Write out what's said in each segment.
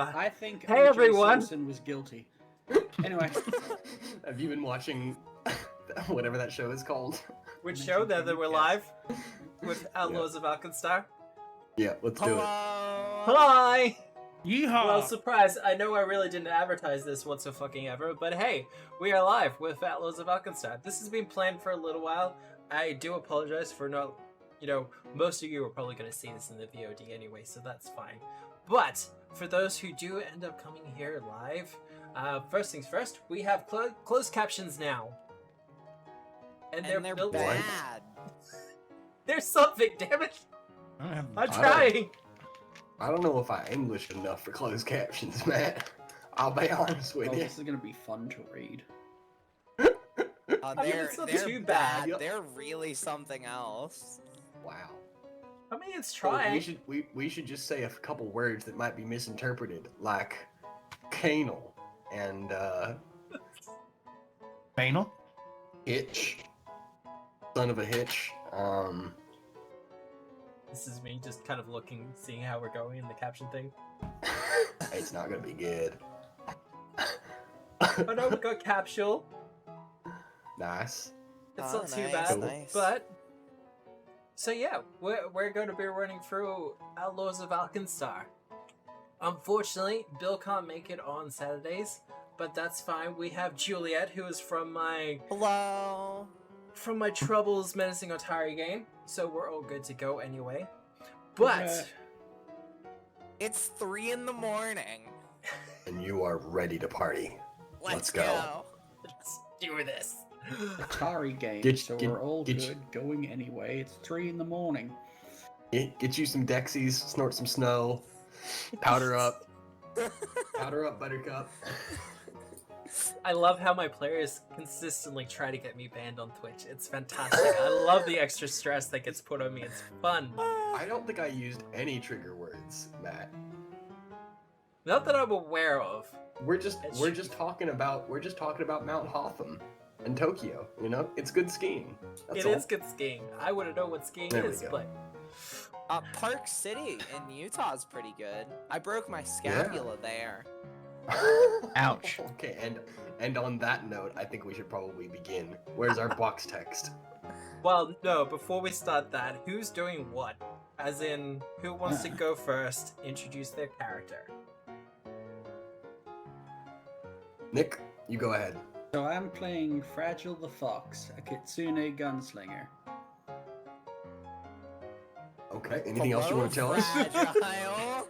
I think Hey, O.J. everyone. Simpson was guilty. Anyway, Have you been watching whatever that show is called? Which show that we're live with Outlaws of Alkenstar? Yeah, let's do it. Hi! yeehaw! Well, surprise, I know I really didn't advertise this whatsoever, but hey, we are live with Outlaws of Alkenstar. This has been planned for a little while. I do apologize for not, most of you are probably going to see this in the VOD anyway, so that's fine. But, for those who do end up coming here live, first things first, we have closed captions now. And they're built bad. There's something, damn it! I'm I trying! I don't know if I English enough for closed captions, Matt. I'll be honest with Oh, you. this is going to be fun to read. I mean, it's not too bad. They're really something else. Wow. I mean, it's So trying. we should just say a couple words that might be misinterpreted, like canal and Banal? hitch. Son of a hitch. This is me just kind of looking, seeing how we're going in the caption thing. It's not gonna be good. Oh no, we got capsule. Nice. It's Oh, not too nice, bad, nice. but... So yeah, we're going to be running through Outlaws of Alkenstar. Unfortunately, Bill can't make it on Saturdays, but that's fine. We have Juliet, who is from my Troubles Menacing Otari game, so we're all good to go anyway. But... It's 3 in the morning. And you are ready to party. Let's go. Let's do this. Atari game, so we're all good going anyway. It's 3 in the morning. Get you some Dexies, snort some snow, powder up. Powder up, Buttercup. I love how my players consistently try to get me banned on Twitch. It's fantastic. I love the extra stress that gets put on me. It's fun. I don't think I used any trigger words, Matt. Not that I'm aware of. We're just talking about Mount Hotham and Tokyo. You know, it's good skiing. That's all. It is good skiing. I wouldn't know what skiing There we is, go. but Park City in Utah is pretty good. I broke my scapula there. Ouch. Okay, and on that note, I think we should probably begin. Where's our box text? well, no. Before we start that, who's doing what? As in, who wants to go first? Introduce their character. Nick, you go ahead. So I'm playing Fragile the Fox, a Kitsune gunslinger. Okay, anything else you want to tell us? Fragile.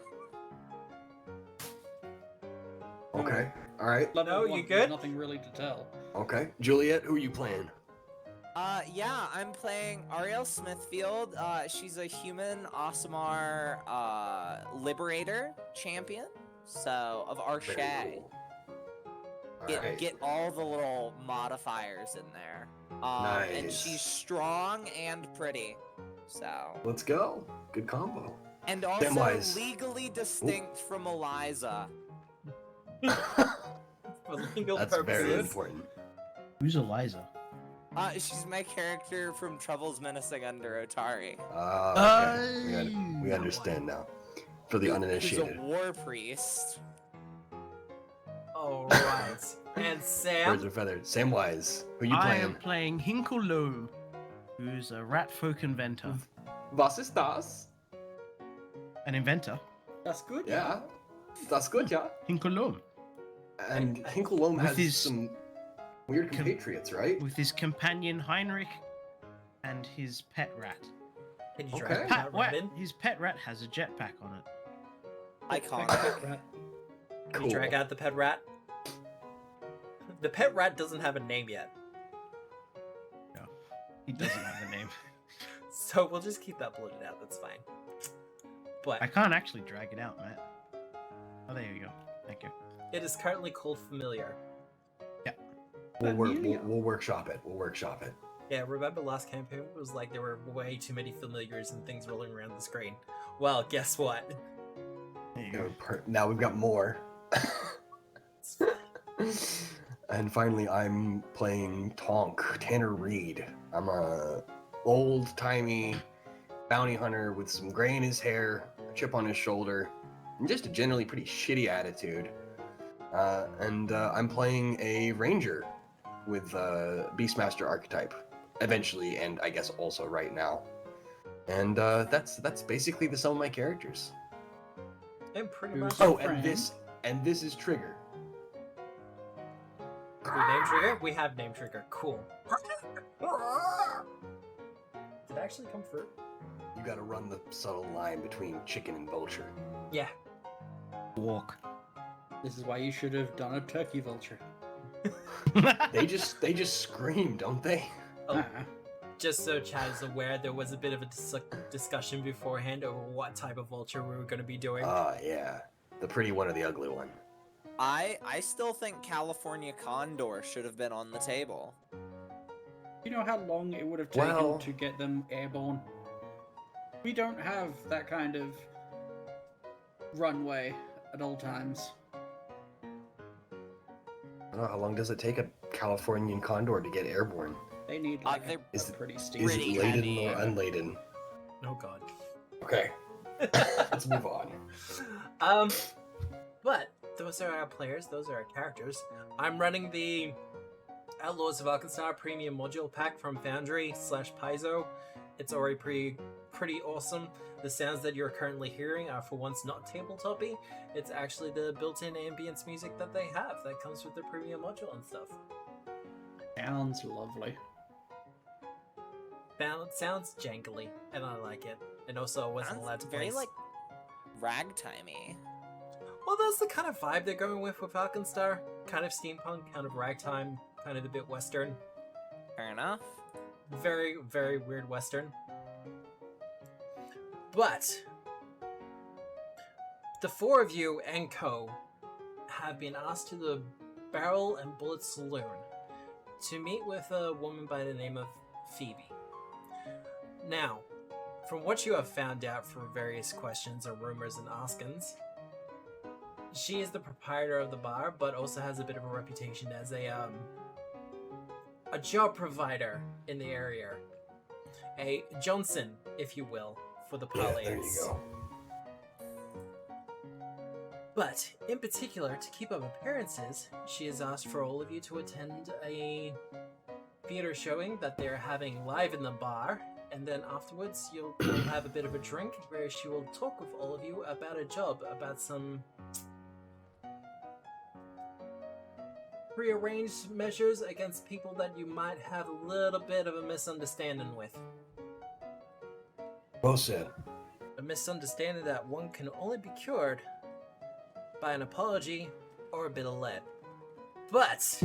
Okay, alright. Level No, 1, you there's good? nothing really to tell. Okay. Juliet, who are you playing? Yeah, I'm playing Ariel Smithfield. She's a human Aasimar liberator champion, so of Very Arshay. cool. Get Alright. get all the little modifiers in there. And Nice. she's strong and pretty. So Let's go. Good combo. and also Samwise. legally distinct from Eliza. For legal That's very purposes. important. Who's Eliza? She's my character from Troubles Menacing Under Otari. Okay. We understand now. For the Who's uninitiated. a war priest. Alright. And Birds Sam? of feathers. Samwise, who you I playing? am playing Hinkelloom, who's a rat folk inventor. Was ist das? An inventor. That's good. Yeah. That's good, yeah. Hinkelloom. And Hinkellohm With has his- some weird compatriots, right? With his companion Heinrich and his pet rat. Can you Okay. drag that right in? His pet rat has a jetpack on it. Iconic. Can Cool. you drag out the pet rat? The pet rat doesn't have a name yet, No, he doesn't have a name. so we'll just keep that bloated out. That's fine. But I can't actually drag it out, Matt. Oh, there you go. Thank you. it is currently called Familiar. We'll Familia. workshop it. We'll workshop it. Yeah, remember last campaign? It was like there were way too many familiars and things rolling around the screen. Well, guess what? There you go. Now we've got more. And finally, I'm playing Tonk, Tanner Reed. I'm a old-timey bounty hunter with some gray in his hair, a chip on his shoulder, and just a generally pretty shitty attitude. And I'm playing a ranger with Beastmaster archetype, eventually, and I guess also right now. And that's basically the sum of my characters. And pretty Who's much. your Oh, friend? and this is Trigger. We name trigger? We have name trigger. Cool. Did it actually come through? You gotta run the subtle line between chicken and vulture. Yeah. Walk. This is why you should have done a turkey vulture. They just scream, don't they? Oh, Uh-uh. just so Chad is aware, there was a bit of a discussion beforehand over what type of vulture we were going to be doing. Yeah. The pretty one or the ugly one. I still think California Condor should have been on the table. You know how long it would have taken Well- to get them airborne? We don't have that kind of runway at all times. I don't know, how long does it take a Californian condor to get airborne? They need They're a Is pretty Is steep. it Pretty laden heavy. or unladen? Oh god. Okay, let's move on. But those are our players, those are our characters. I'm running the Outlaws of Alkenstar Premium Module Pack from Foundry/Paizo. It's already pretty awesome. The sounds that you're currently hearing are for once not tabletop-y. It's actually the built-in ambience music that they have that comes with the premium module and stuff. Sounds lovely. Sounds jangly, and I like it. And also, I wasn't allowed to very play. like ragtimey. Well, that's the kind of vibe they're going with Alkenstar. Kind of steampunk, kind of ragtime, kind of a bit western. Fair enough. Very, very weird western. But the four of you and co have been asked to the Barrel and Bullet Saloon to meet with a woman by the name of Phoebe. Now, from what you have found out from various questions or rumors and askins, she is the proprietor of the bar, but also has a bit of a reputation as a job provider in the area. A Johnson, if you will, for the Yeah, parlance. there you go. But, in particular, to keep up appearances, she has asked for all of you to attend a theater showing that they're having live in the bar, and then afterwards you'll have a bit of a drink where she will talk with all of you about a job, about some prearranged measures against people that you might have a little bit of a misunderstanding with. Well said. A misunderstanding that one can only be cured by an apology or a bit of lead. But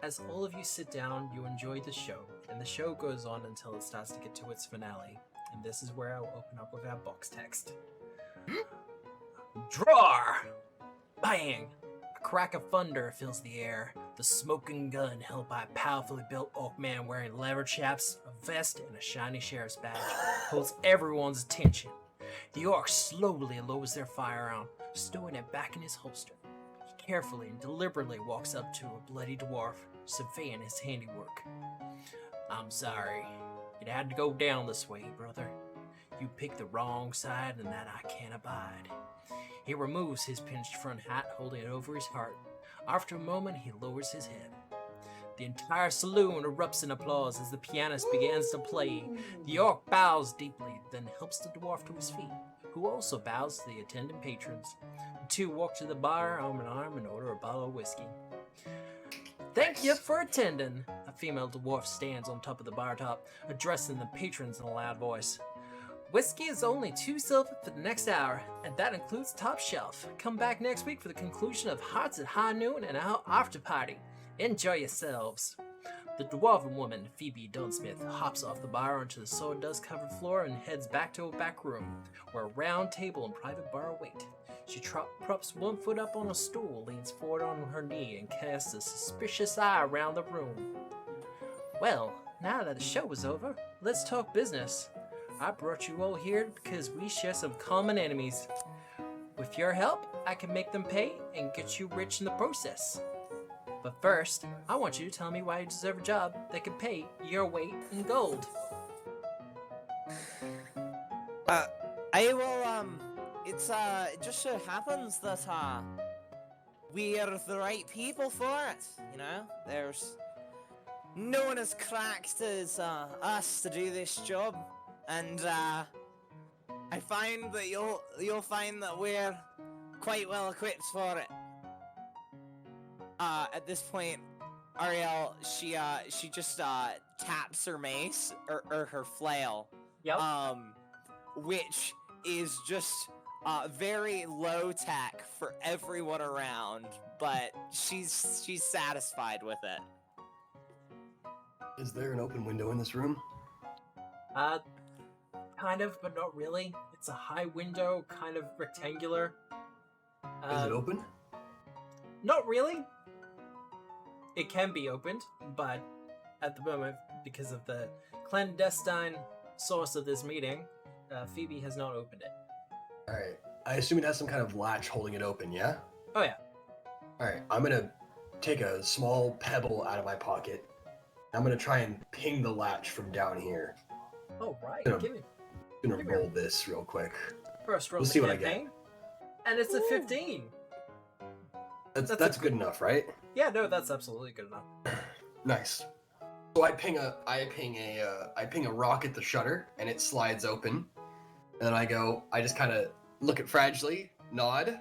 as all of you sit down, you enjoy the show, and the show goes on until it starts to get to its finale. And this is where I'll open up with our box text. Draw! Bang! A crack of thunder fills the air. The smoking gun held by a powerfully built orc man wearing leather chaps, a vest, and a shiny sheriff's badge holds everyone's attention. The orc slowly lowers their firearm, stowing it back in his holster. He carefully and deliberately walks up to a bloody dwarf, surveying his handiwork. I'm sorry. It had to go down this way, brother. You picked the wrong side, and that I can't abide. He removes his pinched front hat, holding it over his heart. After a moment, he lowers his head. The entire saloon erupts in applause as the pianist begins to play. The orc bows deeply, then helps the dwarf to his feet, who also bows to the attendant patrons. The two walk to the bar arm in arm and order a bottle of whiskey. Thank you for attending. A female dwarf stands on top of the bar top, addressing the patrons in a loud voice. Whiskey is only 2 silver for the next hour, and that includes top shelf. Come back next week for the conclusion of Hearts at High Noon and our after party. Enjoy yourselves. The dwarven woman, Foebe Dunsmith, hops off the bar onto the sawdust-covered floor and heads back to a back room, where a round table and private bar await. She props one foot up on a stool, leans forward on her knee, and casts a suspicious eye around the room. Well, now that the show is over, let's talk business. I brought you all here because we share some common enemies. With your help, I can make them pay and get you rich in the process. But first, I want you to tell me why you deserve a job that can pay your weight in gold. I will, it just so happens that, we are the right people for it, you know? There's no one as cracked as, us to do this job, and, I find that you'll find that we're quite well equipped for it. At this point, Ariel, she just taps her mace or her flail. Yep. Which is just very low tech for everyone around, but she's satisfied with it. Is there an open window in this room? Kind of, but not really. It's a high window, kind of rectangular. Is it open? Not really. It can be opened, but at the moment, because of the clandestine source of this meeting, Phoebe has not opened it. Alright. I assume it has some kind of latch holding it open, yeah? Oh yeah. Alright, I'm gonna take a small pebble out of my pocket. I'm gonna try and ping the latch from down here. Oh right. I'm Give me gonna roll this real quick. first roll. We'll the see what I campaign. And it's a 15. That's good enough, right? Yeah, no, that's absolutely good enough. Nice. So I ping a rock at the shutter, and it slides open. And then I just kind of look at Fragile, nod,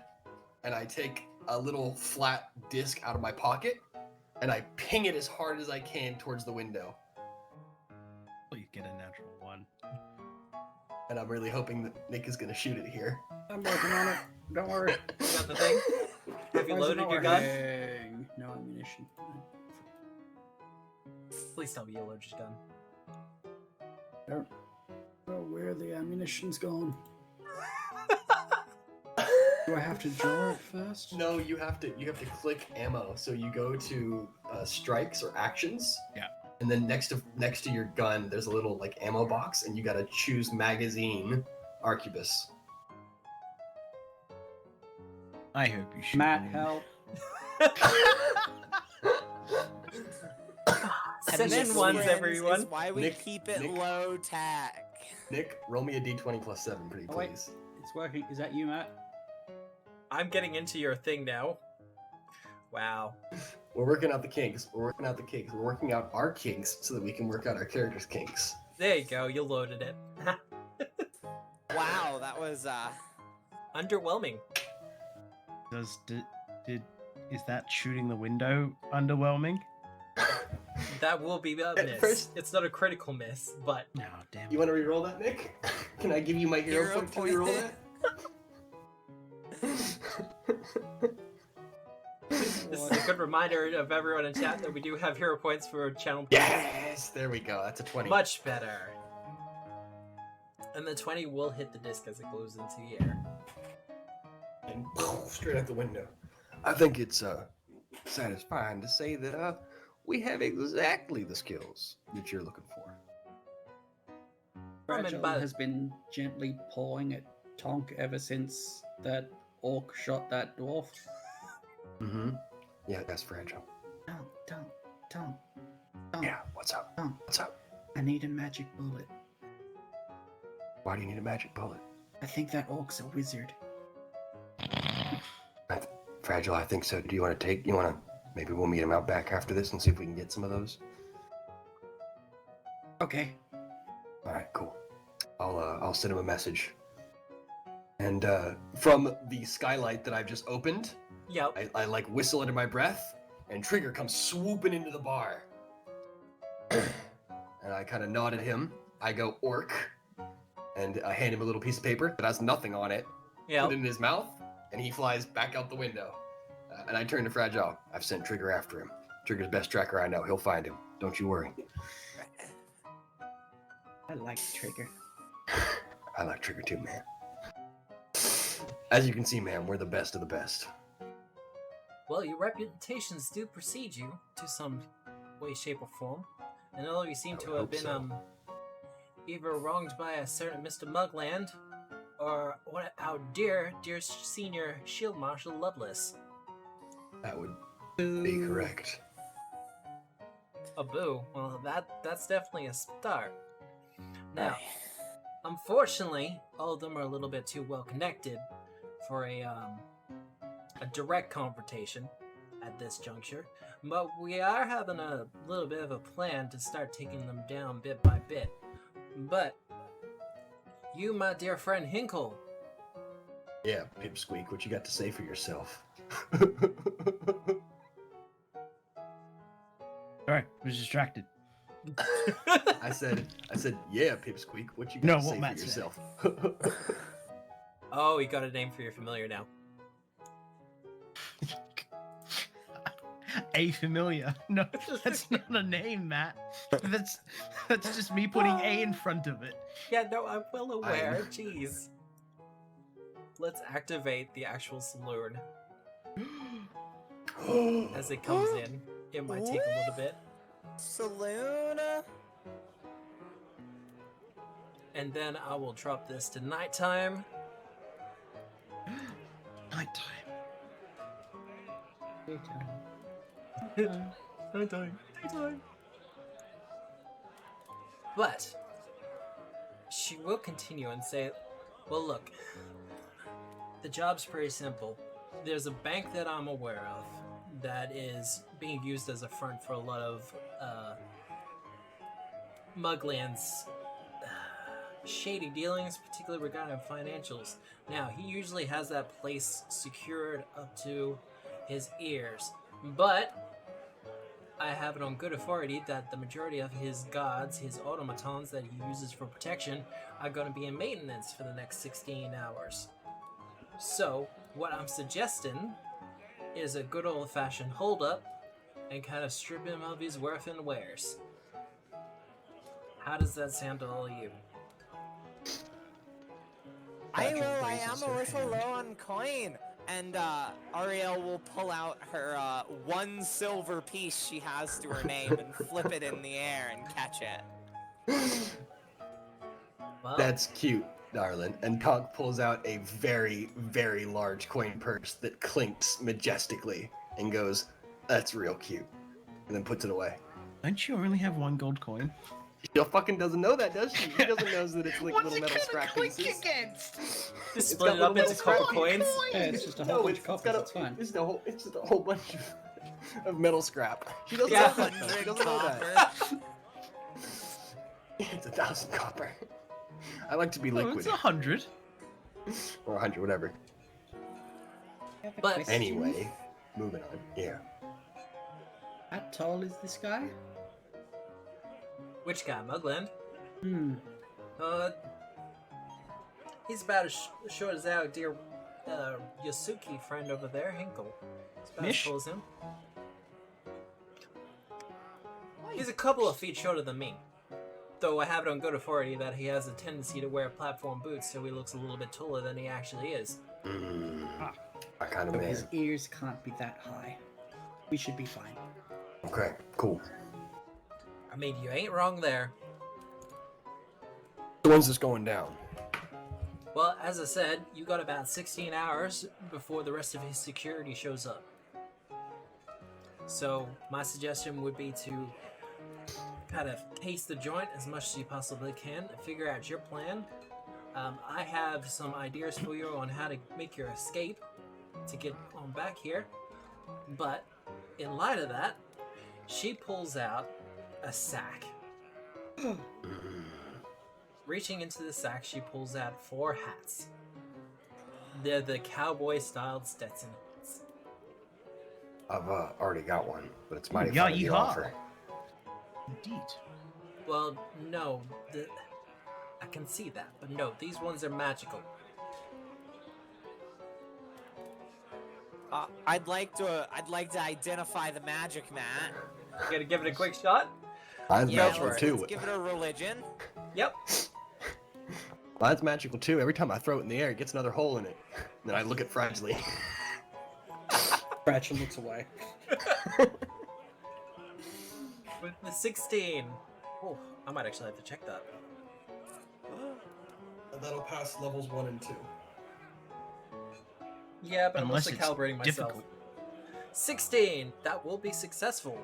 and I take a little flat disc out of my pocket, and I ping it as hard as I can towards the window. Well, you get a natural 1. And I'm really hoping that Nick is gonna shoot it here. I'm working on it. Don't worry. You got the thing? Have you Why is it loaded not your gun? working? No ammunition. Please tell me you loaded your gun. Don't know where the ammunition's gone. Do I have to draw it first? No, you have to click ammo. So you go to strikes or actions. Yeah. And then next to your gun, there's a little like ammo box, and you gotta choose magazine, arquebus. I hope you shoot Matt, them. help. Session this, ones, friends, everyone. is why we Nick- keep it Nick- low tech. Nick, roll me a d20 plus 7, pretty Oh, wait. please. It's working. Is that you, Matt? I'm getting into your thing now. Wow. We're working out the kinks. We're working out our kinks so that we can work out our characters' kinks. There you go, you loaded it. Wow, that was Underwhelming. Is that shooting the window underwhelming? That will be a At miss. first- It's not a critical miss, but No, damn. You want to re-roll that, Nick? Can I give you my hero Hero point to re-roll point. that? this is a good reminder of everyone in chat that we do have hero points for channel points. Yes! There we go. That's a 20. Much better. And the 20 will hit the disc as it goes into the air. And straight out the window. I think it's satisfying to say that we have exactly the skills that you're looking for. Fragile but- has been gently pawing at Tonk ever since that orc shot that dwarf. Mm-hmm. Yeah, that's Fragile. Tonk. Yeah, what's up? Tonk, What's up? I need a magic bullet. Why do you need a magic bullet? I think that orc's a wizard. Fragile, I think so. Maybe we'll meet him out back after this and see if we can get some of those? Okay. Alright, cool. I'll send him a message. And from the skylight that I've just opened, Yep. I like whistle under my breath, and Trigger comes swooping into the bar. And I kind of nod at him. I go, orc, and I hand him a little piece of paper that has nothing on it. Yep. Put it in his mouth, and he flies back out the window. And I turn to Fragile. I've sent Trigger after him. Trigger's best tracker I know. He'll find him. Don't you worry. I like Trigger. I like Trigger too, man. As you can see, man, we're the best of the best. Well, your reputations do precede you to some way, shape, or form. And although you seem I to would have hope been so. either wronged by a certain Mr. Mugland, or our dear senior Shield Marshal Loveless. That would be correct. A boo. Well, that's definitely a start. Now, unfortunately, all of them are a little bit too well connected. for a direct confrontation at this juncture, but we are having a little bit of a plan to start taking them down bit by bit. But you, my dear friend Hinkle. Yeah, Pipsqueak, what you got to say for yourself? Sorry, I was distracted. I said, yeah, Pipsqueak, what you got No, to what say for Matt said. yourself? Oh, you got a name for your familiar now. A familiar. No, that's not a name, Matt. That's just me putting A in front of it. Yeah, no, I'm well aware. Jeez. Let's activate the actual saloon as it comes in. It might take a little bit. Saloon? And then I will drop this to nighttime. Nighttime. Nighttime. But she will continue and say, well, look, the job's pretty simple. There's a bank that I'm aware of that is being used as a front for a lot of Mugland's shady dealings, particularly regarding financials. Now, he usually has that place secured up to his ears, but I have it on good authority that the majority of his guards, his automatons that he uses for protection, are going to be in maintenance for the next 16 hours. So, what I'm suggesting is a good old-fashioned hold-up and kind of strip him of his worth and wares. How does that sound to all of you? I Patrick am raises a her little hand. low on coin. And Ariel will pull out her 1 silver piece she has to her name and flip it in the air and catch it. Well, That's cute, darling. And Conk pulls out a very, very large coin purse that clinks majestically and goes, that's real cute. And then puts it away. Don't you only have 1 gold coin? She fucking doesn't know that, does she? She doesn't know that it's like What's little it metal gonna scrap clink pieces. against? just It's split got it up little into couple scrappy coins. Yeah, it's just a No, whole bunch it's of copies, got it's fine. It's just a whole bunch of metal scrap. She doesn't Yeah. know that. Though. She doesn't know that. It's 1,000 copper. I like to be Oh, liquid. it's 100. Or 100, whatever. But Anyway, moving on. Yeah. How tall is this guy? which guy, Mugland? Hmm. He's about as short as our dear Yasuki friend over there, Hinkle. He's about Mish? as tall as him. He's a couple of feet shorter than me. Though I have it on good authority that he has a tendency to wear platform boots, so he looks a little bit taller than he actually is. My kind of So man. his ears can't be that high. We should be fine. Okay, cool. I mean, you ain't wrong there. So when's this going down? Well, as I said, you got about 16 hours before the rest of his security shows up. So, my suggestion would be to kind of taste the joint as much as you possibly can, figure out your plan. I have some ideas for you on how to make your escape to get on back here. But, in light of that, she pulls out a sack. Reaching into the sack, she pulls out 4 hats. They're the cowboy-styled Stetson hats. I've already got one, but it's mighty Yeah, fun of you to yeehaw. offer. Indeed. Well, no, I can see that, but no, these ones are magical. I'd like to identify the magic, Matt. You gotta give it a quick shot? Mine's Yeah, magical let's too. give it a religion. Yep. Mine's magical too. Every time I throw it in the air, it gets another hole in it. Then I look at Fragile. Fragile looks away. With the 16. Oh, I might actually have to check that. That'll pass levels 1 and 2. Yeah, but Unless I'm it's also calibrating myself. difficult. 16! That will be successful.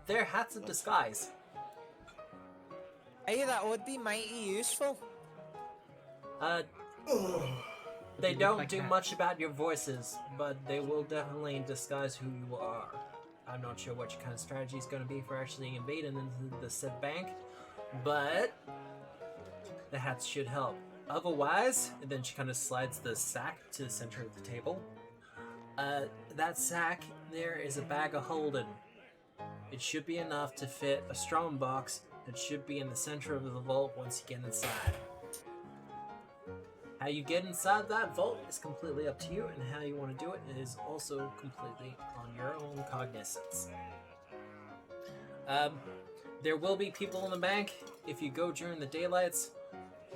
They're hats of disguise. Hey, that would be mighty useful. They look don't like do that. much about your voices, but they will definitely disguise who you are. I'm not sure what your kind of strategy is going to be for actually invading into the said bank, but the hats should help. Otherwise, and then she kind of slides the sack to the center of the table. That sack, there is a bag of holding. It should be enough to fit a strongbox that should be in the center of the vault once you get inside. How you get inside that vault is completely up to you, and how you want to do it is also completely on your own cognizance. There will be people in the bank. If you go during the daylights,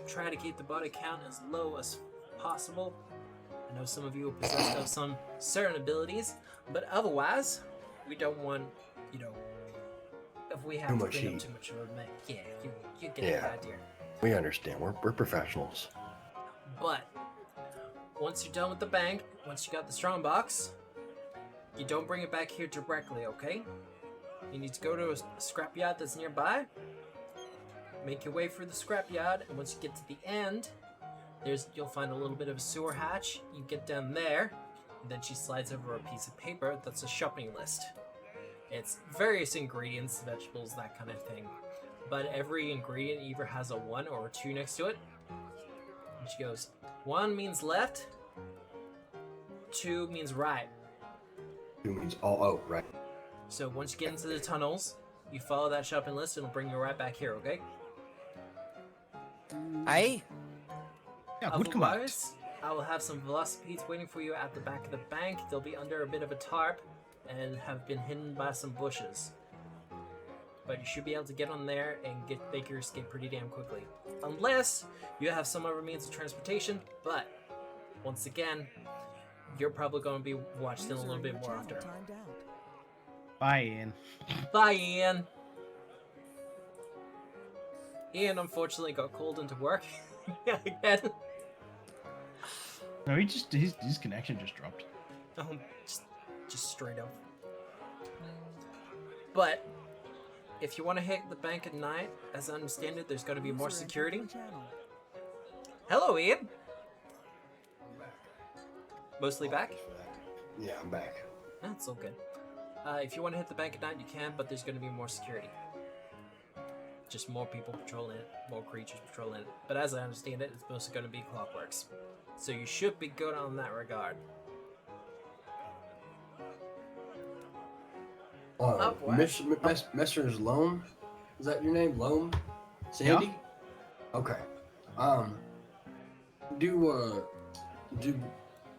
try to keep the body count as low as possible. I know some of you are possessed of some certain abilities, but otherwise, we don't want, if we have Too to much clean up heat. too much of a mess. Yeah, you get Yeah. the idea. We understand. We're professionals. But once you're done with the bank, once you got the strongbox, you don't bring it back here directly, okay? You need to go to a scrapyard that's nearby. Make your way through the scrapyard, and once you get to the end, you'll find a little bit of a sewer hatch. You get down there, and then she slides over a piece of paper that's a shopping list. It's various ingredients, vegetables, that kind of thing. But every ingredient either has a 1 or a 2 next to it. And she goes, 1 means left, 2 means right. Two means oh, right. So once you get into the tunnels, you follow that shopping list and it'll bring you right back here, okay? Aye. Yeah, good command. Otherwise, I will have some velocipedes waiting for you at the back of the bank. They'll be under a bit of a tarp and have been hidden by some bushes. But you should be able to get on there and make your escape pretty damn quickly. Unless you have some other means of transportation, but once again, you're probably going to be watched in a little bit more after. Bye, Ian. Bye, Ian. Ian unfortunately got called into work again. No, his connection just dropped. Just straight up. But if you want to hit the bank at night, as I understand it, there's going to be more security. Hello, Ian. Mostly back? Yeah, I'm back. That's all good. If you want to hit the bank at night, you can, but there's going to be more security. Just more people patrolling it, more creatures patrolling it. But as I understand it, it's mostly going to be clockworks. So you should be good on that regard. Messrs. Loam? Is that your name? Loam? Sandy? Okay. Do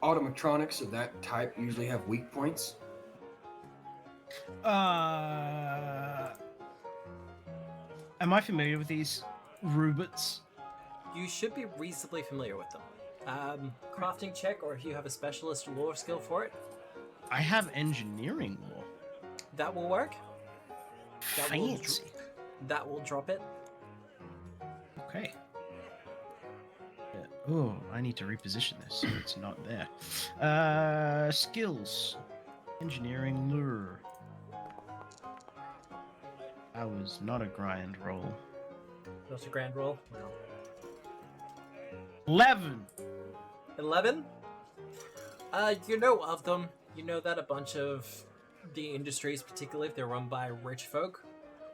automatronics of that type usually have weak points? Am I familiar with these robots? You should be reasonably familiar with them. Crafting check, or if you have a specialist lore skill for it, I have engineering lore. that will work. Fancy. That will drop it. Okay. Yeah. Oh, I need to reposition this so it's not there. Skills. Engineering lure. That was not a grind roll. That's a grand roll. No. 11. 11? You know of them. You know that a bunch of the industries, particularly if they're run by rich folk,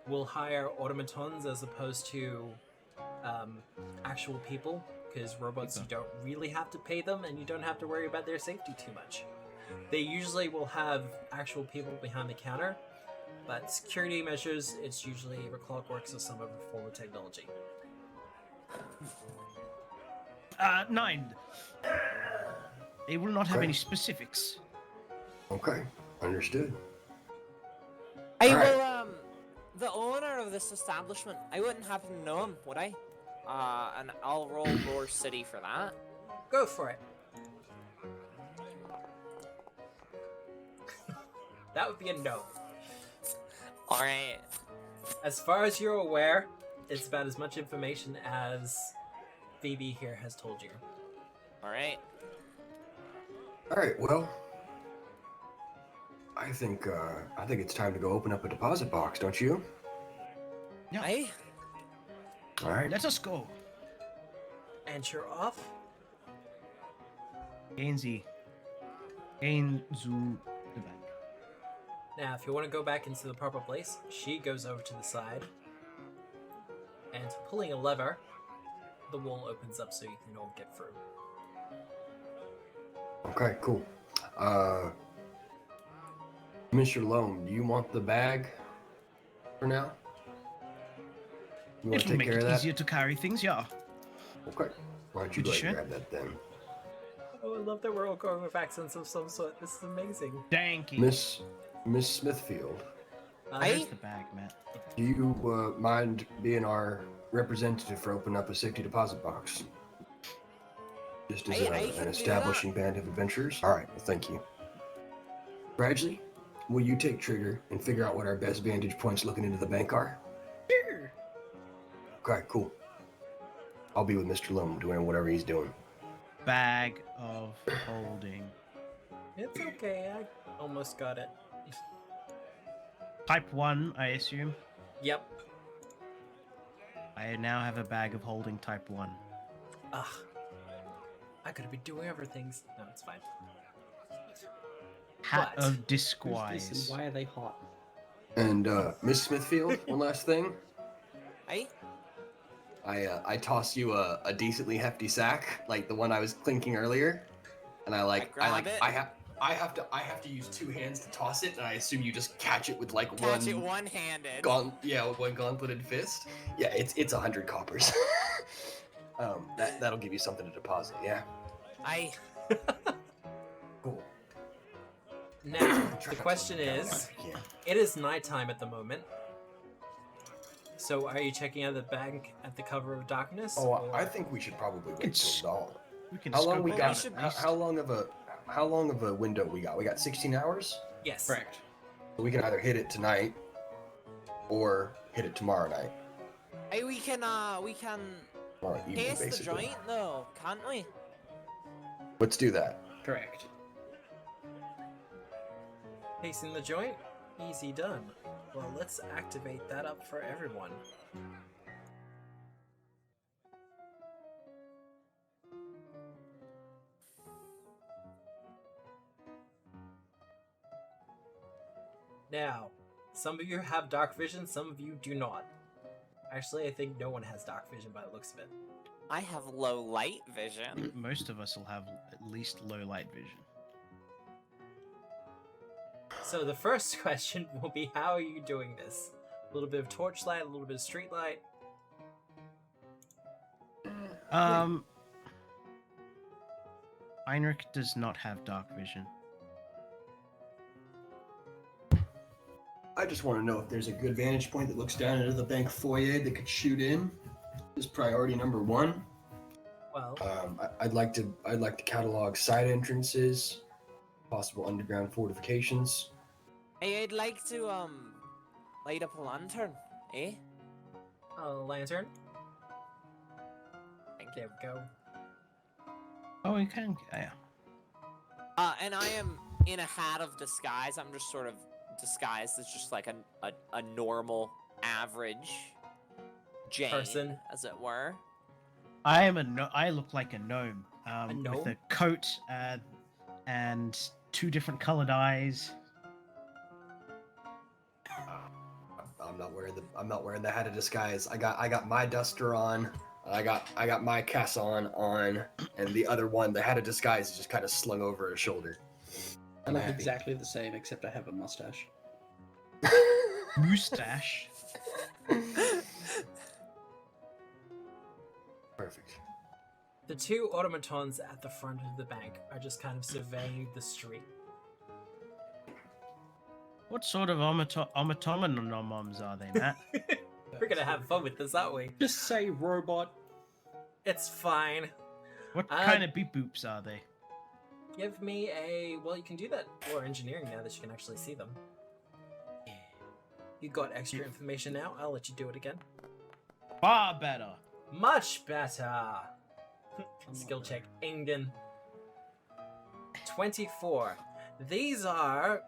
will hire automatons as opposed to actual people, because robots, you don't really have to pay them and you don't have to worry about their safety too much. They usually will have actual people behind the counter, but security measures, it's usually either clockworks or some other form of technology. 9. They will not have Okay. any specifics. Okay, understood. I Alright. will, the owner of this establishment, I wouldn't happen to know him, would I? And I'll roll Lore City for that. Go for it. That would be a no. Alright. As far as you're aware, it's about as much information as Phoebe here has told you. Alright. Alright, well, I think it's time to go open up a deposit box, don't you? Yeah. Aye. Alright. Let us go. And you're off. Gehen Sie. Gehen zu the bank. Now, if you want to go back into the proper place, she goes over to the side, and pulling a lever, the wall opens up so you can all get through. Okay, cool. Mr. Loam, do you want the bag for now? You want to It'll take make care it of that? easier to carry things, yeah. Okay. Why don't you Would go you ahead and sure? grab that then? Oh, I love that we're all going with accents of some sort. This is amazing. Thank you. Miss Smithfield, Here's the bag, Matt. do you mind being our representative for opening up a safety deposit box? Just as I can an do establishing band of adventurers? Alright, well, thank you. Bradley, will you take Trigger and figure out what our best vantage points looking into the bank are? Sure. Okay, cool. I'll be with Mr. Loam doing whatever he's doing. Bag of holding. It's okay, I almost got it. Type 1, I assume. Yep. I now have a bag of holding type 1. Ugh. I could be doing other things. No, it's fine. Hat What? of Who's this disguise. and why are they hot? And Miss Smithfield, one last thing. Hey? I toss you a decently hefty sack, like the one I was clinking earlier, and I grab it. have to use two hands to toss it, and I assume you just catch it with like Catch one it one-handed. one gauntleted fist. Yeah, it's 100 coppers. That'll give you something to deposit. Yeah. Cool. Now, the question is, it is nighttime at the moment. So are you checking out the bank at the cover of darkness? Oh, or- I think we should probably wait It's- till dawn. We can How long scope we it got? out at least. How long of a window we got? We got 16 hours. Yes. Correct. So we can either hit it tonight or hit it tomorrow night. Hey, we can Tomorrow evening, taste the basically. joint though, can't we? Let's do that. Correct. Tasting the joint? Easy done. Well, let's activate that up for everyone. Now, some of you have dark vision, some of you do not. Actually, I think no one has dark vision by the looks of it. I have low light I vision. think most of us will have at least low light vision. So the first question will be, how are you doing this? A little bit of torchlight, a little bit of street light. Heinrich does not have dark vision. I just want to know if there's a good vantage point that looks down into the bank foyer that could shoot in. Is priority number one. Well, I'd like to catalog side entrances, possible underground fortifications. Hey, I'd like to light up a lantern, eh? a lantern. There we go. Oh, we can. Yeah. And I am in a hat of disguise. I'm just sort of disguised as just like a normal, average Jane, Person. as it were. I am I look like a gnome. A With gnome? a coat and two different colored eyes. I'm not wearing the hat of disguise. I got my duster on. I got my casson on, and the other one, the hat of disguise, is just kind of slung over his shoulder. I I'm look happy. exactly the same, except I have a mustache. Moustache. Perfect. The two automatons at the front of the bank are just kind of surveying the street. What sort of automatons are they, Matt? We're gonna have fun with this, aren't we? Just say robot. It's fine. What Uh, kind of beep boops are they? Give me a... Well, you can do that for engineering now that you can actually see them. You got extra information now. I'll let you do it again. Far better. Much better. Skill check. Ingen. 24. These are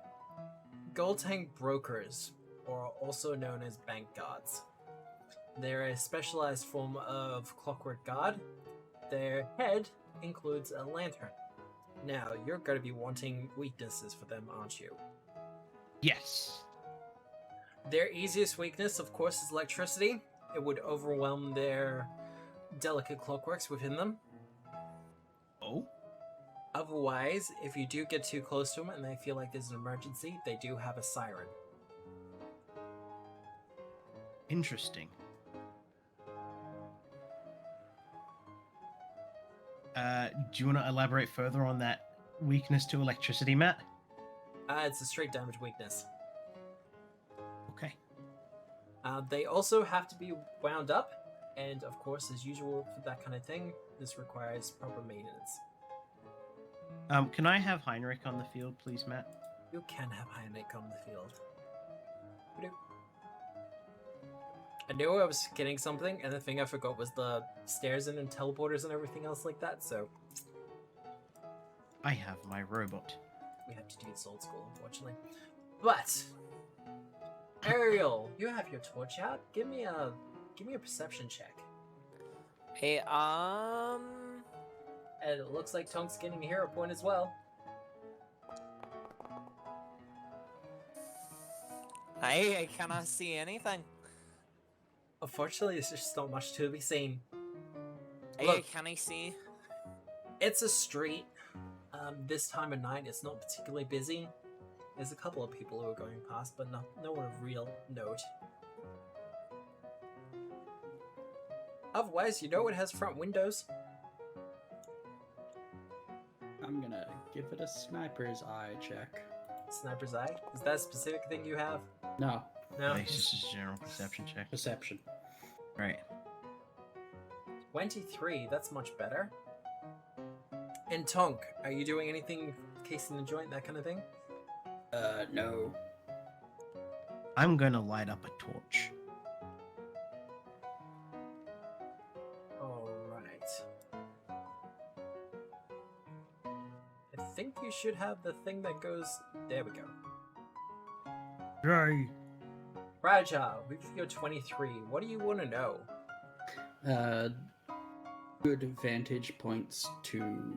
Goldtang brokers, or also known as bank guards. They're a specialized form of clockwork guard. Their head includes a lantern. Now, you're going to be wanting weaknesses for them, aren't you? Yes. Their easiest weakness, of course, is electricity. It would overwhelm their delicate clockworks within them. Oh? Otherwise, if you do get too close to them and they feel like there's an emergency, they do have a siren. Interesting. Do you want to elaborate further on that weakness to electricity, Matt? It's a straight damage weakness. Okay. They also have to be wound up, and of course, as usual for that kind of thing, this requires proper maintenance. Can I have Heinrich on the field, please, Matt? You can have Heinrich on the field. Ba-doop. I knew I was getting something, and the thing I forgot was the stairs and teleporters and everything else like that, so I have my robot. we have to do this old school, unfortunately. But Ariel, you have your torch out. Give me a perception check. Hey, And it looks like Tonk's getting a hero point as well. I cannot see anything. Unfortunately, there's just not much to be seen. Hey, Look. can I see? It's a street. This time of night, it's not particularly busy. There's a couple of people who are going past, but no one of real note. Otherwise, you know it has front windows. I'm gonna give it a sniper's eye check. Sniper's eye? Is that a specific thing you have? No, No. It's just a general perception check. perception. Right. 23, that's much better. And Tonk, are you doing anything, casing the joint, that kind of thing? No. I'm going to light up a torch. Alright. I think you should have the thing that goes... There we go. Yay! Raja, we've got 23. What do you want to know? Good vantage points to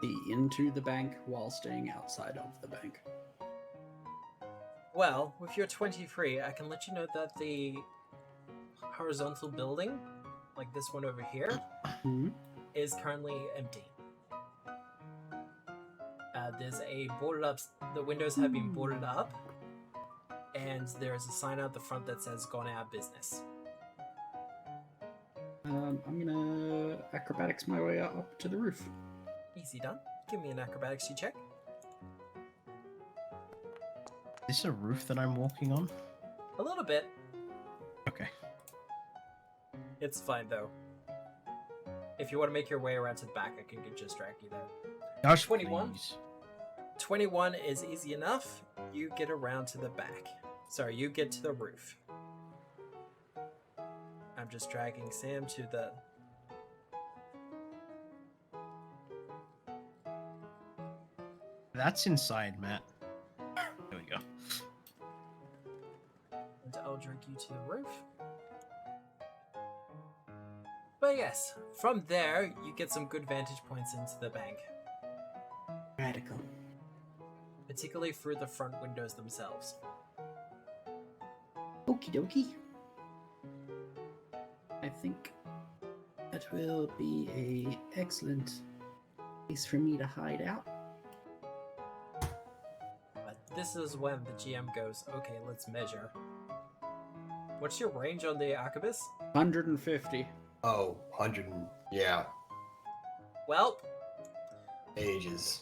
see into the bank while staying outside of the bank. Well, with your 23, I can let you know that the horizontal building, like this one over here, Hmm? is currently empty. There's a boarded up, the windows have been boarded up, and there's a sign out the front that says gone out of business. I'm gonna acrobatics my way up to the roof. Easy done. Give me an acrobatics check. Is this a roof that I'm walking on? A little bit. Okay. It's fine though. If you want to make your way around to the back, I can just drag you there. Gosh, 21? please. 21 is easy enough. You get around to the back. Sorry, you get to the roof. I'm just dragging Sam to the... That's inside, Matt. There we go. And I'll drag you to the roof. But yes, from there, you get some good vantage points into the bank. Radical. Particularly through the front windows themselves. Okie dokie. I think that will be a excellent place for me to hide out. But this is when the GM goes, okay, let's measure. What's your range on the arquebus? 150. Oh, 100. Yeah, Well, ages.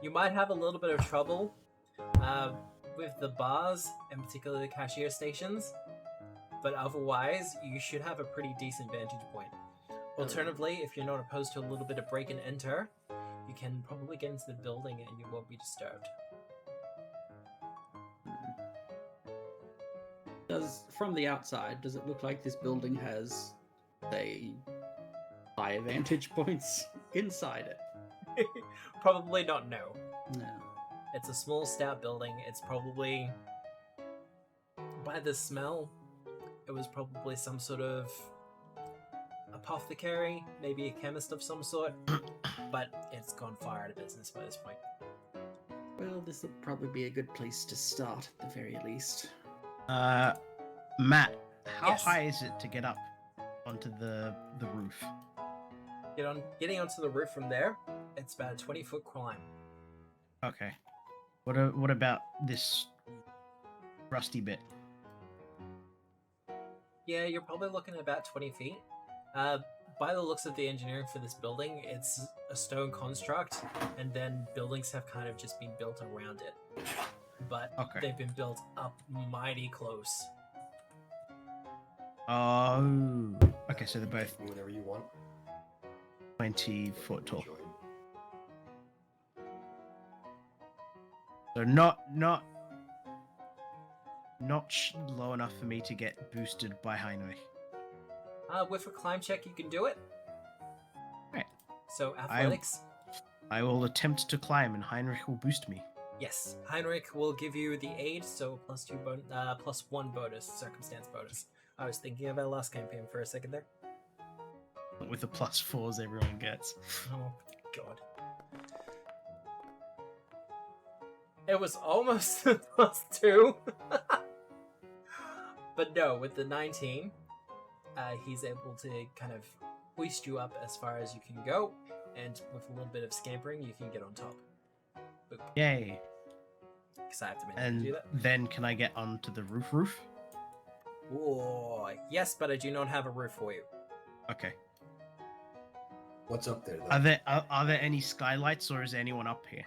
you might have a little bit of trouble with the bars, and particularly the cashier stations, but otherwise, you should have a pretty decent vantage point. Alternatively, if you're not opposed to a little bit of break and enter, you can probably get into the building and you won't be disturbed. From the outside, does it look like this building has, say, higher vantage points inside it? Probably not, no. No. It's a small, stout building. It's probably, by the smell, it was probably some sort of apothecary, maybe a chemist of some sort, but it's gone far out of business by this point. Well, this will probably be a good place to start at the very least. Matt, how Yes. high is it to get up onto the roof? Getting onto the roof from there, it's about a 20-foot climb. Okay. What about this rusty bit? Yeah, you're probably looking at about 20 feet. By the looks of the engineering for this building, it's a stone construct, and then buildings have kind of just been built around it. But Okay. they've been built up mighty close. Oh. Okay, so they're both Whenever you want. 20-foot tall. Enjoy. So not low enough for me to get boosted by Heinrich. With a climb check, you can do it. Right. So athletics. I will attempt to climb, and Heinrich will boost me. Yes, Heinrich will give you the aid, so plus 1 bonus, circumstance bonus. I was thinking of our last campaign for a second there. With the +4s everyone gets. Oh, God. It was almost +2. But no, with the 19, he's able to kind of hoist you up as far as you can go, and with a little bit of scampering, you can get on top. Boop. Yay. Because I have to make you And do that. then can I get onto the roof? Whoa, yes, but I do not have a roof for you. Okay. What's up there, though? Are there any skylights, or is anyone up here?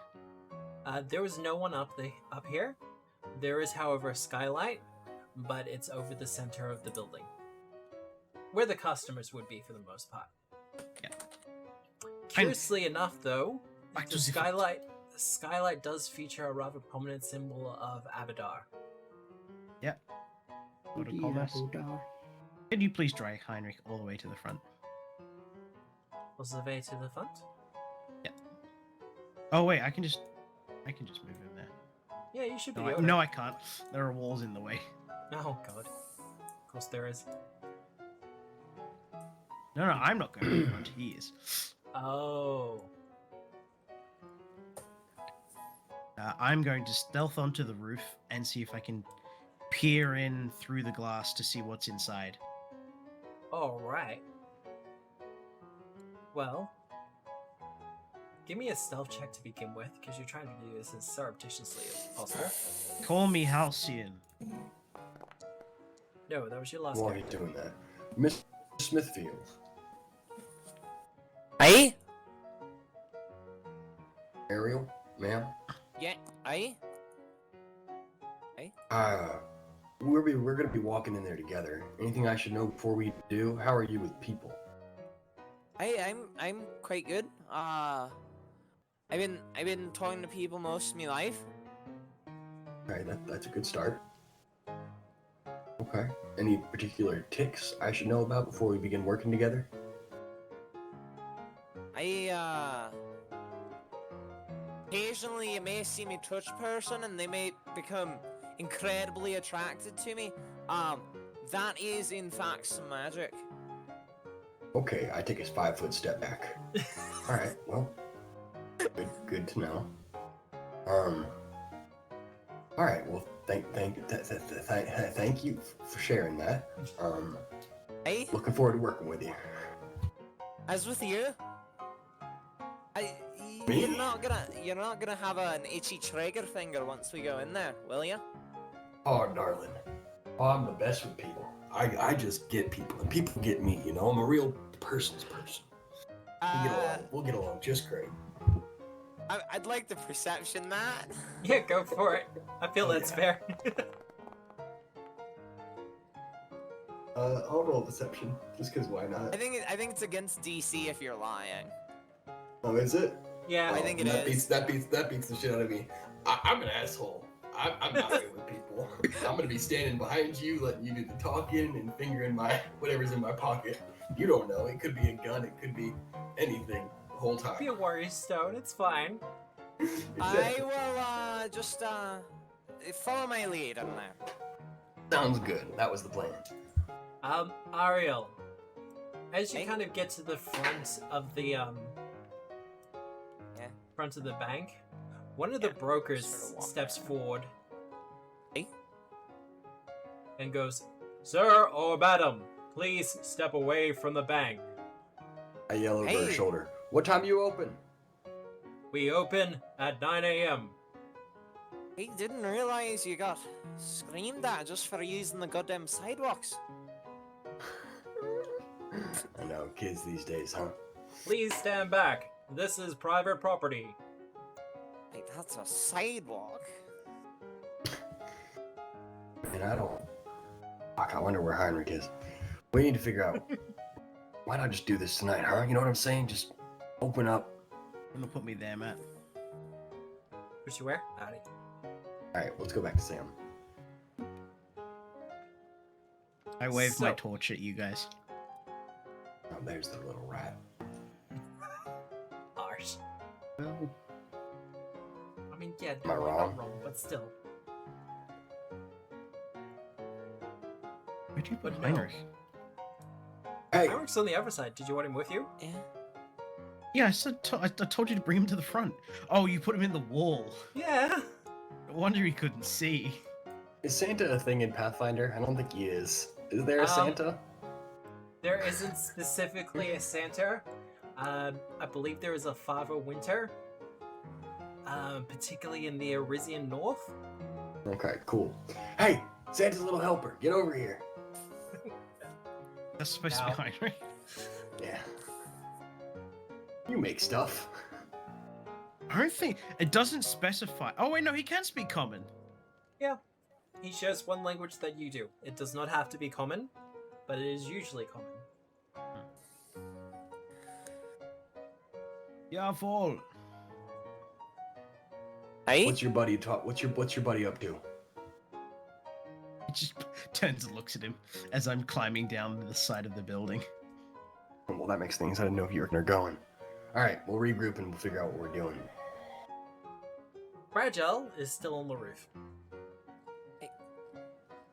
There is no one up here. There is, however, a skylight, but it's over the center of the building, where the customers would be for the most part. Yeah. Curiously enough, though, Back the to the front. skylight does feature a rather prominent symbol of Abadar. Yep. What a Dear commerce. Hodar. Can you please drag Heinrich all the way to the front? Was the way to the front? Oh wait, I can just move him there. Yeah, you should be No, able I, to. no, I can't. There are walls in the way. Oh, God. Of course there is. No, I'm not going to the front. He is. Oh. I'm going to stealth onto the roof and see if I can peer in through the glass to see what's inside. Alright. Well, give me a stealth check to begin with, because you're trying to do this as surreptitiously as possible. Call me Halcyon. No, that was your last Why are guy. you doing that? Miss Smithfield. Aye? Ariel? Ma'am? Yeah, aye? We're gonna be walking in there together. Anything I should know before we do? How are you with people? I'm quite good. I've been talking to people most of my life. Alright, that's a good start. Okay. Any particular ticks I should know about before we begin working together? Occasionally you may see me touch a person and they may become incredibly attracted to me. That is in fact some magic. Okay, I take a 5-foot step back. Alright, well. Good to know. Alright, well thank you for sharing that. Aye? Looking forward to working with you. As with you? Me? You're not gonna have an itchy trigger finger once we go in there, will you? Oh, darling. Oh, I'm the best with people. I just get people, and people get me, you know? I'm a real person's person. We'll get along just great. I'd like the perception, Matt. Yeah, go for it. I feel that's fair. I'll roll deception, just because why not? I think it's against DC if you're lying. Oh, is it? Yeah, I think it that is. That beats the shit out of me. I'm an asshole. I'm not good with people. I'm gonna be standing behind you, letting you do the talking and fingering whatever's in my pocket. You don't know. It could be a gun. It could be anything the whole time. be a warrior stone. It's fine. I will just follow my lead on there. Sounds good. That was the plan. Ariel, As you Hey. kind of get to the front of the front of the bank, one of the brokers sort of walk steps around. forward Hey. and goes, "Sir or madam, please step away from the bank. I yell over her Hey. shoulder. What time you open? We open at 9 a.m. He didn't realize you got screamed at just for using the goddamn sidewalks. I know, kids these days, huh? Please stand back. This is private property." Like, that's a sidewalk. And I don't. Fuck, I wonder where Heinrich is. We need to figure out. Why not just do this tonight, huh? You know what I'm saying? Just open up. Gonna put me there, Matt. Push you where? Howdy. Alright, let's go back to Sam. I waved my So- torch at you guys. Oh, there's the little rat. Harsh. Well, I mean, yeah, Am I no, wrong? not wrong, but still. Where'd you put But no. Heinrich? Hey! Heinrich's on the other side. Did you want him with you? Yeah. Yeah, I said I told you to bring him to the front. Oh, you put him in the wall. Yeah. No wonder he couldn't see. Is Santa a thing in Pathfinder? I don't think he is. Is there a Um, Santa? There isn't specifically a Santa. I believe there is a Father Winter. Particularly in the Arisian North. Okay, cool. Hey! Santa's little helper, get over here. That's supposed No. to be Heinrich. Yeah. You make stuff. I don't think it doesn't specify. Oh wait, no, he can speak common. He shares one language that you do. It does not have to be common, but it is usually common. Yeah, fall. Hey? What's your buddy What's your buddy up to? He just turns and looks at him as I'm climbing down the side of the building. Well, that makes things. I didn't know if you were going. Alright, we'll regroup and we'll figure out what we're doing. Fragile is still on the roof.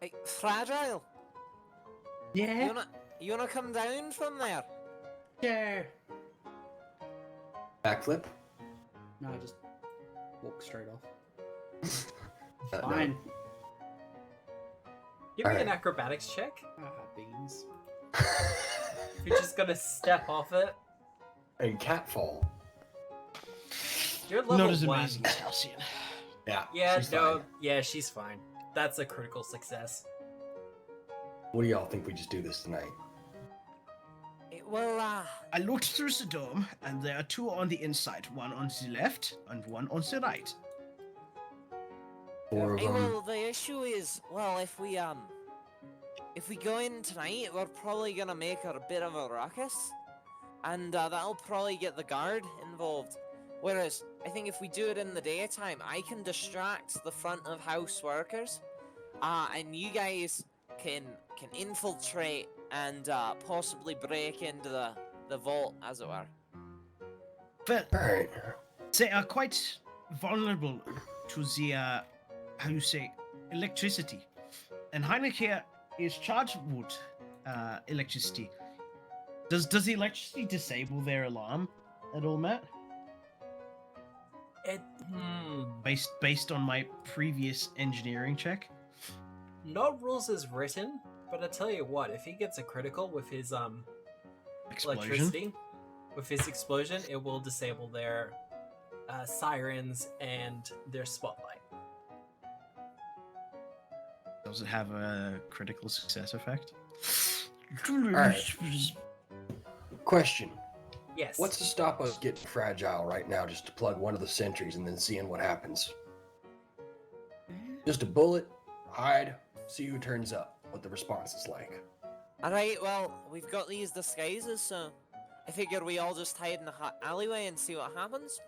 Hey, Fragile. yeah, You wanna come down from there? yeah. Backflip? No, just walk straight off. No. Fine. Give me an Alright. acrobatics check. Ah, beans. If you're just gonna step off it. And catfall. You're level Not as 1. amazing as Halcyon. Yeah. Yeah, she's no, fine. yeah, she's fine. That's a critical success. What do y'all think we just do this tonight? Well, I looked through the dome, and there are two on the inside, one on the left and one on the right. Four of hey, them. well, the issue is, well, if we go in tonight, we're probably gonna make a bit of a ruckus, and that'll probably get the guard involved. Whereas, I think if we do it in the daytime, I can distract the front of house workers, and you guys can infiltrate and possibly break into the vault, as it were. But Alright. they are quite vulnerable to the, how you say, electricity. And Heinrich here is charged with electricity. Does the electricity disable their alarm at all, Matt? It, Based on my previous engineering check? no rules is written, but I tell you what, if he gets a critical with his Explosion? electricity, with his explosion, it will disable their sirens and their spotlight. Does it have a critical success effect? Alright. Question. Yes. What's to stop us getting fragile right now just to plug one of the sentries and then seeing what happens? Just a bullet, hide, see who turns up, what the response is like. Alright, well, we've got these disguises, so I figure we all just hide in the alleyway and see what happens.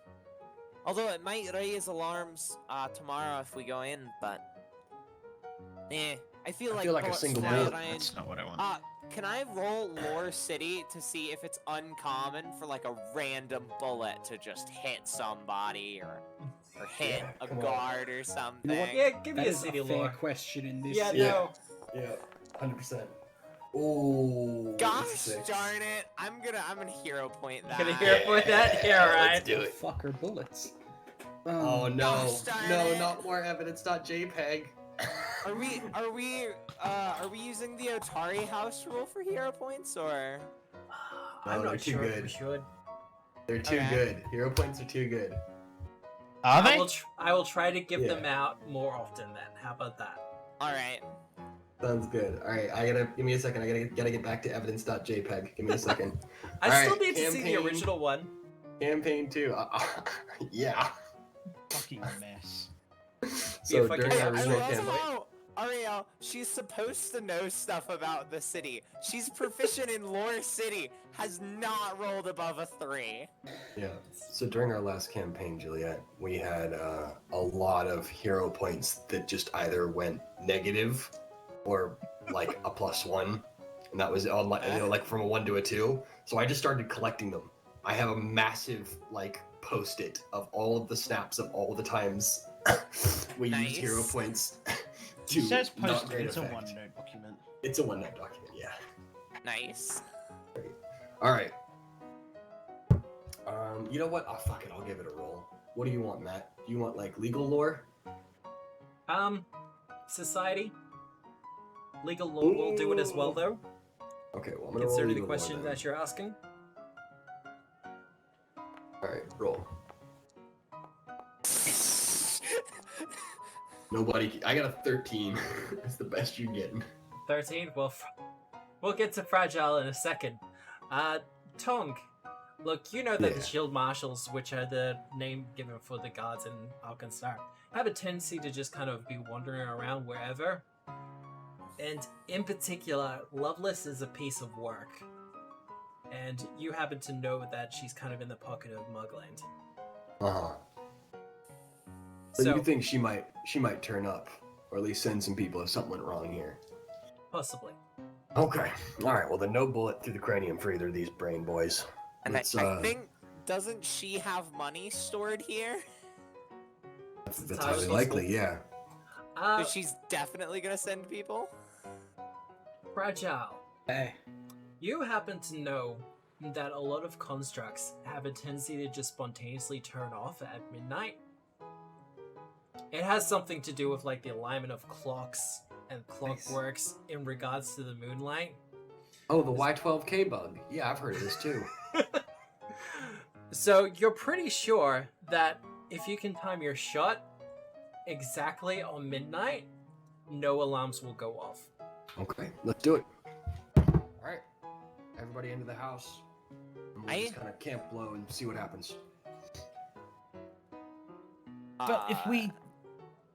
Although it might raise alarms tomorrow if we go in, but... Eh, I feel like a bullets single fly bullet. around. That's not what I want. Can I roll Lore City to see if it's uncommon for like a random bullet to just hit somebody or hit Yeah, a come on. guard or something? You know what? Yeah, give me That a is city a fair lore. question in this. Yeah, Yeah. no. Yeah, 100%. Oh, Gosh darn it! I'm gonna hero point that. Gonna hero point that? Yeah, right. Let's do it. Fucker bullets. Oh no, Gosh darn no, it. not more evidence. Not JPEG. Are we using the Otari house rule for hero points or? I'm No, they're not too sure if good. we should. They're too Okay. good. Hero points are too good. Are they? I will try to give them Yeah. out more often then. How about that? All right. Sounds good. All right, give me a second. I gotta get back to evidence.jpg. Give me a second. I All still right, need to see the campaign. original one. Campaign 2. Yeah. Fucking mess. So fucking during Yeah, our I original love campaign, how Ariel, she's supposed to know stuff about the city. She's proficient in lore city, has not rolled above a 3. yeah. So during our last campaign, Juliet, we had a lot of hero points that just either went negative or like a +1, and that was on like from a 1 to a 2. So I just started collecting them. I have a massive like post-it of all of the snaps of all the times we used hero Nice. points. It says not post. great It's a effect. OneNote document. It's a OneNote document, yeah. Nice. All right. You know what? Oh, fuck it. I'll give it a roll. What do you want, Matt? Do you want like legal lore? Society. Legal law will do it as well, though. Okay, well I'm gonna roll Considering the legal question lore then. that you're asking. All right, roll. Nobody. I got a 13. That's the best you're getting. 13. Well, we'll get to fragile in a second. Tong. Look, you know that Yeah. the shield marshals, which are the name given for the guards in Alkenstar, have a tendency to just kind of be wandering around wherever. And in particular, Loveless is a piece of work. And you happen to know that she's kind of in the pocket of Mugland. Uh-huh. So So, you think she might turn up, or at least send some people if something went wrong here? possibly. Okay. All right. Well, then no bullet through the cranium for either of these brain boys. And Let's, I think, doesn't she have money stored here? that's entirely highly possible. likely. Yeah. So she's definitely gonna send people? Fragile. Hey. You happen to know that a lot of constructs have a tendency to just spontaneously turn off at midnight. It has something to do with like the alignment of clocks and clockworks in regards to the moonlight. Oh, the Y12K bug. Yeah, I've heard of this too. So you're pretty sure that if you can time your shot exactly on midnight, no alarms will go off. Okay, let's do it. All right, everybody into the house. And we'll just kind of camp low and see what happens. But if we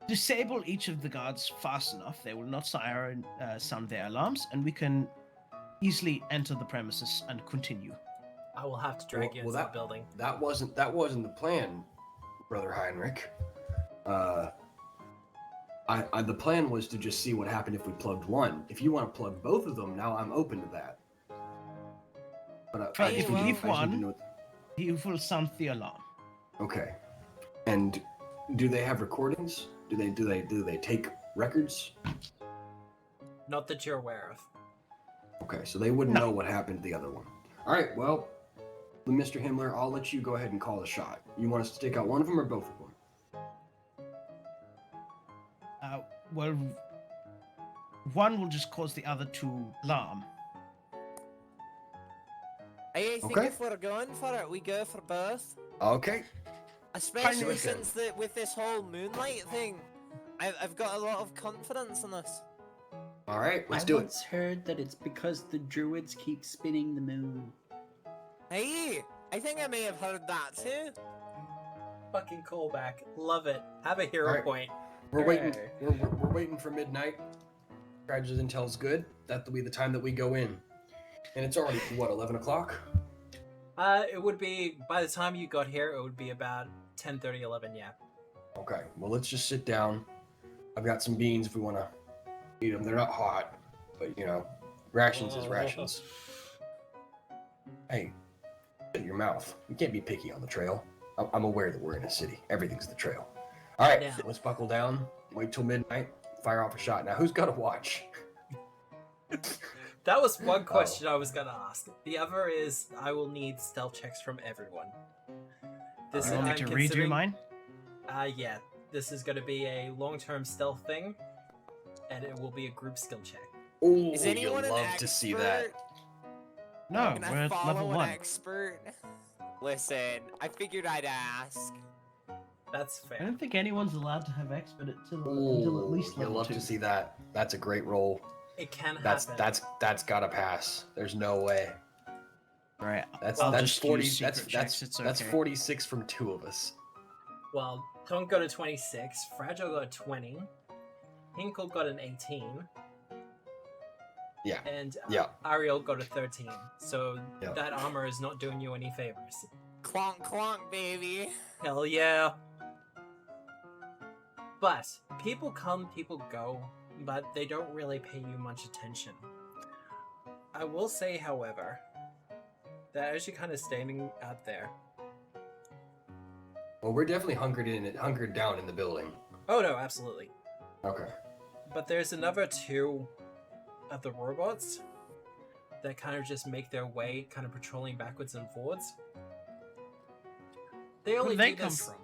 disable each of the guards fast enough, they will not sound their alarms, and we can easily enter the premises and continue. I will have to drag you into the building. That wasn't the plan, Brother Heinrich. The plan was to just see what happened if we plugged one. If you want to plug both of them, now I'm open to that. But But if we need- leave I just need to one- know- He will sound the alarm. Okay. And do they have recordings? Do they take records? Not that you're aware of. Okay, so they wouldn't know what happened to the other one. All right, well, Mr. Himmler, I'll let you go ahead and call a shot. You want us to take out one of them or both of them? Well, one will just cause the other to alarm. I think Okay. if we're going for it, we go for both. Okay. Especially Heinrich. since with this whole moonlight thing, I've got a lot of confidence in this. All right, let's I do it. once heard that it's because the druids keep spinning the moon. Hey, I think I may have heard that too. Fucking callback. Love it. Have a hero Alright. point. We're waiting. Hey. We're waiting for midnight. Strategy intel's good. That'll be the time that we go in, and it's already what 11 o'clock. It would be, by the time you got here, it would be about 10:30, 11, yeah. Okay. Well, let's just sit down. I've got some beans if we want to eat them. They're not hot, but you know, rations is rations. Hey, shut your mouth. You can't be picky on the trail. I'm aware that we're in a city. Everything's the trail. All right, Yeah. let's buckle down. Wait till midnight. Fire off a shot. Now, who's got a watch? That was one question I was gonna ask. The other is I will need stealth checks from everyone. This You want me I'm to redo considering- mine? Yeah. This is gonna be a long-term stealth thing, and it will be a group skill check. Ooh, Is anyone you'll an love expert? to see that. No, Can we're I at follow level an 1. expert? Listen, I figured I'd ask. That's I fair. don't think anyone's allowed to have expert until at Ooh, least you'll level love 2. to see that. That's a great roll. It can That's happen. that's gotta pass. There's no way. Right. That's I'll that's just 40. use That's secret checks, it's that's okay. 46 from 2 of us. Well, Tonk got a 26, Fragile got a 20, Hinkle got an 18, Yeah. and Yeah. Ariel got a 13. So Yeah. that armor is not doing you any favors. Clonk clonk, baby. Hell yeah. But people come, people go, but they don't really pay you much attention. I will say, however, that as you're kind of standing out there. Well, we're definitely hunkered down in the building. Oh no, absolutely. Okay. But there's another two of the robots that kind of just make their way, kind of patrolling backwards and forwards. They Where only did they do come this- from?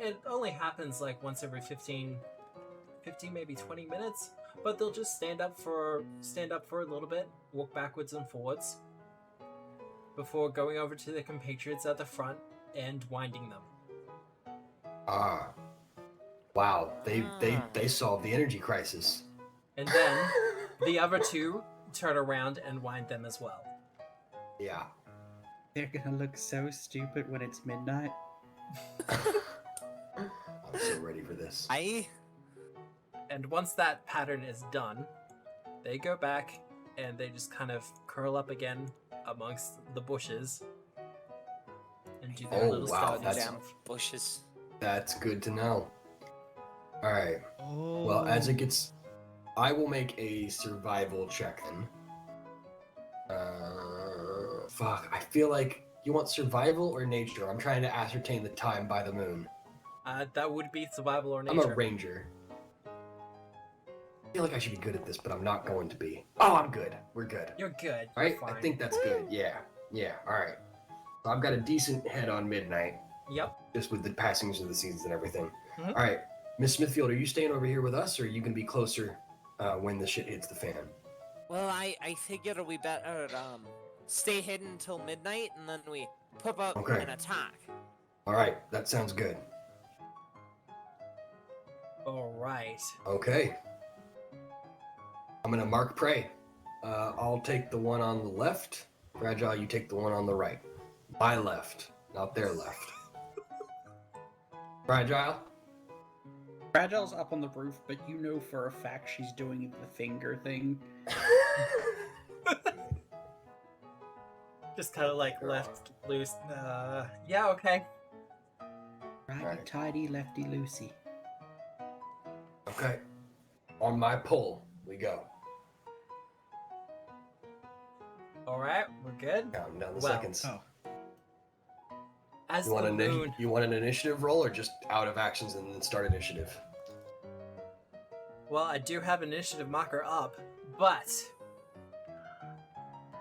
It only happens like once every 15, maybe 20 minutes. But they'll just stand up for a little bit, walk backwards and forwards, before going over to their compatriots at the front and winding them. Ah. Wow. They solved the energy crisis. And then the other two turn around and wind them as well. Yeah. They're gonna look so stupid when it's midnight. I'm so ready for this. And once that pattern is done, they go back and they just kind of curl up again amongst the bushes and do their Oh, little wow, stuff. that's- Damn bushes. That's good to know. All right. Oh. Well, as it gets, I will make a survival check then. Fuck. I feel like you want survival or nature. I'm trying to ascertain the time by the moon. That would be survival or I'm nature. a ranger. I feel like I should be good at this, but I'm not going to be. Oh, I'm good. We're good. You're good. All right. You're I fine. think that's good. Yeah. Yeah. All right. So I've got a decent head on midnight, Yep. just with the passings of the seasons and everything. Mhm. All right. Miss Smithfield, are you staying over here with us, or are you going to be closer when the shit hits the fan? Well, I figured we better stay hidden until midnight, and then we pop up Okay. and attack. All right. That sounds good. All right. Okay. I'm gonna mark prey. I'll take the one on the left. Fragile, you take the one on the right. My left, not their left. Fragile? Fragile's up on the roof, but you know for a fact she's doing the finger thing. Just kind of like left loose. Yeah, okay. Righty Right. tighty, lefty loosey. Okay. On my pull, we go. All right, we're good. Counting down the Well, seconds. Oh. As You want, the moon, you want an initiative roll, or just out of actions and then start initiative? well, I do have initiative marker up, but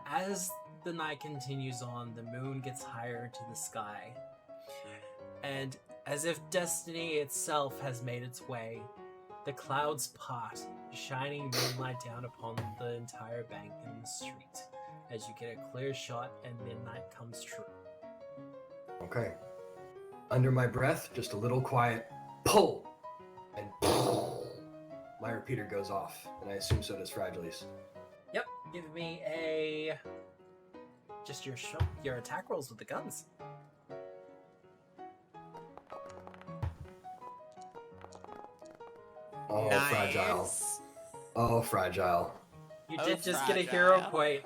as the night continues on, the moon gets higher into the sky, and as if destiny itself has made its way, the clouds part, shining moonlight down upon the entire bank and the street, as you get a clear shot and midnight comes true. Okay. Under my breath, just a little quiet pull, and my repeater goes off, and I assume so does Fragile's. Yep, give me just your attack rolls with the guns. Oh, Nice. Fragile. Oh, Fragile. You Oh, did just get a hero fragile. point.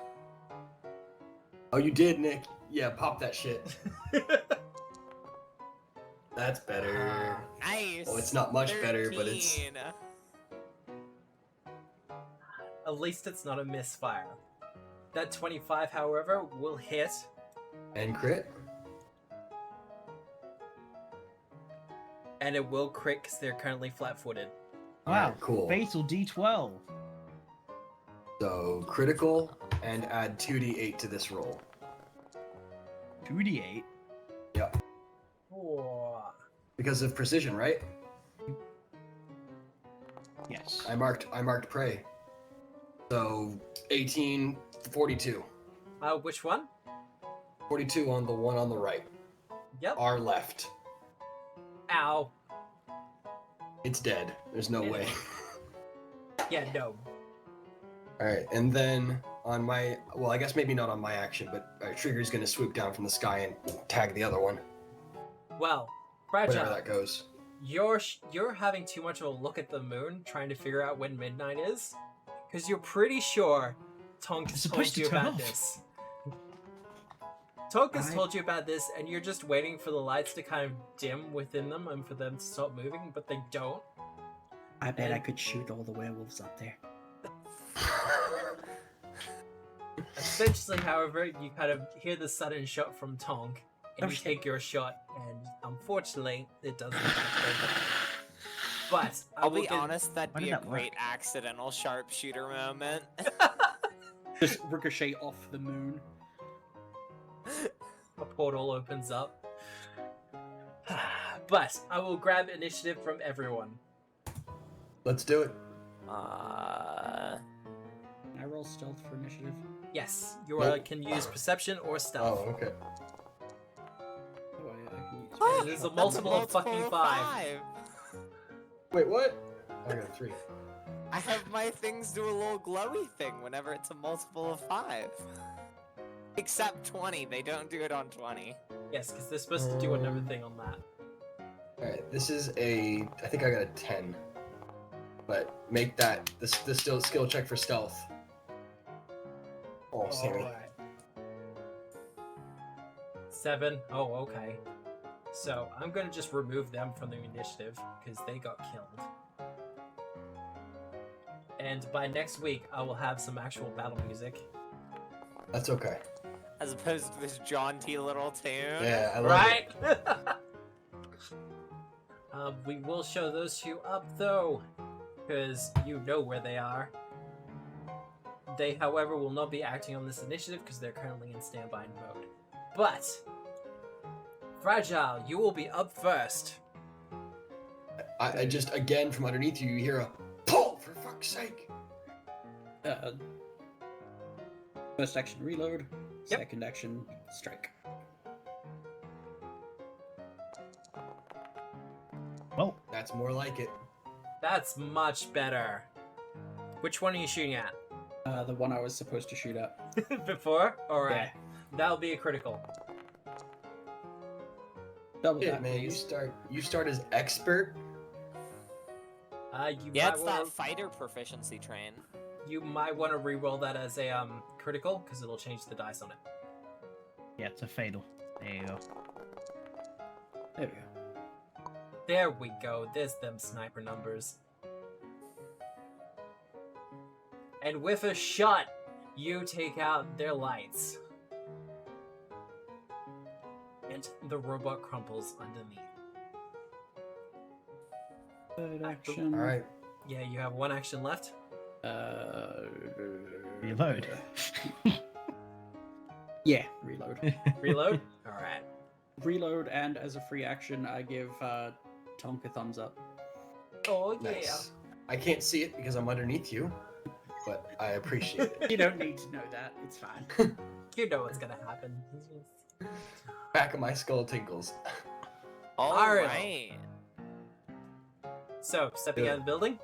Oh, you did, Nick? Yeah, pop that shit. That's better. Nice. Well, it's not much better, but it's... 13. At least it's not a misfire. That 25, however, will hit. And crit? And it will crit because they're currently flat-footed. Wow. Alright, cool. Fatal D12. So, critical and add 2d8 to this roll. 2d8. Yep. Whoa. Because of precision, right? Yes. I marked prey. So 18, 42. Which one? 42 on the one on the right. Yep. Our left. Ow. It's dead. There's no way. Yeah, no. Alright, and then on my... Well, I guess maybe not on my action, but Trigger's gonna swoop down from the sky and tag the other one. Well, Whatever Fragile, that goes. you're having too much of a look at the moon, trying to figure out when midnight is, because you're pretty sure Tonk It's told supposed to you turn about off. this. Tonk has told you about this, and you're just waiting for the lights to kind of dim within them and for them to stop moving, but they don't. I bet I could shoot all the werewolves up there. Eventually, however, you kind of hear the sudden shot from Tonk, and Oh, you shit. take your shot, and unfortunately, it doesn't hit. But I'll will be get- honest, that'd Why be did a that great work? accidental sharpshooter moment. Just ricochet off the moon. a portal opens up. But I will grab initiative from everyone. Let's do it. Can I roll stealth for initiative? Yes, you Nope. can use perception or stealth. Oh, okay. Oh, yeah, I can use It is a That's multiple of fucking 5. Wait, what? I got a 3. I have my things do a little glowy thing whenever it's a multiple of 5. Except 20, they don't do it on 20. Yes, because they're supposed to do another thing on that. Alright, this is a... I think I got a 10. But make that the still skill check for stealth. Oh, Sammy. Alright. 7. Oh, okay. So I'm gonna just remove them from the initiative because they got killed. And by next week, I will have some actual battle music. That's okay. As opposed to this jaunty little tune. Yeah, I love Right? We will show those two up though, because you know where they are. They, however, will not be acting on this initiative because they're currently in standby mode. But, Fragile, you will be up first. I just, again, from underneath you, you hear a pull, for fuck's sake. First action, reload. Yep. Second action, strike. Well, That's more like it. That's much better. Which one are you shooting at? The one I was supposed to shoot at. Before? Alright. That'll be a critical. Double Yeah, that, man, please. you start as expert. You Yeah, might it's wanna, that fighter proficiency train. you might want to re-roll that as a critical, because it'll change the dice on it. yeah, it's a fatal. There you go. There we go. There we go. There's them sniper numbers. And with a shot, you take out their lights. And the robot crumples underneath. Third action. Alright. Yeah, you have one action left. Reload. Yeah, reload. Reload? Alright. Reload, and as a free action, I give Tonk a thumbs up. Oh, yeah. Nice. I can't see it because I'm underneath you, but I appreciate it. You don't need to know that. It's fine. You know what's gonna happen. Back of my skull tinkles. Alright. Alright. So, stepping out of the building?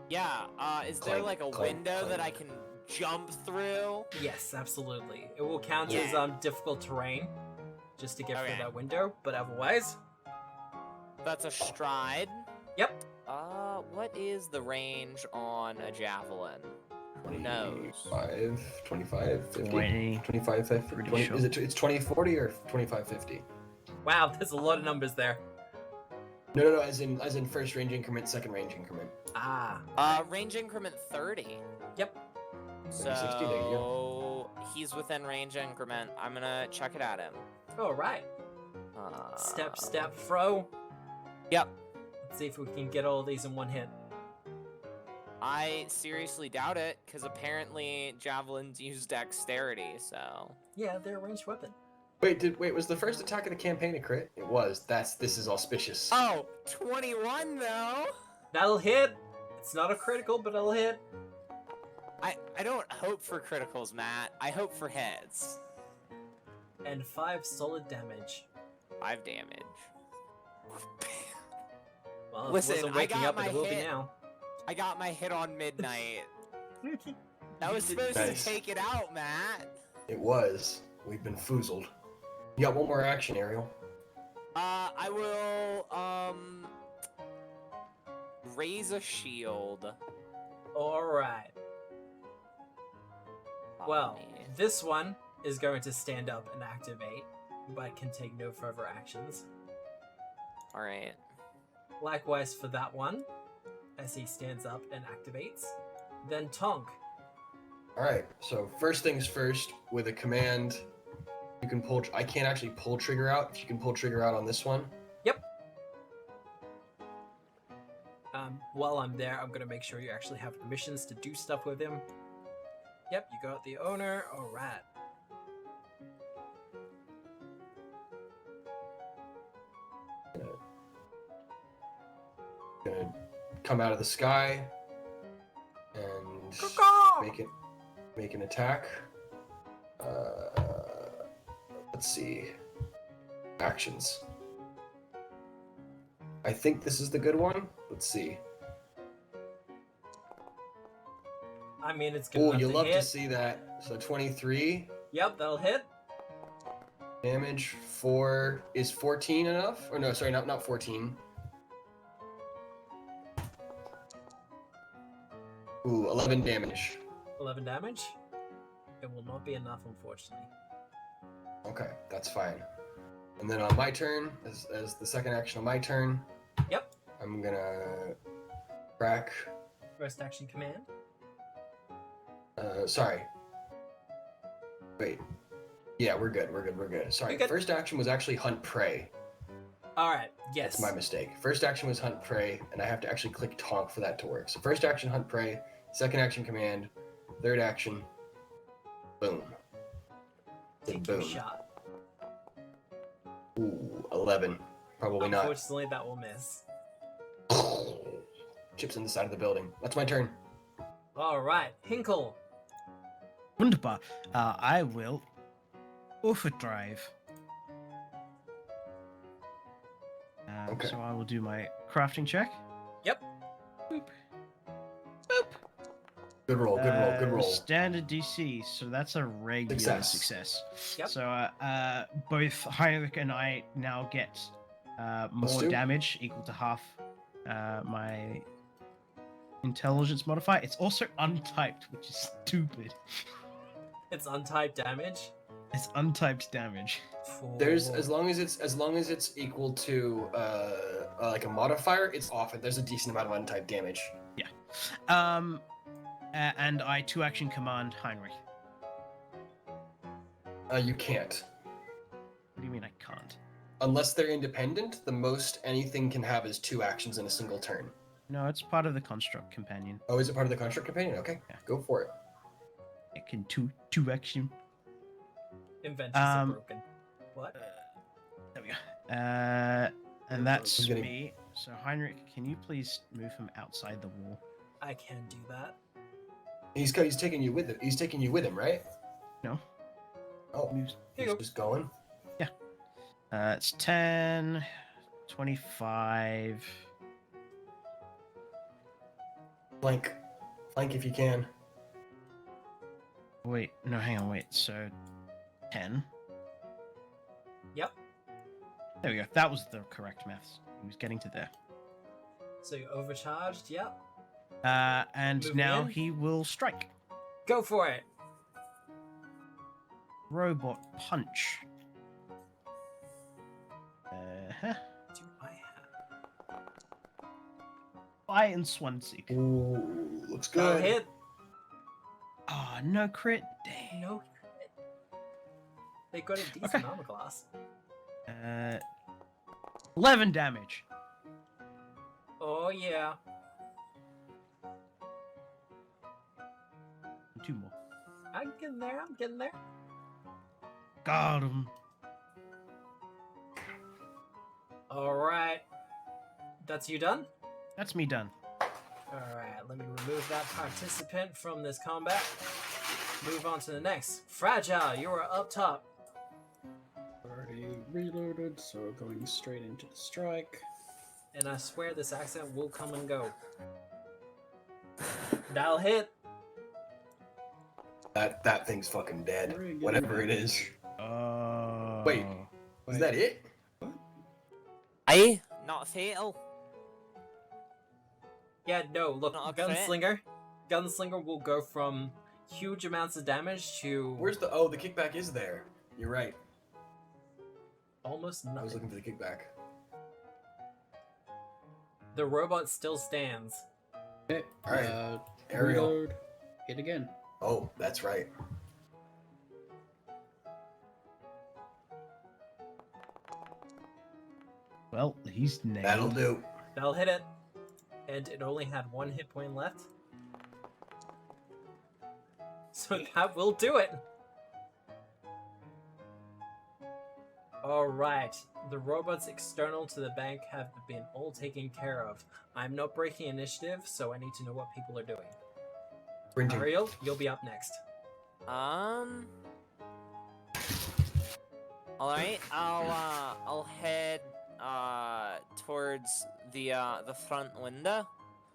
Yeah, is there Clank, like a clank, window that I clank. can jump through? Yes, absolutely. It will count as Yeah. difficult terrain, just to get Okay. through that window, but otherwise... That's a stride. Yep. What is the range on a javelin? Who knows? 25, 50, 20. 25, 50, Pretty 20, sure. is it, it's 2040 or 25, 50? Wow, there's a lot of numbers there. No, as in first range increment, second range increment. Ah. Range increment 30. Yep. 30, 60, there you So he's within range increment. I'm gonna check it at him. Alright. Step, fro. Yep. Let's see if we can get all these in one hit. I seriously doubt it, because apparently javelins use dexterity, so... Yeah, they're a ranged weapon. Wait, was the first attack of the campaign a crit? It was. This is auspicious. Oh, 21 though? That'll hit. It's not a critical, but it'll hit. I don't hope for criticals, Matt. I hope for heads. And 5 solid damage. 5 damage. Well, Listen, it wasn't I waking got up, but it my will be hit. now. I got my hit on midnight. That was supposed Nice. to take it out, Matt. It was. We've been foozled. You got one more action, Ariel. I will, raise a shield. Alright. on Well, me. this one is going to stand up and activate, but can take no further actions. Alright. Likewise for that one, as he stands up and activates. Then Tonk. Alright, so first things first, with a command, you can pull... I can't actually pull trigger out. If you can pull trigger out on this one. While I'm there, I'm going to make sure you actually have permissions to do stuff with him. Yep, you got the owner. Alright. Gonna come out of the sky and make an attack. Let's see. Actions. I think this is the good one. Let's see. I mean, it's good Oh, enough you to love hit. to see that. So 23 Yep, that'll hit. damage. 4 is 14 enough? Or no, sorry, not 14. Ooh, 11 damage. 11 damage. It will not be enough, unfortunately. Okay, that's fine. And then on my turn, as the second action on my turn, Yep. I'm gonna crack. First action command. Sorry. Wait. Yeah, we're good. Sorry. You're good. First action was actually hunt prey. Alright, yes. That's my mistake. First action was hunt prey, and I have to actually click tonk for that to work. So first action hunt prey, second action command, third action, boom. Take Boom. your shot. Ooh, 11. Probably not. Unfortunately, that will miss. Chips in the side of the building. That's my turn. Alright, Hinkle. Wunderbar. I will overdrive. Okay. So I will do my crafting check. Yep. Boop. Boop. Good roll. Good roll. Standard DC, so that's a regular success. Yep. So both Heinrich and I now get more 2? damage, equal to half my intelligence modifier. It's also untyped, which is stupid. It's untyped damage. It's untyped damage. There's as long as it's equal to like a modifier, it's often there's a decent amount of untyped damage. And I 2-action command Heinrich. You can't. What do you mean I can't? Unless they're independent, the most anything can have is 2 actions in a single turn. No, it's part of the construct companion. Oh, is it part of the construct companion? Okay, Yeah. go for it. It can 2-action. Inventions are Um, broken. What? There we go. And that's I'm getting- me. So Heinrich, can you please move him outside the wall? I can do that. He's taking you with him. He's taking you with him, right? No. Oh, Moves. Here he's you go. just going. It's 10, 25. Flank if you can. Wait, no, hang on, wait. So 10. Yep. There we go. That was the correct maths. He was getting to there. So you're overcharged. Yep. And Moving now in. he will strike. Go for it. Robot punch. Uh-huh. Do I have? Fire and Swansea. Ooh, looks That'll good. hit. Oh, no crit. Dang. No crit. They got a decent Okay. armor class. 11 damage. Oh yeah. 2 more. I'm getting there. I'm getting there. Got him. All right. That's you done? That's me done. All right. Let me remove that participant from this combat. Move on to the next. Fragile, you are up top. Already reloaded, so going straight into the strike. And I swear this accent will come and go. That'll hit. That thing's fucking dead. Friggin' Whatever it is. Wait, is that it? Aye, not fatal. Yeah, no, look, Not a crit? Gunslinger. Gunslinger will go from huge amounts of damage to Where's the... Oh, the kickback is there. You're right. almost I was nothing. looking for the kickback. The robot still stands. Okay, Alright, Ariel. reload. Hit again. Oh, that's right. Well, he's nailed. That'll do. That'll hit it. And it only had 1 hit point left. So that will do it. Alright. The robots external to the bank have been all taken care of. I'm not breaking initiative, so I need to know what people are doing. Printing. Ariel, you'll be up next. Alright, I'll head towards the front window.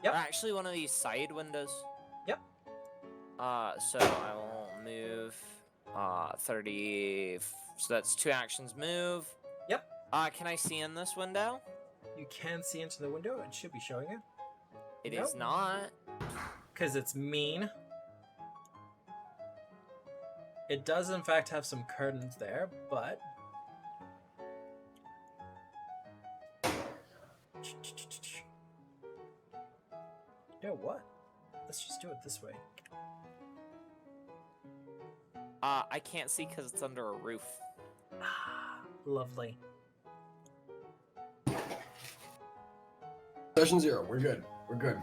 Yep. Or actually one of these side windows. Yep. So I will move 30, so that's 2 actions move. Yep. Can I see in this window? You can see into the window. It should be showing you. It is Nope. not. Because it's mean. It does, in fact, have some curtains there, but... You know what? Let's just do it this way. I can't see because it's under a roof. Lovely. Session 0. We're good. We're good.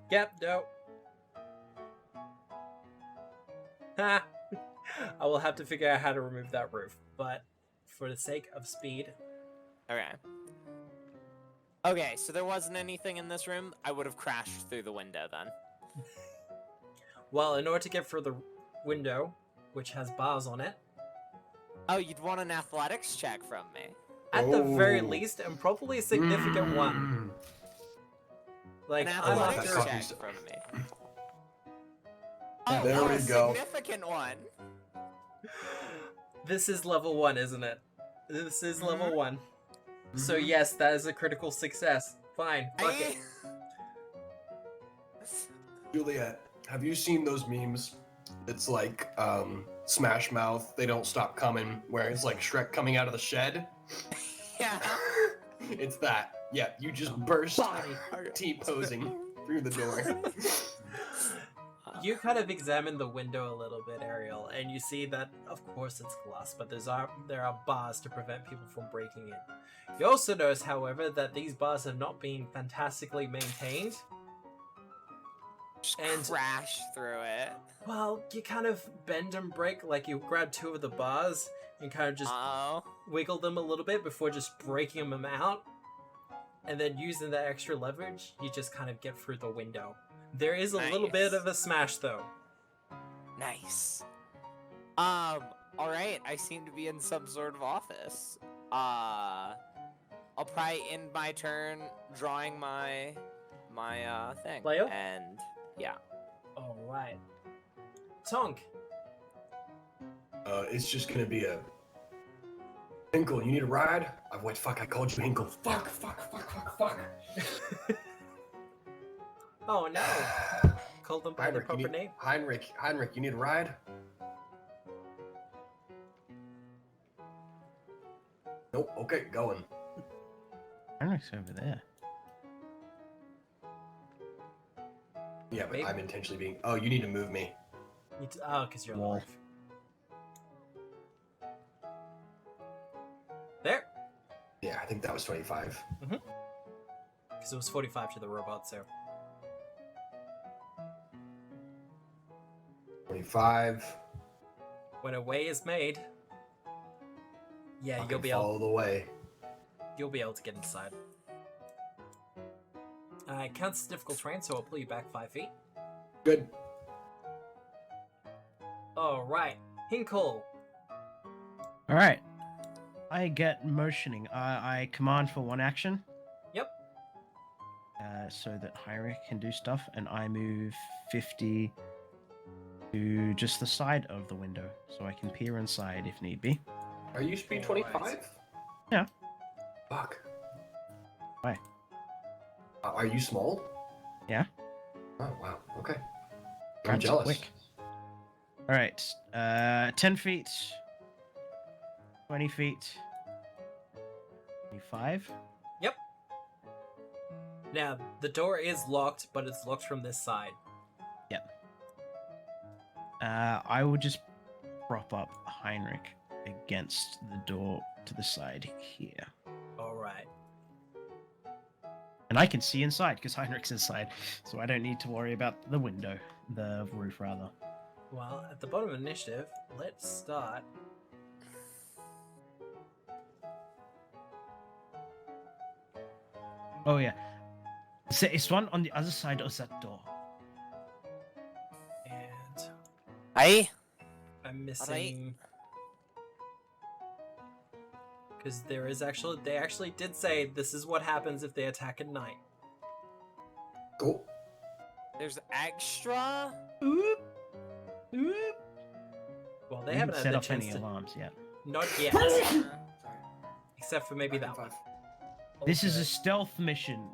Yep, no. Ha! I will have to figure out how to remove that roof, but for the sake of speed... Okay. Okay, so there wasn't anything in this room. I would have crashed through the window then. Well, in order to get through the window, which has bars on it, Oh, you'd want an athletics check from me. at the very Oh. least, and probably a significant one. Mm. Like, An I'm not athletics that check cocky. from me. Yeah, Oh, there we a go. significant one. This is level 1, isn't it? This is level Mhm. 1. So Mhm. yes, that is a critical success. Fine, fuck it. Juliet, have you seen those memes? It's like Smash Mouth, they don't stop coming, where it's like Shrek coming out of the shed. Yeah. It's that. Yeah, you just burst Body. T-posing through the door. You kind of examine the window a little bit, Ariel, and you see that, of course, it's glass, but there are bars to prevent people from breaking in. You also notice, however, that these bars have not been fantastically maintained. Just And- crash through it. Well, you kind of bend and break, like you grab 2 of the bars and kind of just Oh. wiggle them a little bit before just breaking them out. And then using that extra leverage, you just kind of get through the window. There is a little bit Nice. of a smash, though. Nice. Alright, I seem to be in some sort of office. I'll probably end my turn drawing my thing. Leo? And yeah. Alright. Tonk. It's just gonna be a... Hinkle, you need a ride? Wait, fuck, I called you Hinkle. Fuck. Oh no. Called them by the Heinrich, proper name. Heinrich, you need a ride? Nope, okay, going. Heinrich's over there. Yeah, but Maybe. I'm intentionally being... Oh, you need to move me. Oh, because you're Wall. alive. There. Yeah, I think that was 25. Because it was 45 to the robot, so. 25 25. When a way is made, yeah, Fucking follow the way. you'll be able to get inside. It counts as difficult terrain, so I'll pull you back 5 feet. Good. Alright, Hinkle. All right. I get motioning. I command for one action. Yep. So that Heinrich can do stuff, and I move 50 to just the side of the window, so I can peer inside if need be. Are you speed Alright. 25? Yeah. Fuck. Why? Are you small? Yeah. Oh, wow. Okay. I'm Grabs it jealous. quick. All right. 10 feet. 20 feet. 25. Now, the door is locked, but it's locked from this side. I will just prop up Heinrich against the door to the side here. Alright. And I can see inside because Heinrich's inside, so I don't need to worry about the window, the roof rather. Well, at the bottom of initiative, let's start. Oh yeah. So it's one on the other side of that door. And Aye. I'm missing... Because there is actually... They actually did say this is what happens if they attack at night. Cool. There's extra. Oop. Oop. Well, they We haven't haven't had set the up chance any to... alarms yet. Not yet. Sorry. Except for maybe that one. 5. This is a Okay. stealth mission.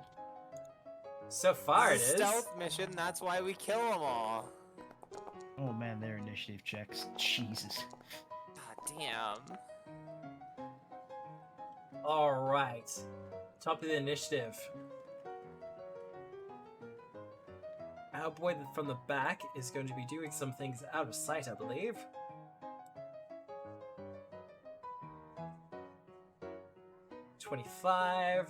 So far it It's a is. stealth mission. That's why we kill them all. Oh man, their initiative checks. Jesus. God damn. Alright. Top of the initiative. Our boy from the back is going to be doing some things out of sight, I believe. $25.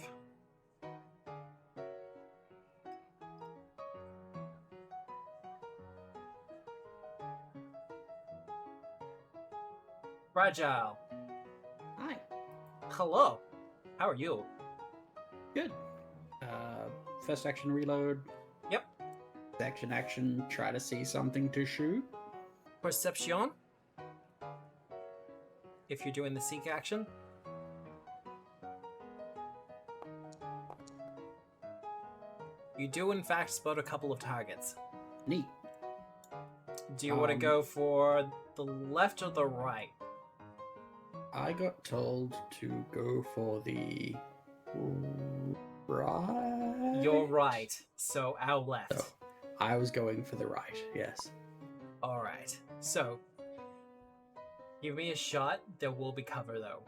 Fragile. Hi. Hello. How are you? Good. First action reload. Yep. Action, try to see something to shoot. Perception. If you're doing the seek action. You do in fact spot a couple of targets. Neat. Do you want to go for the left or the right? I got told to go for the right. You're right. So our left. So, I was going for the right, yes. Alright. So give me a shot. There will be cover though.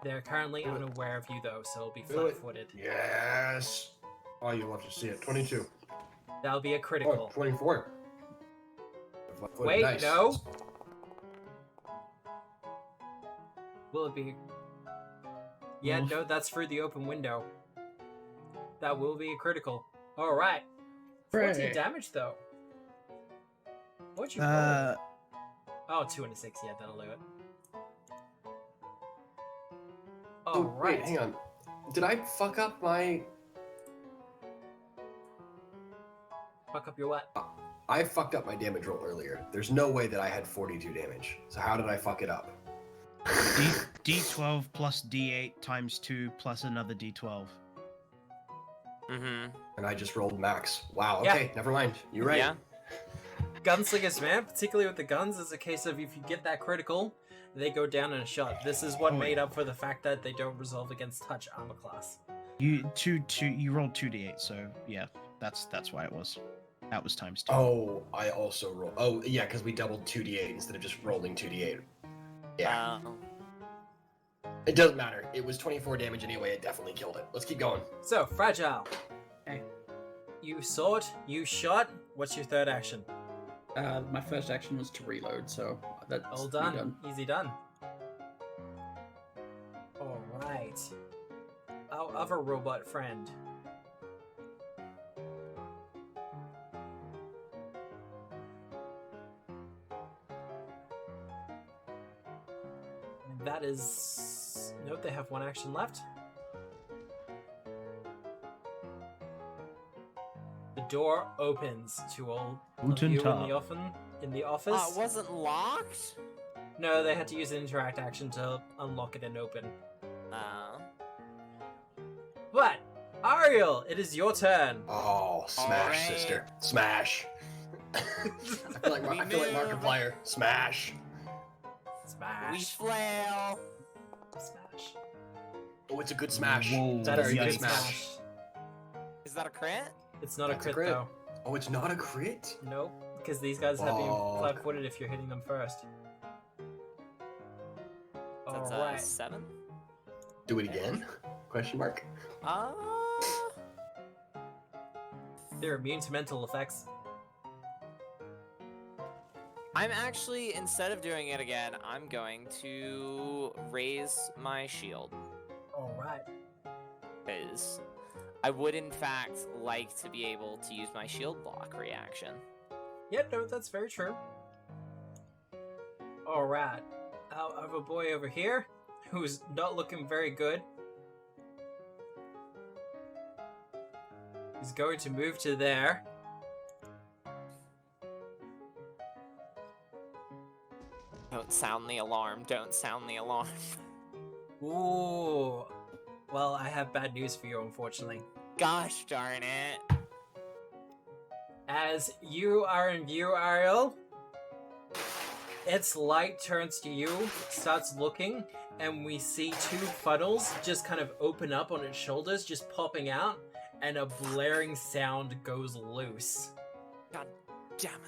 They're currently Do it. unaware of you though, so it'll be Do it. flat-footed. Yes. Oh, you love to see it. 22. That'll be a Oh, critical. 24. Wait, Nice. no. Will it be? Yeah, Wolf. no, that's through the open window. That will be a critical. Alright. 14 Hooray. damage though. What'd you roll? Oh, 2 and a 6, yeah, that'll do it. Oh, Alright. wait, hang on. Did I fuck up my... Fuck up your what? I fucked up my damage roll earlier. There's no way that I had 42 damage. So how did I fuck it up? D12 plus D8 times 2 plus another D12. Mm-hmm. And I just rolled max. Wow, Yeah. okay, never mind. You're right. Yeah. Gunslingers, man, particularly with the guns, is a case of if you get that critical, they go down in a shot. This is what Oh, made yeah. up for the fact that they don't resolve against touch armor class. You rolled 2d8, so yeah, that's why it was. That was times 2. Oh, I also rolled. Oh, yeah, because we doubled 2d8 instead of just rolling 2d8. Yeah. It doesn't matter. It was 24 damage anyway. It definitely killed it. Let's keep going. So, Fragile. Okay. You saw it, you shot. What's your third action? My first action was to reload, so that's All me done. Easy done. Alright. Our other robot friend. is... Nope, they have one action left. The door opens to all of Guten you Tag. in the office. It wasn't locked? No, they had to use an interact action to unlock it and open. But, Ariel, it is your turn. Oh, smash, Alright. sister. Smash. I feel like Markiplier. Smash. We Smash. flail. Smash. Oh, it's a good smash. Whoa, That is a Very good good smash. smash. Is that a crit? It's not That's a crit, though. Oh, it's not a crit? Nope, because these guys have been Fuck. flat-footed if you're hitting them first. That's Alright. 7. Do it again? Question mark. Uh, They're immune to mental effects. I'm actually, instead of doing it again, I'm going to raise my shield. Alright. Because I would, in fact, like to be able to use my shield block reaction. Yeah, no, that's very true. Alright. I have a boy over here who's not looking very good. He's going to move to there. Don't sound the alarm. Don't sound the alarm. Ooh. Well, I have bad news for you, unfortunately. Gosh darn it. As you are in view, Ariel, its light turns to you, starts looking, and we see 2 funnels just kind of open up on its shoulders, just popping out, and a blaring sound goes loose. God damn it.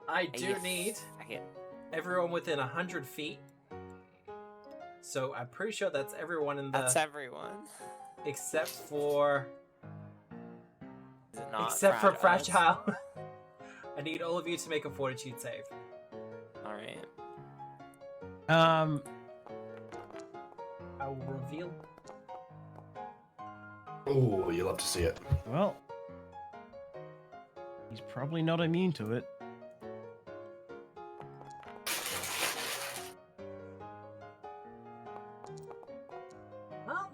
I do need everyone within 100 feet. So I'm pretty sure that's everyone in the... That's everyone. Except for... Is it not Except for Fragile? Fragile. I need all of you to make a fortitude save. Alright. I will reveal... Oh, you love to see it. Well, he's probably not immune to it. Well,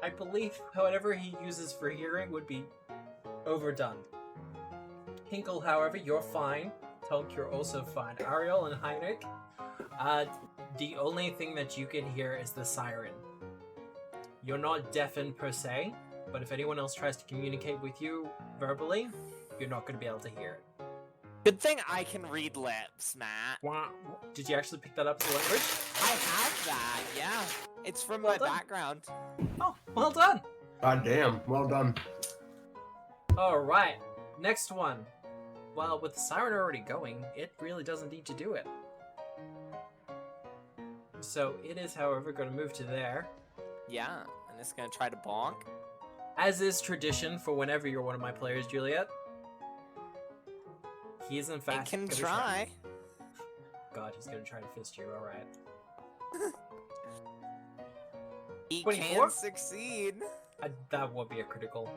I believe whatever he uses for hearing would be overdone. Hinkle, however, you're fine. Tonk, you're also fine. Ariel and Heinrich, the only thing that you can hear is the siren. You're not deafened per se, but if anyone else tries to communicate with you verbally, you're not going to be able to hear it. Good thing I can read lips, Matt. Did you actually pick that up as a language? I have that, yeah. It's from Well my done. background. Oh, well done! God damn. Well done. Alright, next one. Well, with the siren already going, it really doesn't need to do it. So it is, however, going to move to there. Yeah, and it's gonna try to bonk. As is tradition for whenever you're one of my players, Juliet. He is in It fact can gonna try. God, he's gonna try to fist you, alright. He 24? can succeed. That would be a critical.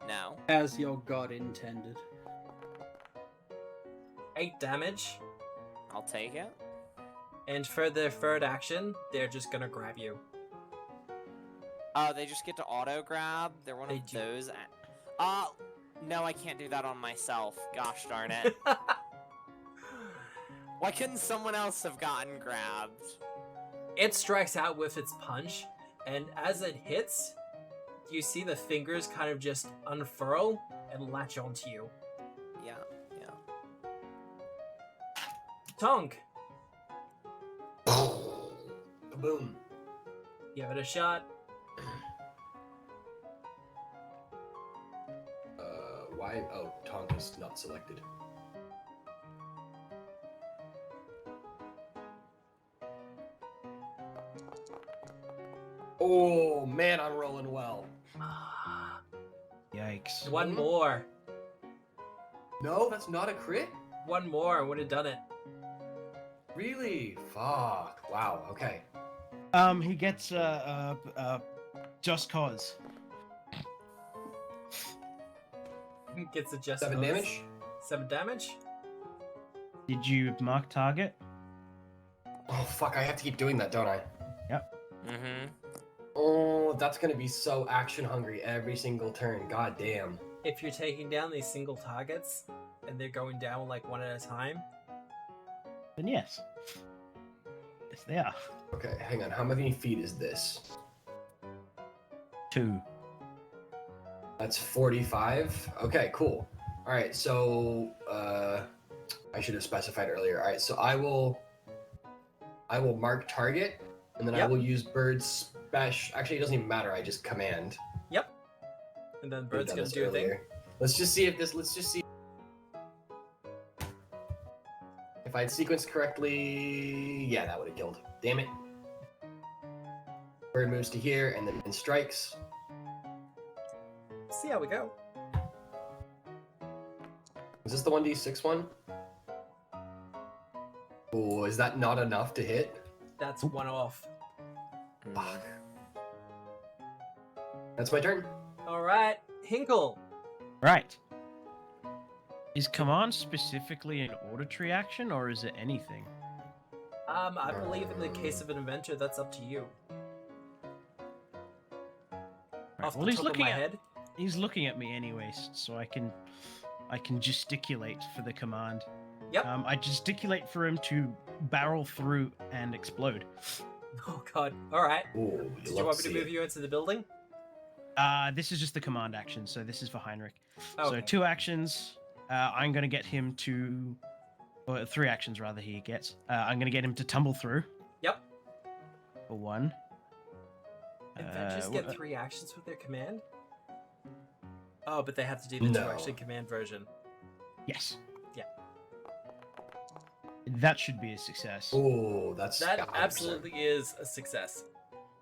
No. As your god intended. 8 damage, I'll take it. and for their third action, they're just gonna grab you. Oh, they just get to auto grab. They're one They of do. those. No, I can't do that on myself. Gosh darn it. Why couldn't someone else have gotten grabbed? It strikes out with its punch, and as it hits, you see the fingers kind of just unfurl and latch onto you. Yeah. Tonk, Kaboom. give it a shot. Why? Oh, Tonk is not selected. Oh, man, I'm rolling well. Yikes. One more. No, that's not a crit? One more would have done it. Really? Fuck. Wow, okay. He gets just cause. Gets a just 7 cause. damage? 7 damage? Did you mark target? fuck, I have to keep doing that, don't I? Mm-hmm. Oh, that's gonna be so action hungry every single turn. God damn. If you're taking down these single targets and they're going down like one at a time, Then yes. Yes, they are. Okay, hang on. How many feet is this? 2. That's 45. Okay, cool. All right, so I should have specified earlier. All right, so I will mark target, and then I Yep. will use bird special. Actually, it doesn't even matter. I just command. and then We've Bird's done gonna this do a thing. earlier. Let's just see if this. Let's just see if I had sequenced correctly. Yeah, that would have killed. Damn it. Bird moves to here and then strikes. See how we go. Is this the 1d6 one? Oh, is that not enough to hit? That's one off. Fuck. That's my turn. All right, Hinkle. Right. Is command specifically an auditory action, or is it anything? I believe in the case of an inventor, that's up to you. Right, Off well, the he's top of looking my at head. he's looking at me anyways, so I can gesticulate for the command. Yep. I gesticulate for him to barrel through and explode. Oh god. All right. Ooh, Did you want me to move you into the building? This is just the command action, so this is for Heinrich. So Okay. 2 actions. I'm going to get him to, or 3 actions rather. He gets. I'm going to get him to tumble through. Yep. For 1. Inventors get 3 actions with their command? Oh, but they have to do the No. 2-action command version. Yes. Yeah. That should be a success. Oh, that's That 100%. absolutely is a success.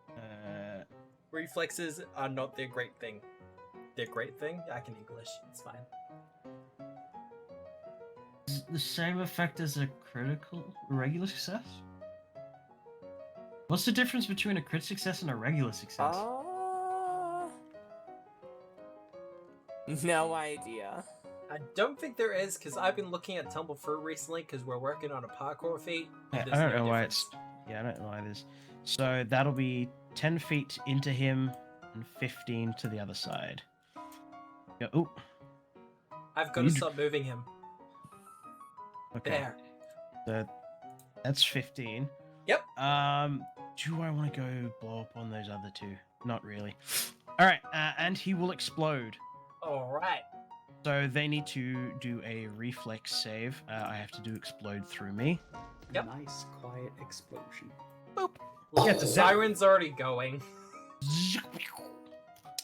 Uh, Reflexes are not their great thing. Their great thing? I can English. It's fine. is it the same effect as a regular success? What's the difference between a crit success and a regular success? No idea. I don't think there is, because I've been looking at Tumble Through recently, because we're working on a parkour feat. Yeah, There's I don't no know why difference. it's. Yeah, I don't know why it is. So that'll be 10 feet into him and 15 to the other side. Go, ooh, I've got to You- stop moving him. okay. There. So that's 15. Yep. Do I want to go blow up on those other 2? Not really. All right, and he will explode. All right. So they need to do a reflex save. I have to do explode through me. Yep. Nice, quiet explosion. Look, Yeah, the it's a- siren's already going.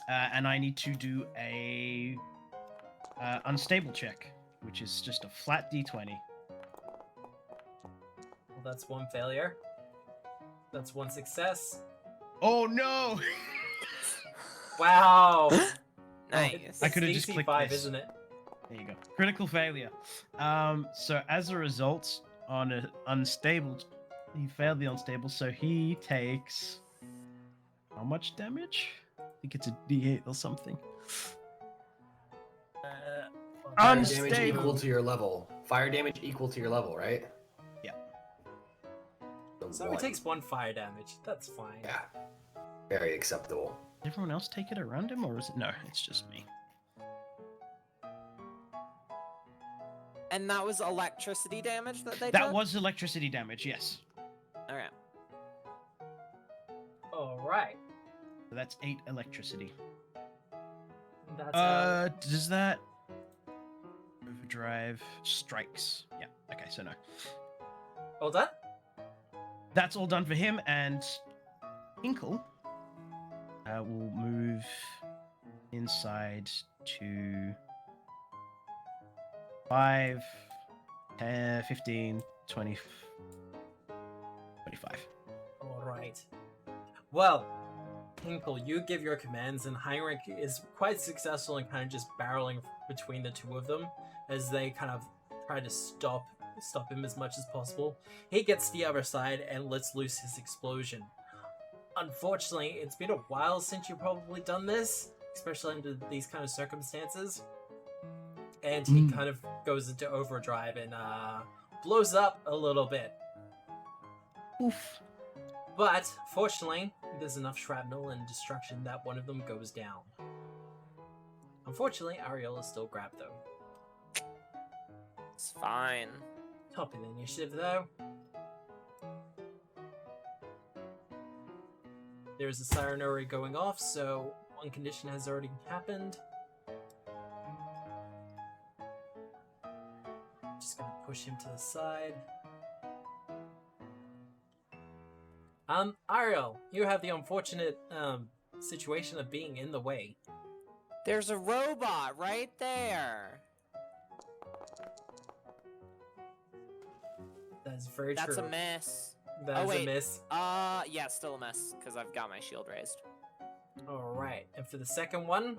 And I need to do a unstable check, which is just a flat d20. Well, that's 1 failure. That's 1 success. Oh no! Wow. Nice. I could've just DC clicked 5, this. isn't it? There you go. Critical failure. So as a result, on an unstable, he failed the unstable, so he takes how much damage? I think it's a d8 or something. Fire damage equal Unstable. to your level. Fire damage equal to your level, right? Yeah. So he takes 1 fire damage. That's fine. Yeah. Very acceptable. Did everyone else take it around him, or is it? No, it's just me. And that was electricity damage that they That took? was electricity damage, yes. Alright. All right. So that's 8 electricity. That's Does that overdrive strikes? Yeah. Okay, so no. all done. That's all done for him, and Inkle will move inside to 5, 10, 15, 20, 25. All right. Well, Hinkle, you give your commands, and Heinrich is quite successful in kind of just barreling between the 2 of them as they kind of try to stop him as much as possible. He gets to the other side and lets loose his explosion. Unfortunately, it's been a while since you've probably done this, especially under these kind of circumstances. And he kind of goes into overdrive and blows up a little bit. Oof. But fortunately, there's enough shrapnel and destruction that one of them goes down. Unfortunately, Ariel is still grabbed though. It's fine. Top of the initiative though. There's a siren already going off, so one condition has already happened. Just gonna push him to the side. Ariel, you have the unfortunate situation of being in the way. There's a robot right there. That's very That's true. a miss. That is wait. a miss. Yeah, still a miss, because I've got my shield raised. Alright, and for the second one,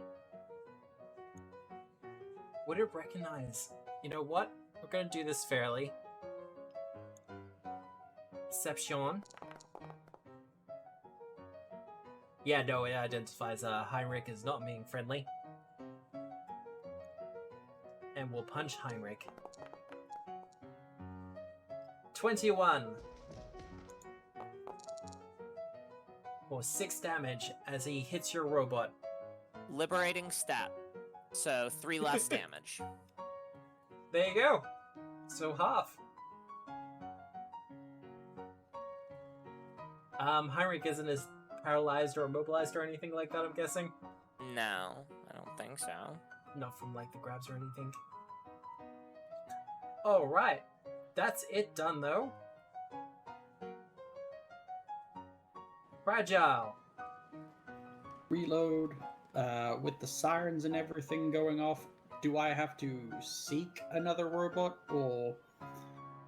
would it recognize? You know what? We're gonna do this fairly. Deception. Yeah, no, it identifies Heinrich as not being friendly. And we'll punch Heinrich. 21. For 6 damage as he hits your robot. Liberating stat. So 3 less damage. There you go. So half. Heinrich isn't as paralyzed or immobilized or anything like that, I'm guessing. No, I don't think so. Not from like the grabs or anything. Alright. That's it done though. Fragile. Reload. With the sirens and everything going off, do I have to seek another robot, or...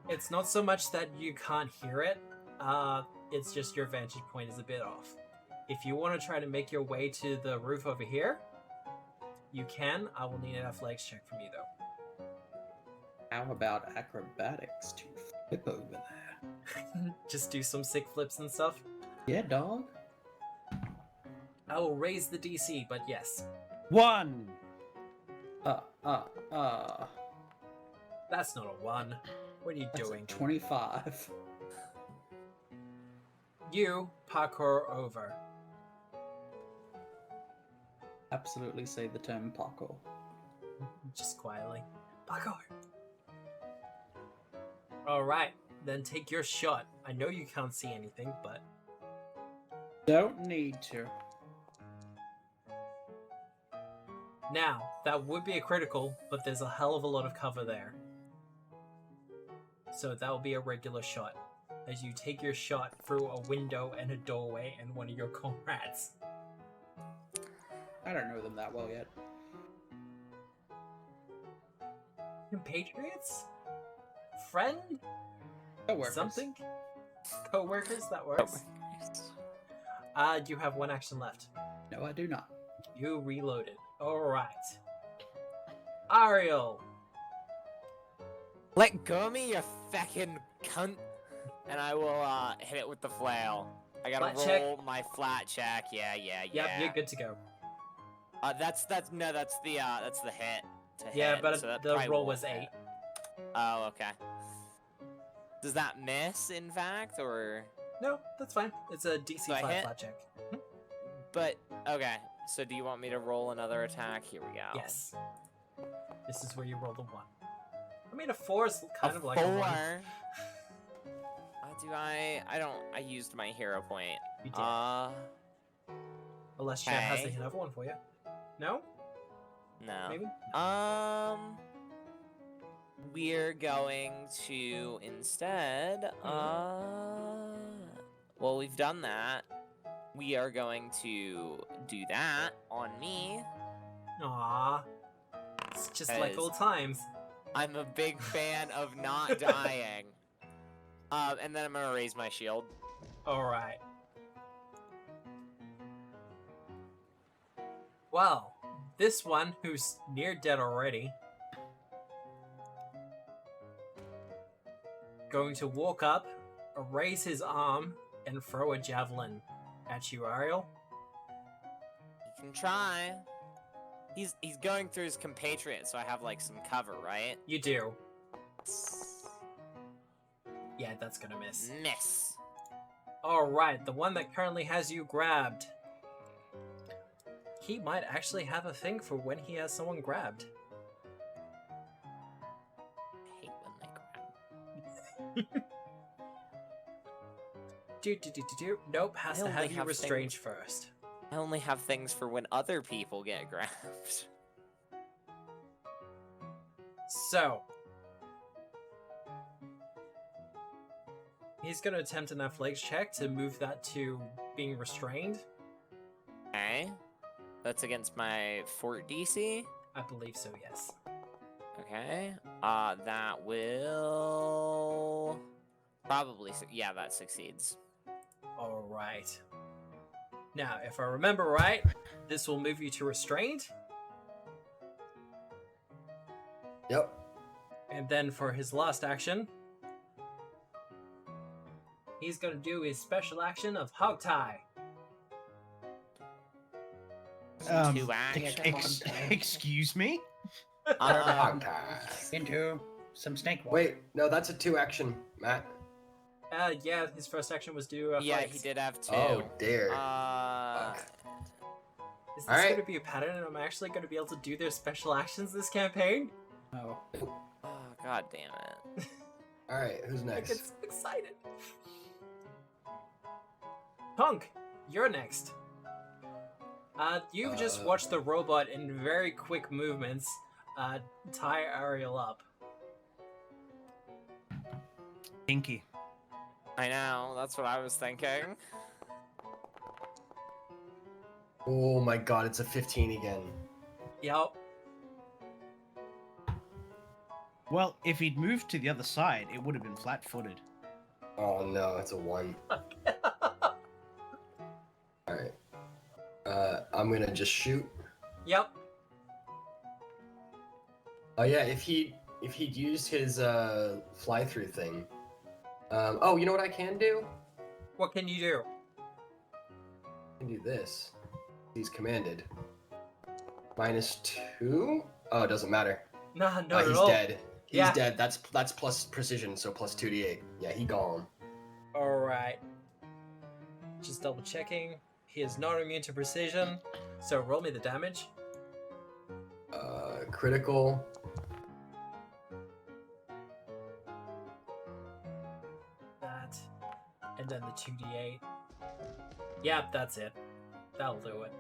It's not so much that you can't hear it, it's just your vantage point is a bit off. If you want to try to make your way to the roof over here, you can. I will need an athletics check from you though. How about acrobatics to flip over there? Just do some sick flips and stuff. Yeah, dog. I will raise the DC, but yes. 1. That's not a 1. What are you That's doing? 25. You parkour over. Absolutely say the term parkour. Just quietly. Parkour! Alright, then take your shot. I know you can't see anything, but... Don't need to. Now, that would be a critical, but there's a hell of a lot of cover there. So that will be a regular shot. As you take your shot through a window and a doorway and one of your comrades. I don't know them that well yet. Compatriots? Friend? Co-workers. Something? Co-workers? That works. You have 1 action left. No, I do not. You reloaded. Alright. Ariel! Let go of me, you feckin' cunt. And I will hit it with the flail. I gotta Flat roll my flat check. Yeah. Yep, you're good to go. That's the hit. To Yeah, hit, but so that the probably roll won't was hit. 8. Oh, okay. Does that miss, in fact, or? No, that's fine. It's a DC So I 5 hit? flat check. But okay. So do you want me to roll another attack? Here we go. Yes. This is where you roll the 1. I mean, a 4 is kind A of like 4. a 1. I used my hero point. You did. Unless Chad has okay. another one for you. No? No. Maybe? We're going to instead, well, we've done that. We are going to do that on me. Aww. It's just like Because- old times. I'm a big fan of not dying. And then I'm gonna raise my shield. Alright. Well, this one, who's near dead already, going to walk up, raise his arm, and throw a javelin at you, Ariel. You can try. He's going through his compatriot, so I have like some cover, right? You do. Yeah, that's gonna miss. Miss. Alright, the one that currently has you grabbed. He might actually have a thing for when he has someone grabbed. I hate when they grab. Nope, has to I only have you have restrained things- first. I only have things for when other people get grabbed. So, he's going to attempt an athletics check to move that to being restrained. Okay. That's against my fort DC. I believe so, yes. Okay. That will probably yeah, that succeeds. Alright. Now, if I remember right, this will move you to restrained. Yep. And then for his last action, he's going to do his special action of hog tie. Two actions. Excuse me? Hog tie. Into some snake water. Wait, no, that's a 2-action, Matt. Yeah, his first action was do Yeah, athletics. he did have two. Oh, dear. Is this Alright. going to be a pattern and I'm actually going to be able to do their special actions this campaign? Oh. Oh, god damn it. Alright, who's I next? get so excited. Punk, you're next. You've just watched the robot in very quick movements tie Ariel up. Pinky. I know, that's what I was thinking. Oh my god, it's a 15 again. Yep. Well, if he'd moved to the other side, it would have been flat-footed. Oh no, it's a 1. Alright. I'm gonna just shoot. Yep. Oh yeah, if he'd used his fly-through thing. Oh, you know what I can do? What can you do? I can do this. He's commanded. -2? Oh, it doesn't matter. Nah, not at He's all. dead. He's Yeah. dead. That's plus precision, so plus 2d8. Yeah, he gone. Alright. Just double checking. He is not immune to precision, so roll me the damage. Critical. That. And then the 2d8. Yep, that's it. That'll do it.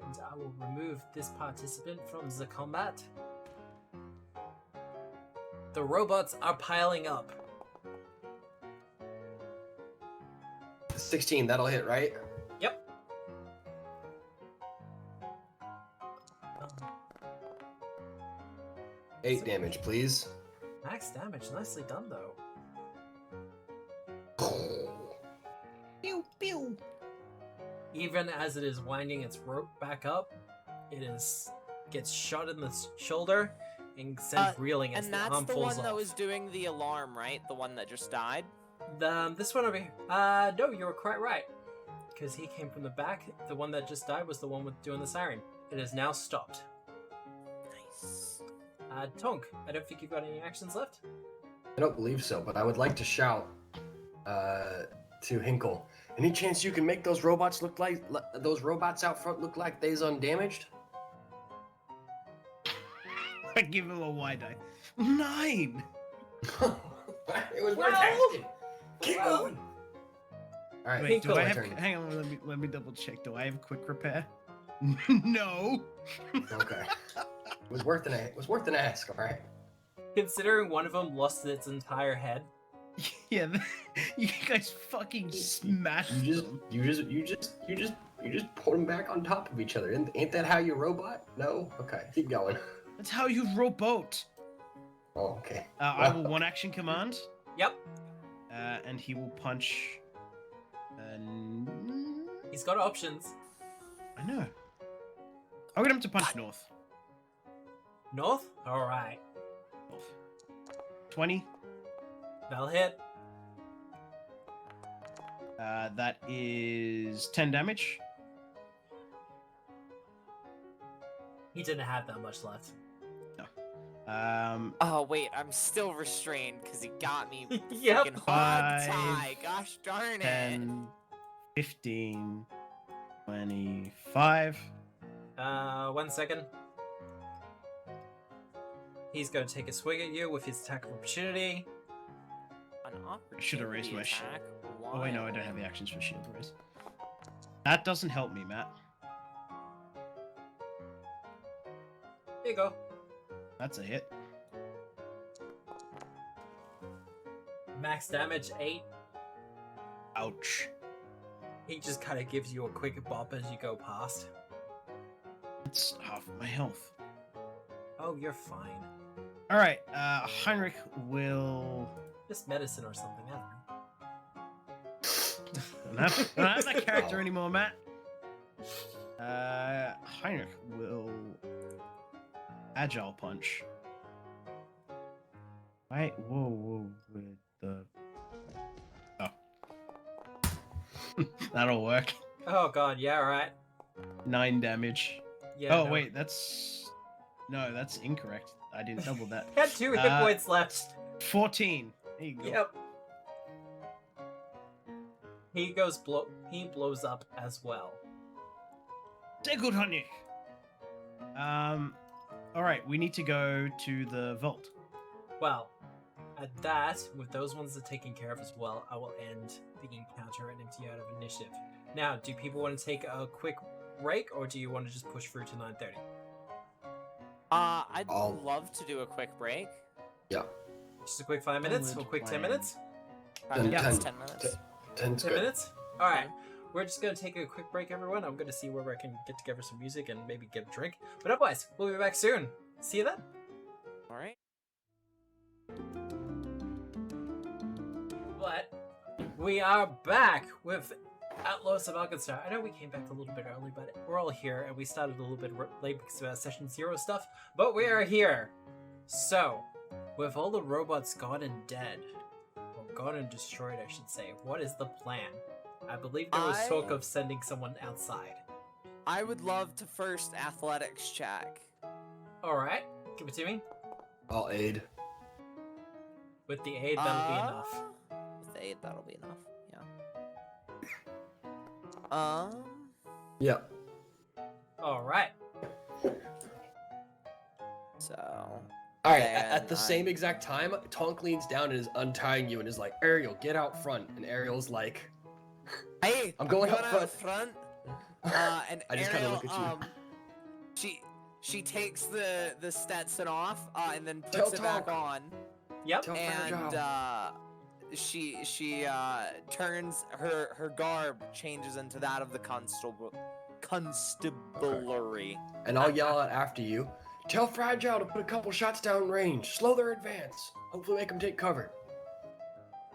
And I will remove this participant from the combat. The robots are piling up. 16, that'll hit, right? Yep. 8 damage, please. Max damage. Nicely done, though. Pew, pew. Even as it is winding its rope back up, gets shot in the shoulder and sent reeling as And the that's arm the falls one that off. was doing the alarm, right? The one that just died? This one over here. No, you were quite right. Because he came from the back. The one that just died was the one with doing the siren. It is now stopped. Nice. Tonk, I don't think you've got any actions left. I don't believe so, but I would like to shout to Hinkle. Any chance you can make those robots out front look like they's undamaged? I give him a wide eye. 9! It was worth Well, asking. Keep well. moving. All right, Wait, do Hinkle. I my have? turn. Hang on, let me double check. Do I have quick repair? No. Okay. It was worth an ask. All right. Considering one of them lost its entire head. Yeah, you guys fucking smashed them. You just put them back on top of each other. Ain't that how you robot? No. Okay, keep going. That's how you rowboat. Oh, okay. I will one action command, Yep. and he will punch. He's got options. I know. I'll get him to punch north. North? Alright. 20. That'll hit. That is 10 damage. He didn't have that much left. Oh wait, I'm still restrained because he got me Yep. freaking hog 5, tie. Gosh darn it. 10, 15, 25. 1 second. He's going to take a swing at you with his attack of opportunity. An I should have raised my shield. attack? Oh wait, no, I don't have the actions for shield raise. That doesn't help me, Matt. Here you go. That's a hit. Max damage 8. Ouch. He just kind of gives you a quick bop as you go past. That's half of my health. Oh, you're fine. All right, Heinrich will. Just medicine or something, I don't know. Don't have that character anymore, Matt. Heinrich will agile punch. Wait, whoa, with the. Oh, that'll work. Oh god, yeah, right. 9 damage. Yeah. Oh no. wait, that's incorrect. I didn't double that. He had 2 hit points left. 14. There you go. Yep. He blows up as well. Sehr gut, Heinrich. All right, we need to go to the vault. Well, at that, with those ones that are taken care of as well, I will end the encounter and empty out of initiative. Now, do people want to take a quick break, or do you want to just push through to 9:30? I'd I'll- love to do a quick break. Yeah. Just a quick 5 minutes, or quick 10 plan. minutes? 5 minutes, 10 10 minutes. 10's 10 good. minutes? Alright, we're just gonna take a quick break, everyone. I'm gonna see where I can get together some music and maybe get a drink. But otherwise, we'll be back soon. See you then. Alright. But we are back with Outlaws of Alkenstar. I know we came back a little bit early, but we're all here, and we started a little bit late because of session 0 stuff, but we are here. So, with all the robots gone and dead, or gone and destroyed, I should say, what is the plan? I believe there was talk of sending someone outside. I would love to first athletics check. Alright, give it to me. I'll aid. With the aid, that'll be enough. With the aid, that'll be enough. Yeah. Yeah. Alright. So. All right. Then At the same exact time, Tonk leans down and is untying you and is like, "Ariel, get out front." And Ariel's like, Hey, I'm going up out front. And I just kinda Ariel, look at you. she takes the Stetson off, and then puts Tell it back Tonk. on, Yep. Tell and Fragile. she turns her garb changes into that of the constabulary. And I'll yell out after you, "Tell Fragile to put a couple shots down range. Slow their advance. Hopefully make them take cover."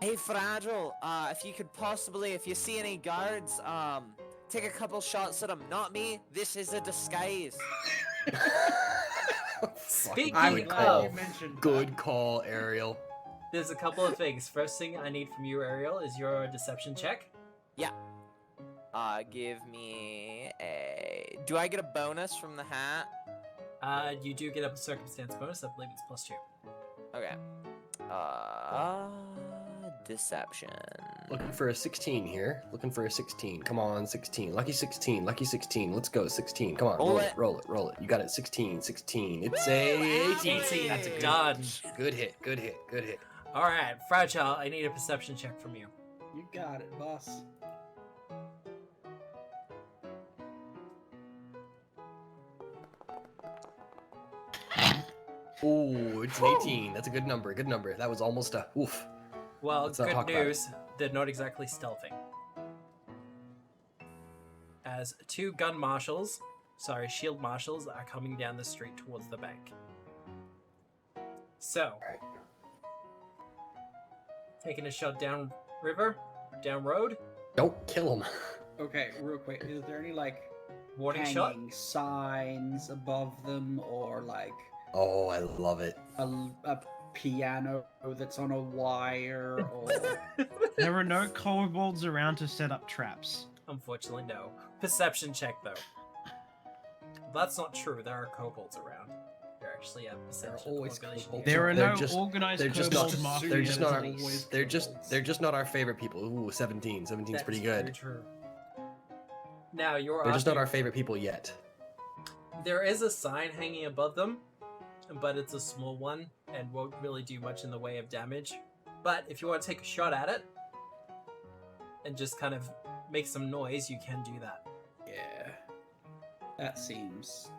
Hey, Fragile, if you could possibly, if you see any guards, take a couple shots at them. Not me. This is a disguise. Speaking I'm Good glad call. you mentioned Good call, Ariel. There's a couple of things. First thing I need from you, Ariel, is your deception check. Give me a. Do I get a bonus from the hat? You do get a circumstance bonus. I believe it's +2. Okay. Deception. Looking for a 16 here. Looking for a 16. Come on, 16. Lucky 16. Lucky 16. Let's go, 16. Come on, Roll roll it. it, roll it, roll it. You got it, 16, 16. It's a 18. 18, that's a Hey. done. Good hit, good hit, good hit. Alright, Fragile, I need a perception check from you. You got it, boss. Ooh, it's an 18. That's a good number, good number. That was almost a oof. Well, Let's not good talk about it. news, they're not exactly stealthing. As 2 shield marshals are coming down the street towards the bank. So, Alright. taking a shot down river, down road, Don't kill him. Okay, real quick. Is there any like warning shot. hanging signs above them, or like Oh, I love it. a piano that's on a wire, or There are no kobolds around to set up traps. Unfortunately, no. Perception check, though. That's not true. There are kobolds around. There actually have perception. always coagulation kobolds. here. There are They're no just- organized they're just not- kobold mafia. they're just not our- Always they're just kobolds. they're just not our favorite people. Ooh, 17. 17's pretty That's good. very true. Now you're They're just not asking- our favorite people yet. There is a sign hanging above them, but it's a small one and won't really do much in the way of damage. But if you want to take a shot at it and just kind of make some noise, you can do that. Yeah. That seems.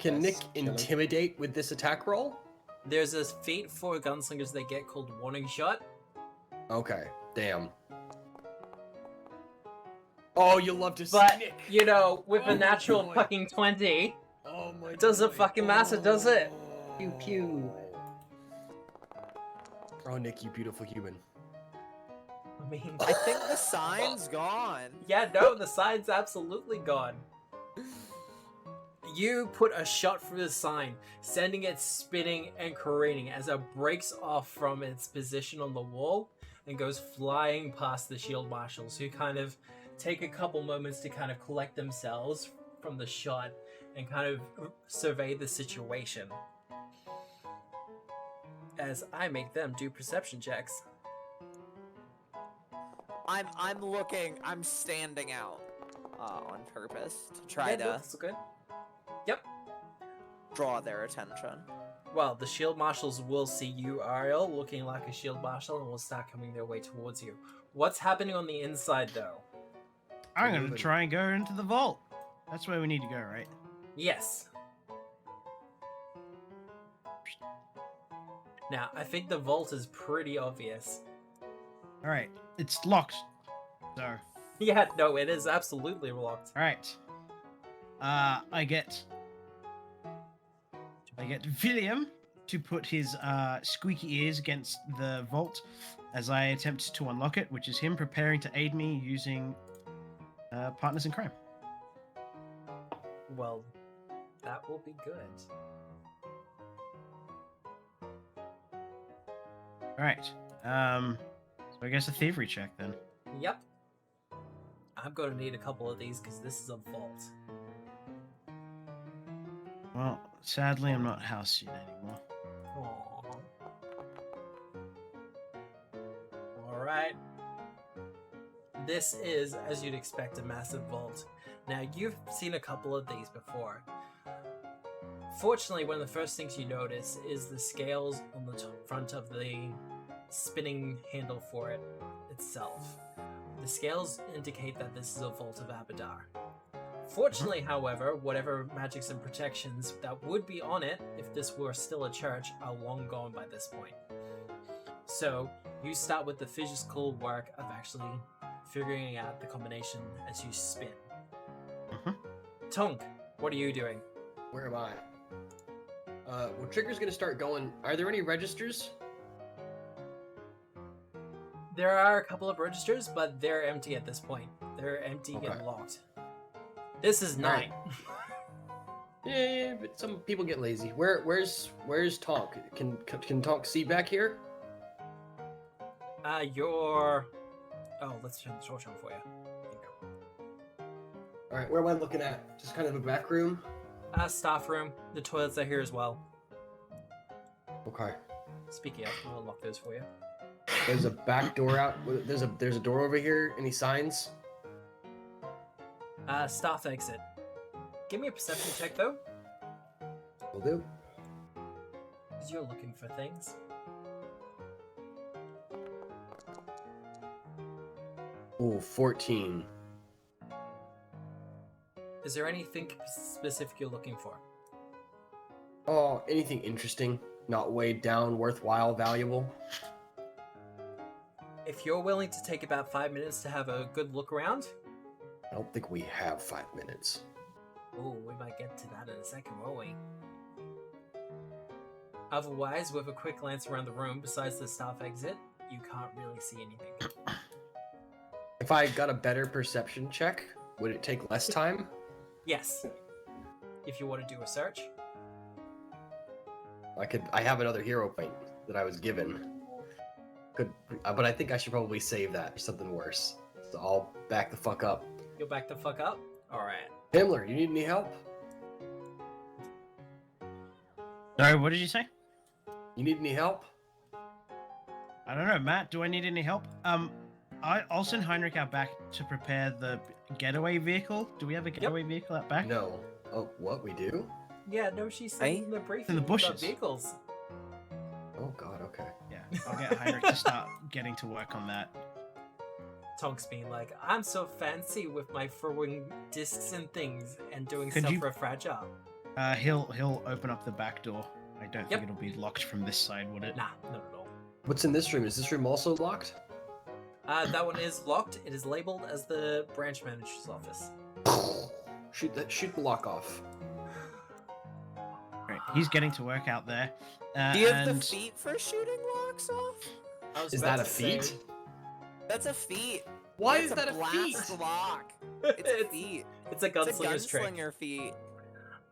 Can Nick Yes, Jello. intimidate with this attack roll? There's a feat for gunslingers they get called Warning Shot. Okay, damn. Oh, you love to see But, Nick. you know, with Oh a natural boy. fucking 20, Oh my. doesn't boy. fucking matter, does it? Pew pew. Oh, Nick, you beautiful human. I mean, I think the sign's gone. yeah, no, the sign's absolutely gone. You put a shot through the sign, sending it spinning and careening as it breaks off from its position on the wall and goes flying past the shield marshals, who kind of take a couple moments to kind of collect themselves from the shot and kind of survey the situation. As I make them do perception checks. I'm standing out on purpose to try Yeah, to that's good. Yep. draw their attention. Well, the shield marshals will see you, Ariel, looking like a shield marshal, and will start coming their way towards you. What's happening on the inside, though? I'm gonna Moving. try and go into the vault. That's where we need to go, right? Yes. Now, I think the vault is pretty obvious. All right, it's locked. So, all Yeah, no, it is absolutely locked. right. I get William to put his squeaky ears against the vault as I attempt to unlock it, which is him preparing to aid me using partners in crime. Well, that will be good. All right. So I guess a thievery check then. Yep. I'm going to need a couple of these because this is a vault. Well, sadly, I'm not house yet anymore. Aww. Alright. This is, as you'd expect, a massive vault. Now, you've seen a couple of these before. Fortunately, one of the first things you notice is the scales on the front of the spinning handle for it itself. The scales indicate that this is a vault of Abadar. Fortunately, however, whatever magics and protections that would be on it if this were still a church are long gone by this point. So, you start with the physical work of actually figuring out the combination as you spin. Mhm. Tunk, what are you doing? Where am I? Well, Trigger's gonna start going. Are there any registers? There are a couple of registers, but they're empty at this point. They're empty Okay. and locked. This is Alright. night. Yeah, but some people get lazy. Where's Tonk? Can Tonk see back here? You're... Oh, let's turn the torch on for you. There you go. All right, where am I looking at? Just kind of a back room. Staff room. The toilets are here as well. Okay. Speaking of, I'll unlock those for you. There's a back door out. There's a door over here. Any signs? Staff exit. Give me a perception check, though, Will do. because you're looking for things. Ooh, 14. Is there anything specific you're looking for? Oh, anything interesting? Not weighed down, worthwhile, valuable? If you're willing to take about 5 minutes to have a good look around, I don't think we have 5 minutes. oh, we might get to that in a second, won't we? Otherwise, with a quick glance around the room, besides the staff exit, you can't really see anything. If I got a better perception check, would it take less time? Yes. If you want to do a search. I have another hero point that I was given. But I think I should probably save that for something worse. So I'll back the fuck up. You'll back the fuck up? Alright. Himmler, you need any help? Sorry, what did you say? You need any help? I don't know, Matt. Do I need any help? I'll send Heinrich out back to prepare the getaway vehicle. Do we have a getaway vehicle out back? No. Oh, what we do? Yeah, no, she said in the briefing. In the we've got bushes. Vehicles. Oh God. Okay. Yeah, I'll get Heinrich to start getting to work on that. Tonks being like, I'm so fancy with my throwing discs and things and doing Could stuff you- for Fragile. He'll open up the back door. I don't Yep. think it'll be locked from this side, would it? Nah, not at all. What's in this room? Is this room also locked? That one is locked. It is labeled as the branch manager's office. Shoot the lock off. Right, he's getting to work out there. Do you have the and feet for shooting locks off? I was Is about that a to say- feat? That's a feat. Why It's is that a feat? blast lock. It's a feat. It's a It's a gunslinger's trick. gunslinger feat.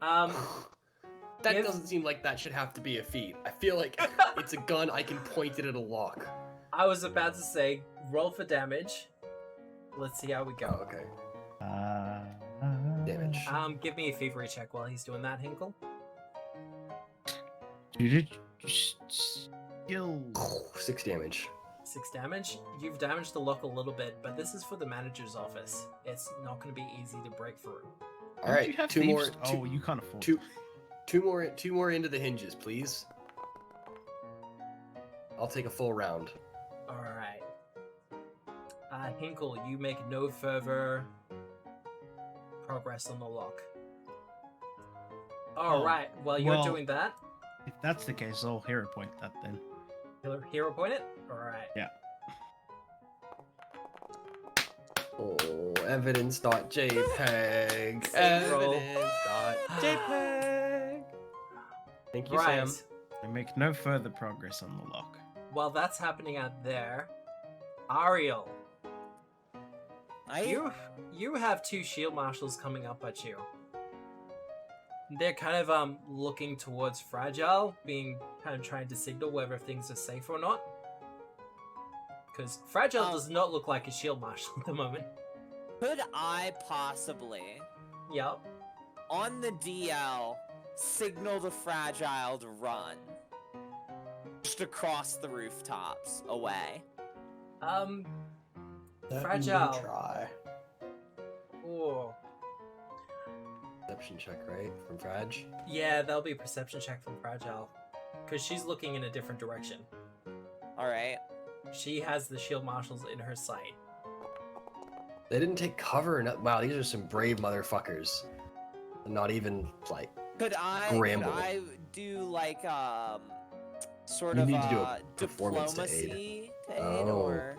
That Give- doesn't seem like that should have to be a feat. I feel like it's a gun, I can point it at a lock. I was about to say, roll for damage. Let's see how we Oh, go. okay. uh, Damage. Give me a thievery check while he's doing that, Hinkle. Skill. 6 damage. 6 damage. You've damaged the lock a little bit, but this is for the manager's office. It's not going to be easy to break through. All Don't right, you have two more. thieves? Oh, you can't afford. Two more into the hinges, please. I'll take a full round. Alright. Hinkle, you make no further progress on the lock. Alright, while you're well- doing that, If that's the case, I'll hero point that then. hero point it? Alright. Oh, evidence.jpg. Save roll. Evidence.jpg. Thank you, Right. Sam. I make no further progress on the lock. While that's happening out there, Ariel, you have 2 shield marshals coming up at you. They're kind of looking towards Fragile, being kind of trying to signal whether things are safe or not. Because Fragile does not look like a shield marshal at the moment. Could I possibly, Yep. on the DL, signal the Fragile to run? Just across the rooftops, away. Fragile. Try. Ooh. Perception check, right? From Frag? Yeah, that'll be a perception check from Fragile. Because she's looking in a different direction. Alright. She has the shield marshals in her sight. They didn't take cover. Wow, these are some brave motherfuckers. Not even, like, Could I Bramble. do like sort You of need to do a performance to aid. diplomacy to aid, Oh, or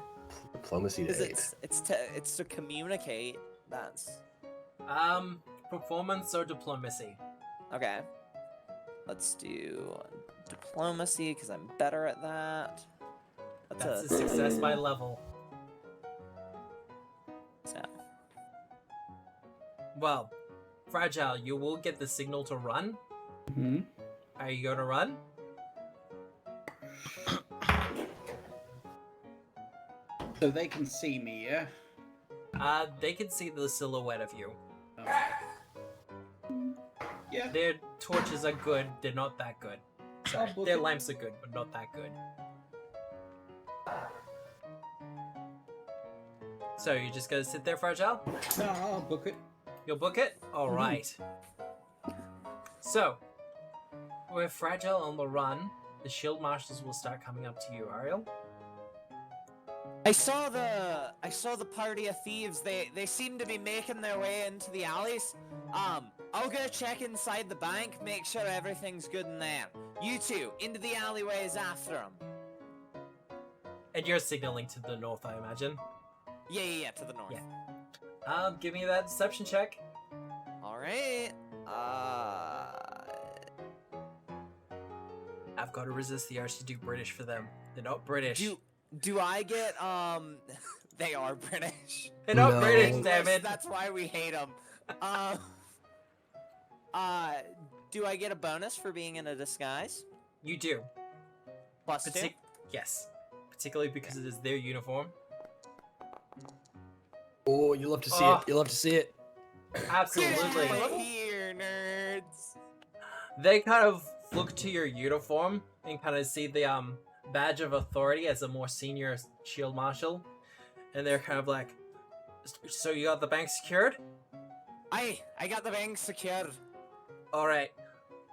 diplomacy because to aid. it's to communicate. That's Performance or diplomacy? okay. Let's do diplomacy because I'm better at that. That's a success by level. So. Well, Fragile, you will get the signal to run. Hmm. Are you going to run? So they can see me, yeah? They can see the silhouette of you. Yeah. Their torches are good, they're not that good. Sorry, I'll book their it. lamps are good, but not that good. So, you just gonna sit there, Fragile? No, I'll book it. You'll book it? Alright. So, with Fragile on the run, the shield marshals will start coming up to you, Ariel. I saw the party of thieves. They seem to be making their way into the alleys. I'll go check inside the bank, make sure everything's good in there. You two, into the alleyways after them. And you're signaling to the north, I imagine. Yeah, to the north. Yeah. Give me that deception check. All right. I've got to resist the urge to do British for them. They're not British. Do I get They are British. They're not No. British, English, damn it. That's why we hate them. Do I get a bonus for being in a disguise? You do. Plus two? Yes. Particularly because it is their uniform. Oh, you love to see Oh. it. You love to see it. Absolutely. Get out of here, nerds. They kind of look to your uniform and kind of see the badge of authority as a more senior shield marshal, and they're kind of like, "So you got the bank secured?" I got the bank secured. All right.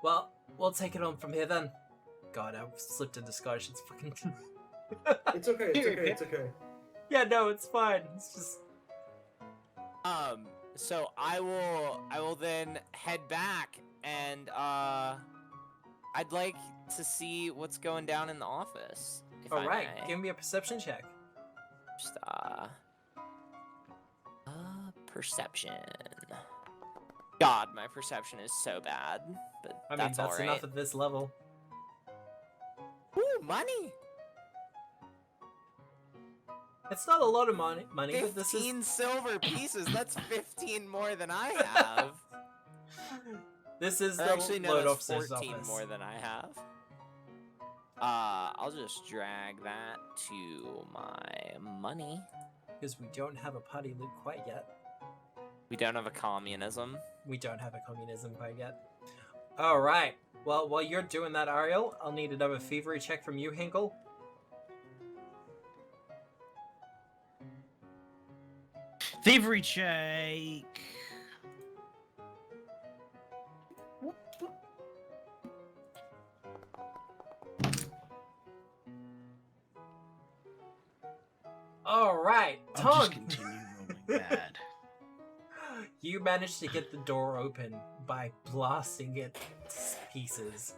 Well, we'll take it on from here then. God, I slipped into Scottish. It's fucking. It's okay. It's okay. It's okay. Yeah, no, it's fine. It's just. So I will then head back and I'd like to see what's going down in the office. If All I right, may. give me a perception check. Just, perception. God, my perception is so bad, but I mean, that's that's all right. enough at this level. Ooh, money! It's not a lot of money, but this is 15 silver pieces. That's 15 more than I have. this is Or the actually, no, load that's officer's 14 office. more than I have. I'll just drag that to my money. Because we don't have a party loot quite yet. We don't have a communism. We don't have a communism quite yet. All right. Well, while you're doing that, Ariel, I'll need another thievery check from you, Hinkle. Thievery check. All right, I'll Tom. just continue rolling bad. You managed to get the door open by blasting it to pieces.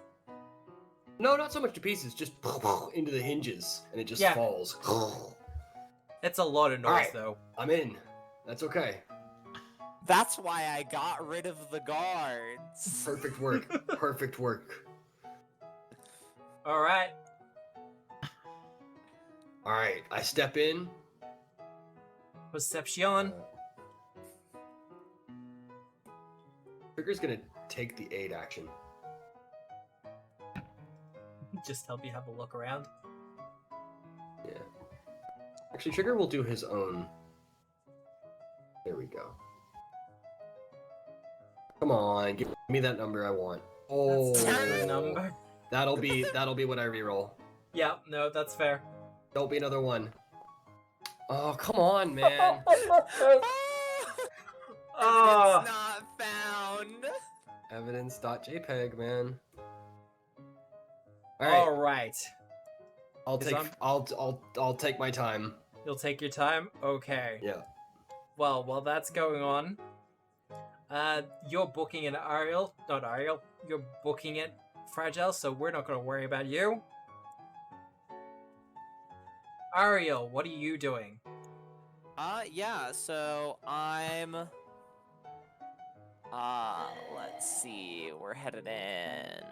No, not so much to pieces. Just into the hinges, and it just Yeah. falls. It's a lot of noise, Alright. though. I'm in. That's okay. That's why I got rid of the guards. Perfect work. Perfect work. All right. All right, I step in. Perception. Trigger's gonna take the aid action. Just help you have a look around. Yeah. Actually, Trigger will do his own. There we go. Come on, give me that number I want. Oh, That's the number. That'll be what I reroll. Yeah, no, that's fair. Don't be another one. Oh, come on, man. Oh. It's not found. Evidence.jpg, man. All All right, right. I'll take my time. You'll take your time? Okay. Yeah. Well, while that's going on, you're booking it, Ariel. Not Ariel. You're booking it, Fragile, so we're not going to worry about you. Ariel, what are you doing? Yeah, so I'm... let's see, we're headed in.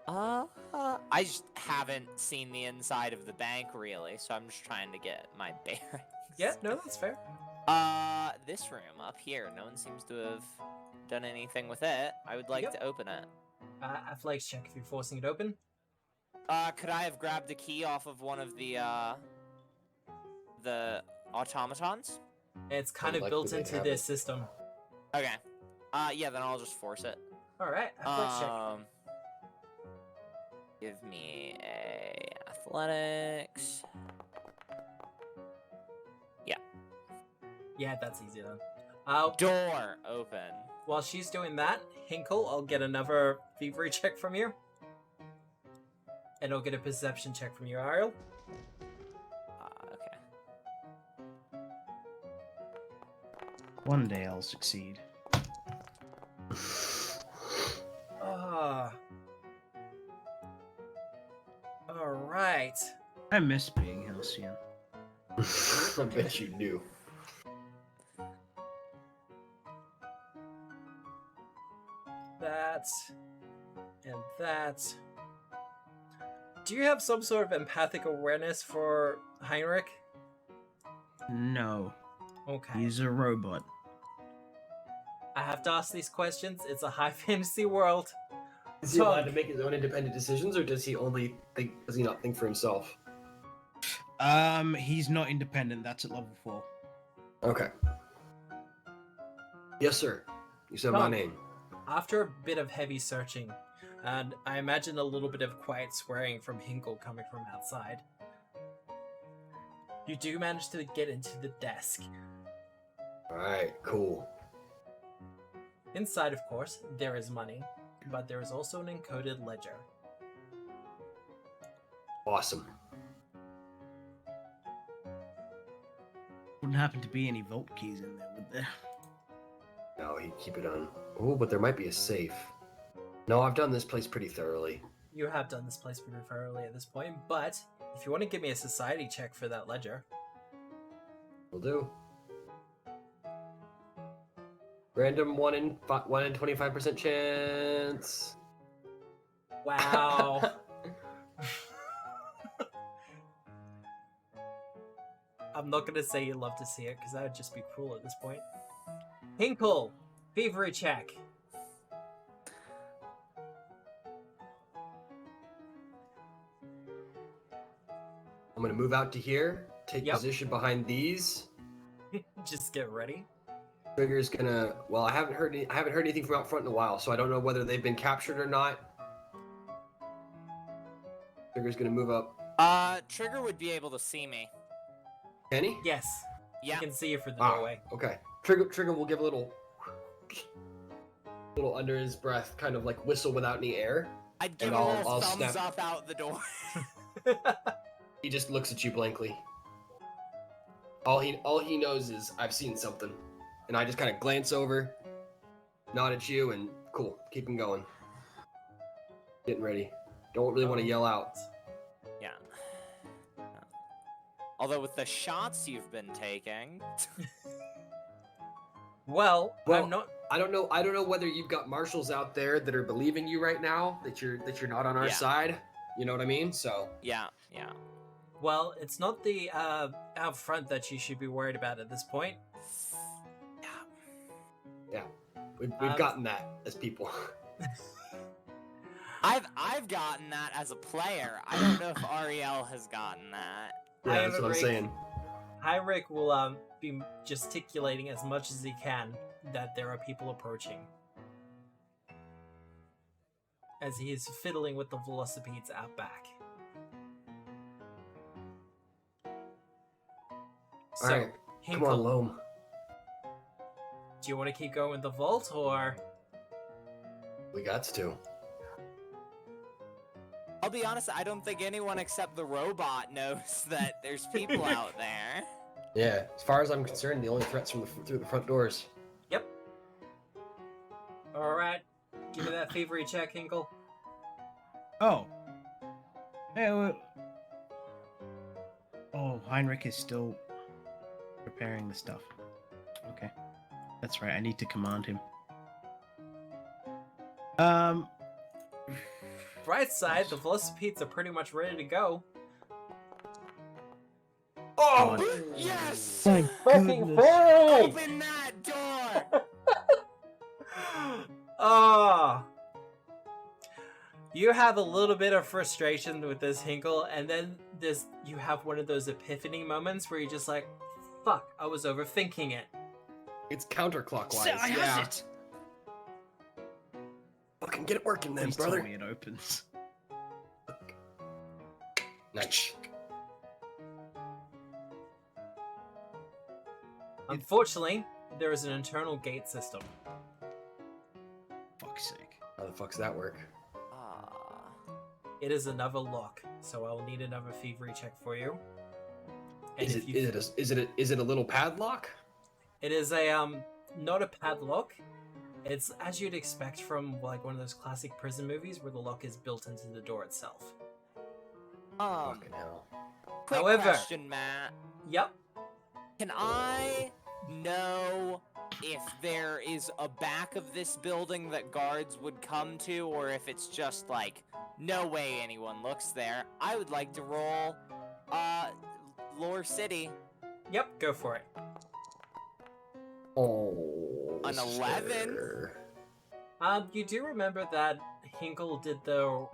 I just haven't seen the inside of the bank, really, so I'm just trying to get my bearings. Yeah, no, that's fair. This room up here, no one seems to have done anything with it. I would like Yep. to open it. Athletics check if you're forcing it open. Could I have grabbed a key off of one of the automatons? It's kind of Unlikely built they'd into have their it. system. Okay. Yeah, then I'll just force it. Alright, athletics check. Give me a athletics. Yeah, that's easy then. Door open. While she's doing that, Hinkle, I'll get another thievery check from you. And I'll get a perception check from you, Ariel. Okay. One day I'll succeed. Alright. I miss being Halcyon. I bet you do. That. And that. Do you have some sort of empathic awareness for Heinrich? No, Okay. he's a robot. I have to ask these questions. It's a high fantasy world. Is he allowed to make his own independent decisions, or does he only think? Does he not think for himself? He's not independent. That's at level 4. Okay. Yes, sir. You said my Tom. name. After a bit of heavy searching, And I imagine a little bit of quiet swearing from Hinkle coming from outside. You do manage to get into the desk. Alright, cool. Inside, of course, there is money, but there is also an encoded ledger. Awesome. Wouldn't happen to be any vault keys in there, would there? No, he'd keep it on. Oh, but there might be a safe. No, I've done this place pretty thoroughly. You have done this place pretty thoroughly at this point, but if you want to give me a society check for that ledger. Will do. Random 1 in 25% chance. Wow. I'm not going to say you'd love to see it, because that would just be cruel at this point. Hinkle, thievery check. I'm gonna move out to here, take Yep. position behind these. Just get ready. Trigger's gonna. Well, I haven't heard anything from out front in a while, so I don't know whether they've been captured or not. Trigger's gonna move up. Trigger would be able to see me. Can he? Yes. Yeah. I can see you through the Ah, doorway. okay. Trigger will give a little under his breath, kind of like whistle without any air. I'd give And a I'll little thumbs snap. up out the door. He just looks at you blankly. All he knows is I've seen something, and I just kind of glance over, nod at you, and cool, keep him going. Getting ready. Don't really want to yell out. Yeah. Although with the shots you've been taking, Well, Well, I'm not. I don't know whether you've got marshals out there that are believing you right now that you're not on our Yeah. side. You know what I mean? So yeah. Well, it's not the out front that you should be worried about at this point. we've gotten that as people. I've gotten that as a player. I don't know if Ariel has gotten that. Yeah, that's what I'm Heinrich- saying. Heinrich will be gesticulating as much as he can that there are people approaching. As he is fiddling with the velocipedes out back. So, All right, come Hinkle, on, Loam. do you want to keep going with the vault, or... We got to. I'll be honest, I don't think anyone except the robot knows that there's people out there. Yeah, as far as I'm concerned, the only threats through the front doors. Yep. Alright, give me that thievery check, Hinkle. Oh. Hey, oh, Heinrich is still preparing the stuff. Okay. That's right, I need to command him. Bright side, the velocipedes are pretty much ready to go. Oh! Yes! Thank Fucking goodness. fine! Open that door! Ah! You have a little bit of frustration with this, Hinkle, and then you have one of those epiphany moments where you're just like, fuck, I was overthinking it. It's counterclockwise. So I yeah. has it. Fucking get it working then, Please brother. tell me it opens. Nice. Unfortunately, there is an internal gate system. Fuck's sake. How the fuck's that work? It is another lock, so I'll need another thievery check for you. And Is if it a little padlock? It is a not a padlock. It's as you'd expect from like one of those classic prison movies where the lock is built into the door itself. Fucking hell. Quick However- question, Matt. Yep. Can I know if there is a back of this building that guards would come to, or if it's just like, no way anyone looks there? I would like to roll, Lore City. Yep, go for it. Oh. An 11? sir. You do remember that Hinkle did the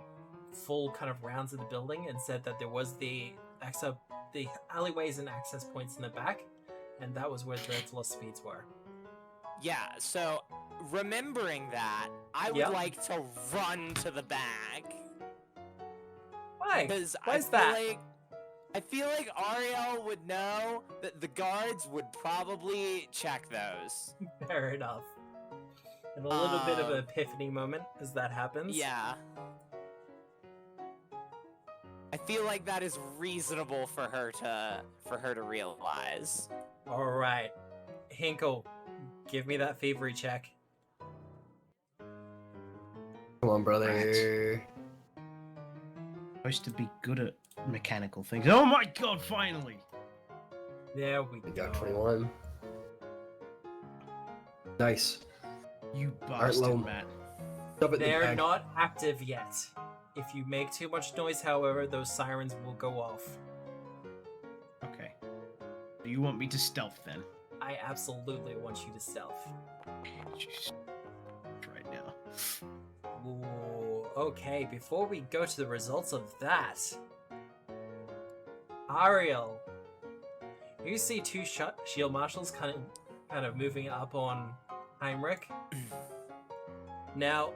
full kind of rounds of the building and said that there was the alleyways and access points in the back, and that was where the velocipedes were. Yeah, so remembering that, I would Yep. like to run to the bag. Why? Because Why is that? I feel like Ariel would know that the guards would probably check those. Fair enough. And a little bit of an epiphany moment as that happens. Yeah. I feel like that is reasonable for her to realize. All right, Hinkle, give me that thievery check. Come on, brother. Supposed to be good at mechanical things. Oh my god, finally! There we We go. got 21. Nice. You Alright, bastard, Lo. Matt. Shove it in the They're bag. not active yet. If you make too much noise, however, those sirens will go off. Okay. Do you want me to stealth then? I absolutely want you to stealth. Just right now. Ooh, okay, before we go to the results of that, Ariel, you see two shield marshals kind of moving up on Heinrich. Now,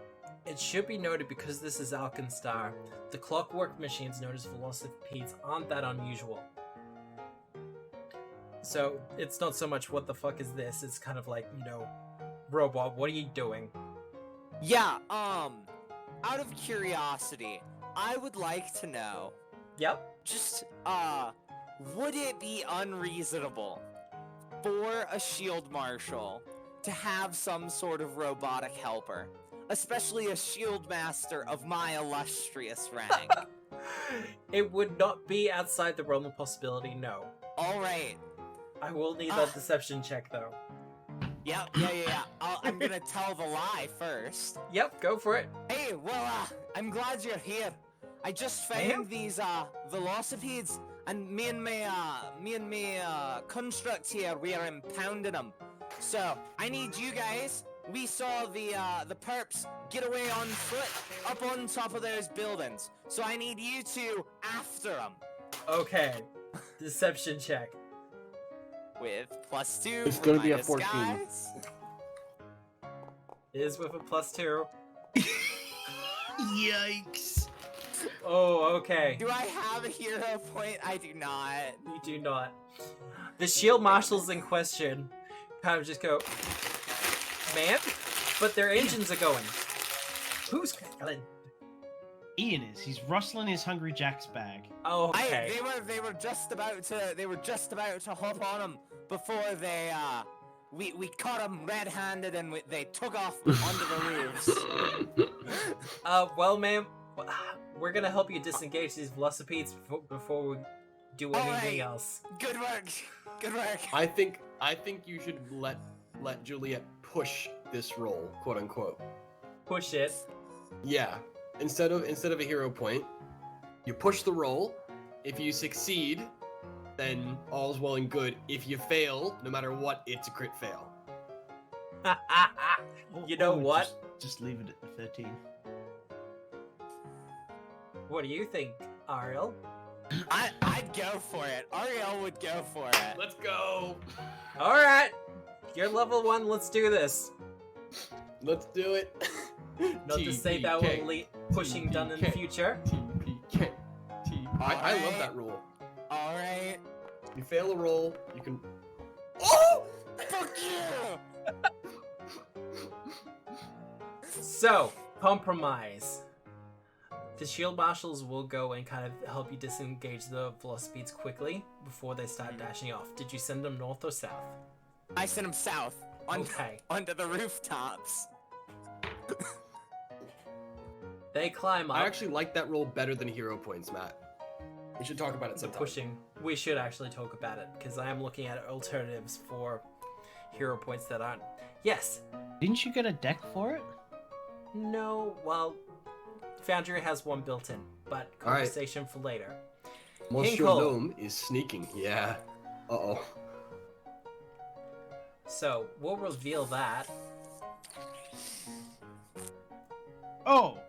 it should be noted, because this is Alkenstar, the clockwork machines known as velocipedes aren't that unusual. So, it's not so much what the fuck is this, it's kind of like, robot, what are you doing? Yeah, out of curiosity, I would like to know, Yep. just, would it be unreasonable for a shield marshal to have some sort of robotic helper? Especially a shield master of my illustrious rank. It would not be outside the realm of possibility, no. Alright. I will need that deception check, though. Yep, yeah. I'm gonna tell the lie first. Yep, go for it. Hey, well, I'm glad you're here. I just found these, velocipedes, and me and my construct here, we are impounding them. So, I need you guys. We saw the perps get away on foot up on top of those buildings. So I need you two after them. Okay. Deception check. With +2. It's for gonna my be a 14. disguise. Is with a +2. Yikes! Oh, okay. Do I have a hero point? I do not. You do not. The shield marshals in question kind of just go, man, but their engines are going. Who's calling? Ian is. He's rustling his Hungry Jack's bag. Oh, okay. They were just about to hop on him before we caught them red-handed and they took off onto the roofs. Well, ma'am, we're gonna help you disengage these velocipedes before we do anything else. Good work. Good work. I think you should let Juliet push this roll, quote unquote. Push it. Yeah. Instead of a hero point, you push the roll. If you succeed, then all's well and good. If you fail, no matter what, it's a crit fail. You know Or what? Just leave it at 13. What do you think, Ariel? I'd go for it. Ariel would go for it. Let's go. All right, you're level 1. Let's do this. Let's do it. Not to say that will lead pushing done in the future. TPK. I love that rule. All right. You fail a roll, you can. Oh! Fuck you! So, compromise. The shield marshals will go and kind of help you disengage the velocipedes quickly before they start dashing off. Did you send them north or south? I sent him south. Okay. Onto the rooftops. They climb up. I actually like that roll better than hero points, Matt. We should talk about it the sometime. pushing. We should actually talk about it because I am looking at alternatives for hero points that aren't. Yes. Didn't you get a deck for it? No. Well, Foundry has one built in, but All right. conversation for later. Monsieur Hinkle. Gnome is sneaking. Yeah. Uh-oh. So we'll reveal that. Oh!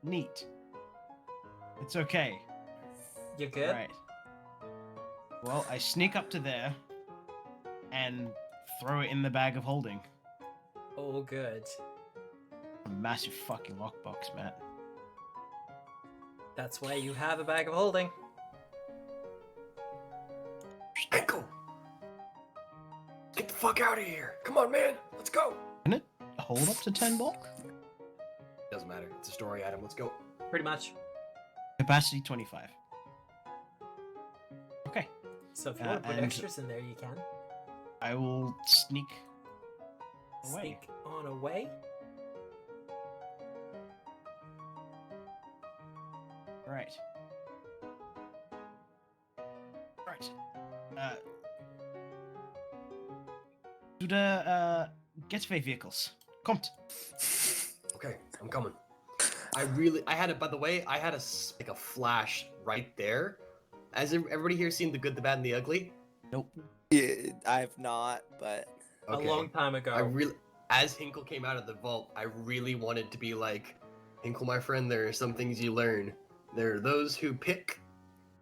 Neat. It's okay. You good? Right. Well, I sneak up to there and throw it in the bag of holding. Oh, good. A massive fucking lockbox, Matt. That's why you have a bag of holding. Ankle! Get the fuck out of here! Come on, man! Let's go! Can it hold up to 10 bulk? Doesn't matter. It's a story item. Let's go. Pretty much. Capacity 25. Okay. So if you want to put and- extras in there, you can. I will sneak away. Sneak on away. Right. Right. To the getaway vehicles. Kommt. Okay, I'm coming. I had it, by the way, I had like a flash right there. Has everybody here seen The Good, the Bad, and the Ugly? Nope. Yeah, I've not, but Okay. A long time ago. As Hinkle came out of the vault, I really wanted to be like, Hinkle, my friend, there are some things you learn. There are those who pick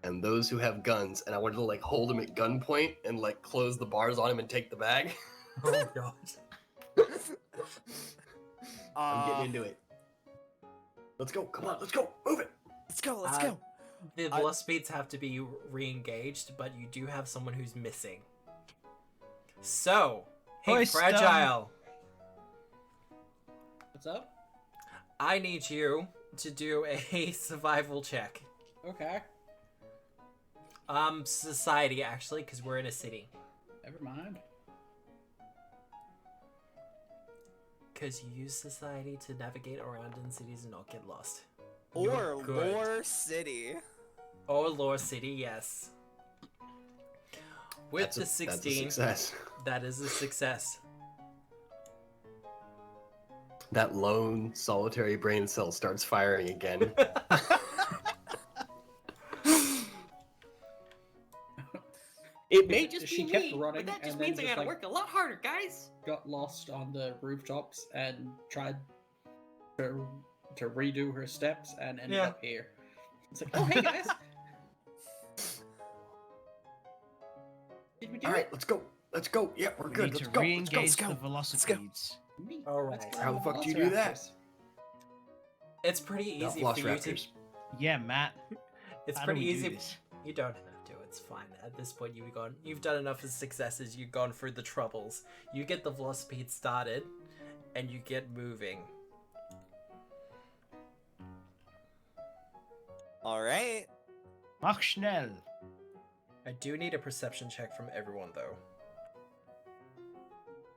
and those who have guns. And I wanted to like hold him at gunpoint and like close the bars on him and take the bag. Oh god. I'm getting into it. Let's go. Come on, let's go. Move it. let's go, let's Uh, go. The I- velocipedes have to be re-engaged, but you do have someone who's missing. So, hey, Hoist, Fragile, What's up? I need you to do a survival check. Okay. Society, actually, because we're in a city. Never mind. Because you use society to navigate around in cities and not get lost. Or You're good. Lore City. Or Lore City, yes. With That's the a 16, success. that is a success. That lone solitary brain cell starts firing again. It may just She be kept me, running, but that just and then means I just, gotta like- work a lot harder, guys. Got lost on the rooftops and tried to redo her steps and ended Yeah. up here. It's like, oh hey guys. Did we do All right, it? let's go. Let's go. Yeah, we're We good. need Let's to go. re-engage Let's go. the Let's go. velocipedes. Neat. Alright. Let's go How on the fuck do you Velociraptors. do that? It's pretty Not easy for you to. Velociraptors. Yeah, Matt. It's How do pretty we do easy. this? You don't have to. It's fine. At this point, you've done enough of successes. You've gone through the troubles. You get the velocipede started, and you get moving. Alright. Mach schnell. I do need a perception check from everyone, though.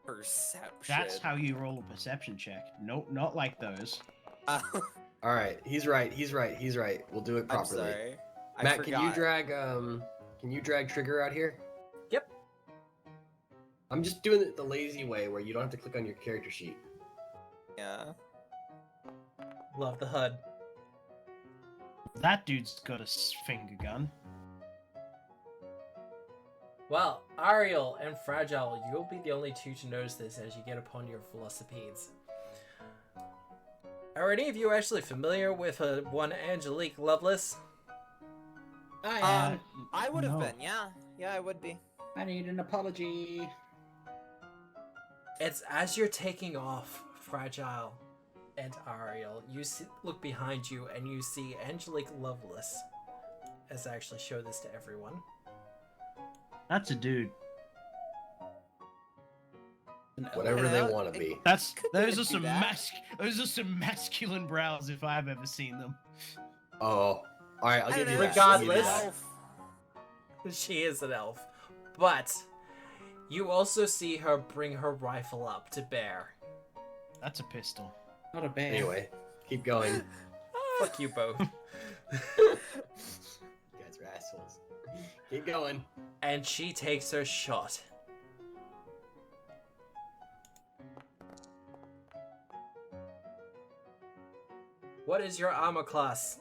Perception. That's how you roll a perception check. Nope, not like those. Uh, All right, he's right. He's right. He's right. We'll do it I'm properly. sorry. I Matt, forgot. can you drag Trigger out here? Yep. I'm just doing it the lazy way where you don't have to click on your character sheet. Yeah. Love the HUD. That dude's got a finger gun. Well, Ariel and Fragile, you'll be the only two to notice this as you get upon your velocipedes. Are any of you actually familiar with one Anjelique Loveless? I am. I would have No. been, yeah. Yeah, I would be. I need an apology. It's as you're taking off, Fragile and Ariel, you look behind you and you see Anjelique Loveless. As I actually show this to everyone. That's a dude. Whatever they want to be. That's Could those they are do some that? those are some masculine brows if I've ever seen them. Oh, all right. I'll I give don't you know, that. I'll give you Regardless. that. She is an elf. But you also see her bring her rifle up to bear. That's a pistol. Not a bear. Anyway, keep going. Fuck you both. You guys are assholes. Keep going. And she takes her shot. What is your armor class?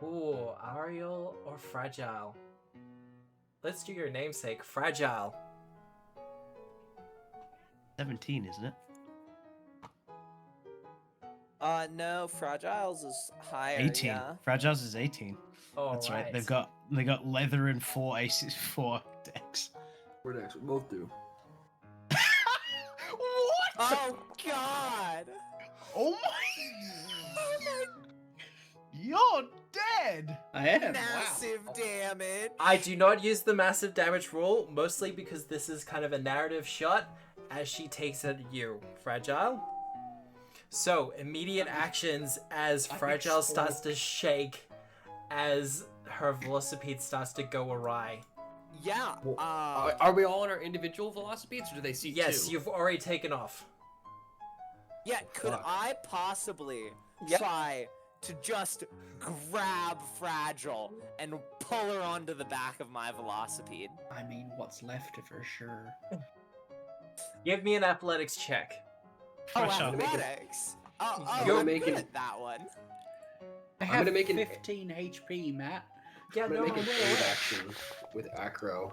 Ooh, Ariel or Fragile? Let's do your namesake, Fragile. 17, isn't it? No, Fragile's is higher. 18. Yeah. Fragile's is 18. All That's right. right. They got leather and 4 aces, 4 decks. We're next. We both do. Oh God! Oh my! You're dead. I am. Massive damage. I do not use the massive damage rule, mostly because this is kind of a narrative shot as she takes at you, Fragile. So, immediate actions as Fragile starts to shake, as her velocipede starts to go awry. Yeah. Are we all on our individual velocipedes, or do they see Yes, two? you've already taken off. Yeah. Could Fuck. I possibly Yep. try to just grab Fragile and pull her onto the back of my velocipede? I mean, what's left of her, sure. Give me an athletics check. Oh, Pressure. athletics. Oh, You're I'm making- good at that one. I I'm have gonna make an- 15 HP, Matt. Yeah, I'm no, gonna make an aid no. action with acro.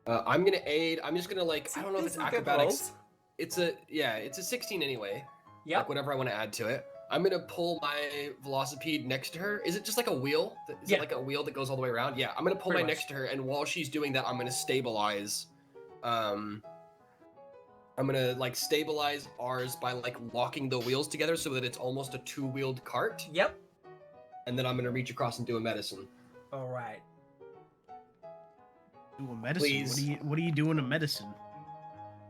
I'm gonna aid. I'm just gonna like. I don't know if it's These are good acrobatics. rolls. It's a 16 anyway. Yep. Like whatever I want to add to it. I'm gonna pull my velocipede next to her. Is it just like a wheel? Is Yeah. it like a wheel that goes all the way around? Yeah. I'm gonna pull Pretty my much. next to her, and while she's doing that, I'm gonna stabilize. I'm gonna like stabilize ours by like locking the wheels together so that it's almost a two-wheeled cart, Yep. and then I'm gonna reach across and do a medicine. All right. Do a medicine. Please. What do you do in a medicine?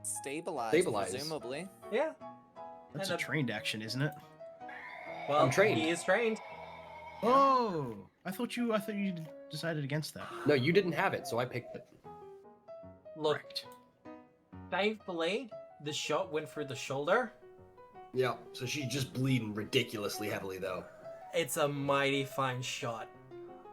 Stabilize, Stabilize. presumably. Yeah. That's And a trained action, isn't it? Well, I'm trained. He is trained. Oh, I thought you decided against that. No, you didn't have it, so I picked it. Look, Correct. thankfully, the shot went through the shoulder. Yeah. So she's just bleeding ridiculously heavily, though. It's a mighty fine shot.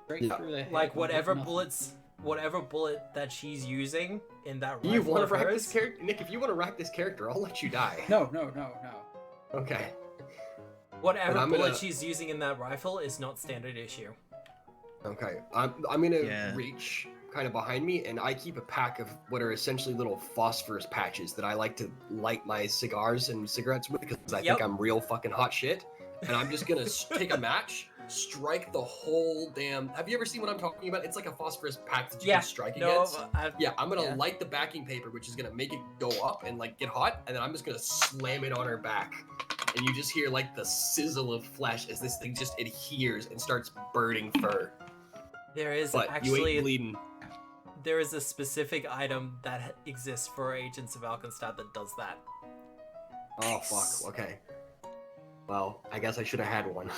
Straight Yeah. through the head Like with whatever nothing. whatever bullet that she's using in that You rifle want of to rack hers. this character, Nick? If you want to rack this character, I'll let you die. No. Okay. Whatever But I'm bullet gonna- she's using in that rifle is not standard issue. Okay. I'm gonna Yeah. reach kind of behind me, and I keep a pack of what are essentially little phosphorus patches that I like to light my cigars and cigarettes with because I Yep. think I'm real fucking hot shit. And I'm just gonna take a match, strike the whole damn. Have you ever seen what I'm talking about? It's like a phosphorus patch that you Yeah. can strike No, against. I've, Yeah, I'm gonna Yeah. light the backing paper, which is gonna make it go up and like get hot, and then I'm just gonna slam it on her back. And you just hear like the sizzle of flesh as this thing just adheres and starts burning fur. there is But you actually ain't bleeding. there is a specific item that exists for Agents of Alkenstar that does that. Oh fuck. Okay. Well, I guess I should have had one.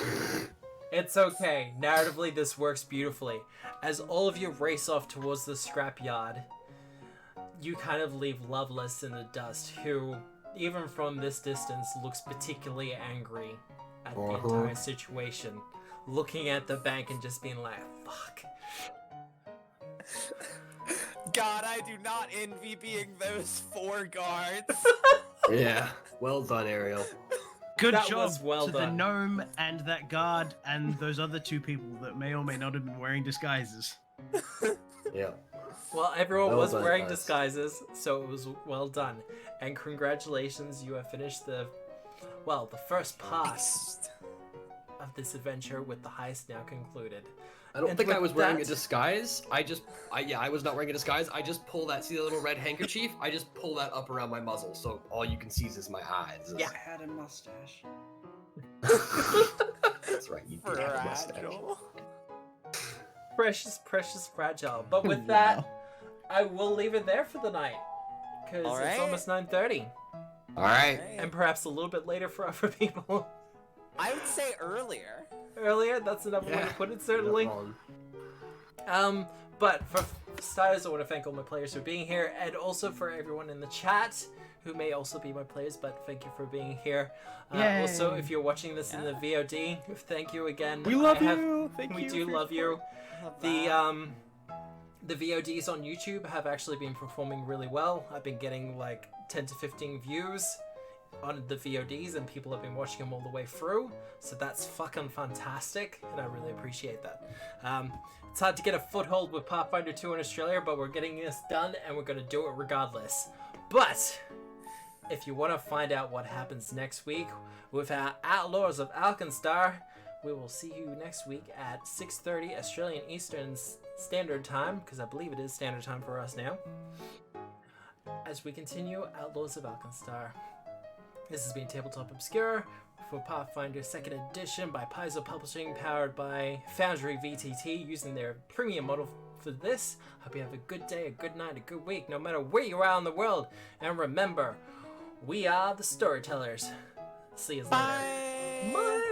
It's okay. Narratively, this works beautifully. As all of you race off towards the scrapyard, you kind of leave Loveless in the dust, who, even from this distance, looks particularly angry at the entire situation, looking at the bank and just being like, fuck. God, I do not envy being those 4 guards. Yeah. Well done, Ariel. Good That job was well to done. the gnome and that guard and those other 2 people that may or may not have been wearing disguises. Yeah. Well, everyone Well was done, wearing guys. disguises, so it was well done. And congratulations, you have finished the first part of this adventure with the heist now concluded. I don't And think I with was wearing a that- disguise. I was not wearing a disguise. I just pull that, see the little red handkerchief? I just pull that up around my muzzle, so all you can see is my eyes. Yeah. I had a mustache. That's right, you did have a mustache. Fragile. Precious fragile. But with Wow. that, I will leave it there for the night. Because it's Alright. almost 9:30. Alright. Hey, And perhaps a little bit later for other people. I would say earlier. Earlier, that's another way to put it, certainly. Not wrong. But for starters, I want to thank all my players for being here, and also for everyone in the chat who may also be my players, but thank you for being here. Also, Yay. if you're watching this in the VOD, thank you again. We love I have- you. Thank We you. do for love your you. Love The that. the VODs on YouTube have actually been performing really well. I've been getting like 10 to 15 views on the VODs, and people have been watching them all the way through. So that's fucking fantastic, and I really appreciate that. It's hard to get a foothold with Pathfinder 2 in Australia, but we're getting this done, and we're going to do it regardless. But if you want to find out what happens next week with our Outlaws of Alkenstar, we will see you next week at 6:30 Australian Eastern Standard Time, because I believe it is Standard Time for us now. as we continue Outlaws of Alkenstar. This has been Tabletop Obscura for Pathfinder 2nd Edition by Paizo Publishing, powered by Foundry VTT, using their premium model for this. Hope you have a good day, a good night, a good week, no matter where you are in the world. And remember, we are the storytellers. See you later. Bye. Bye.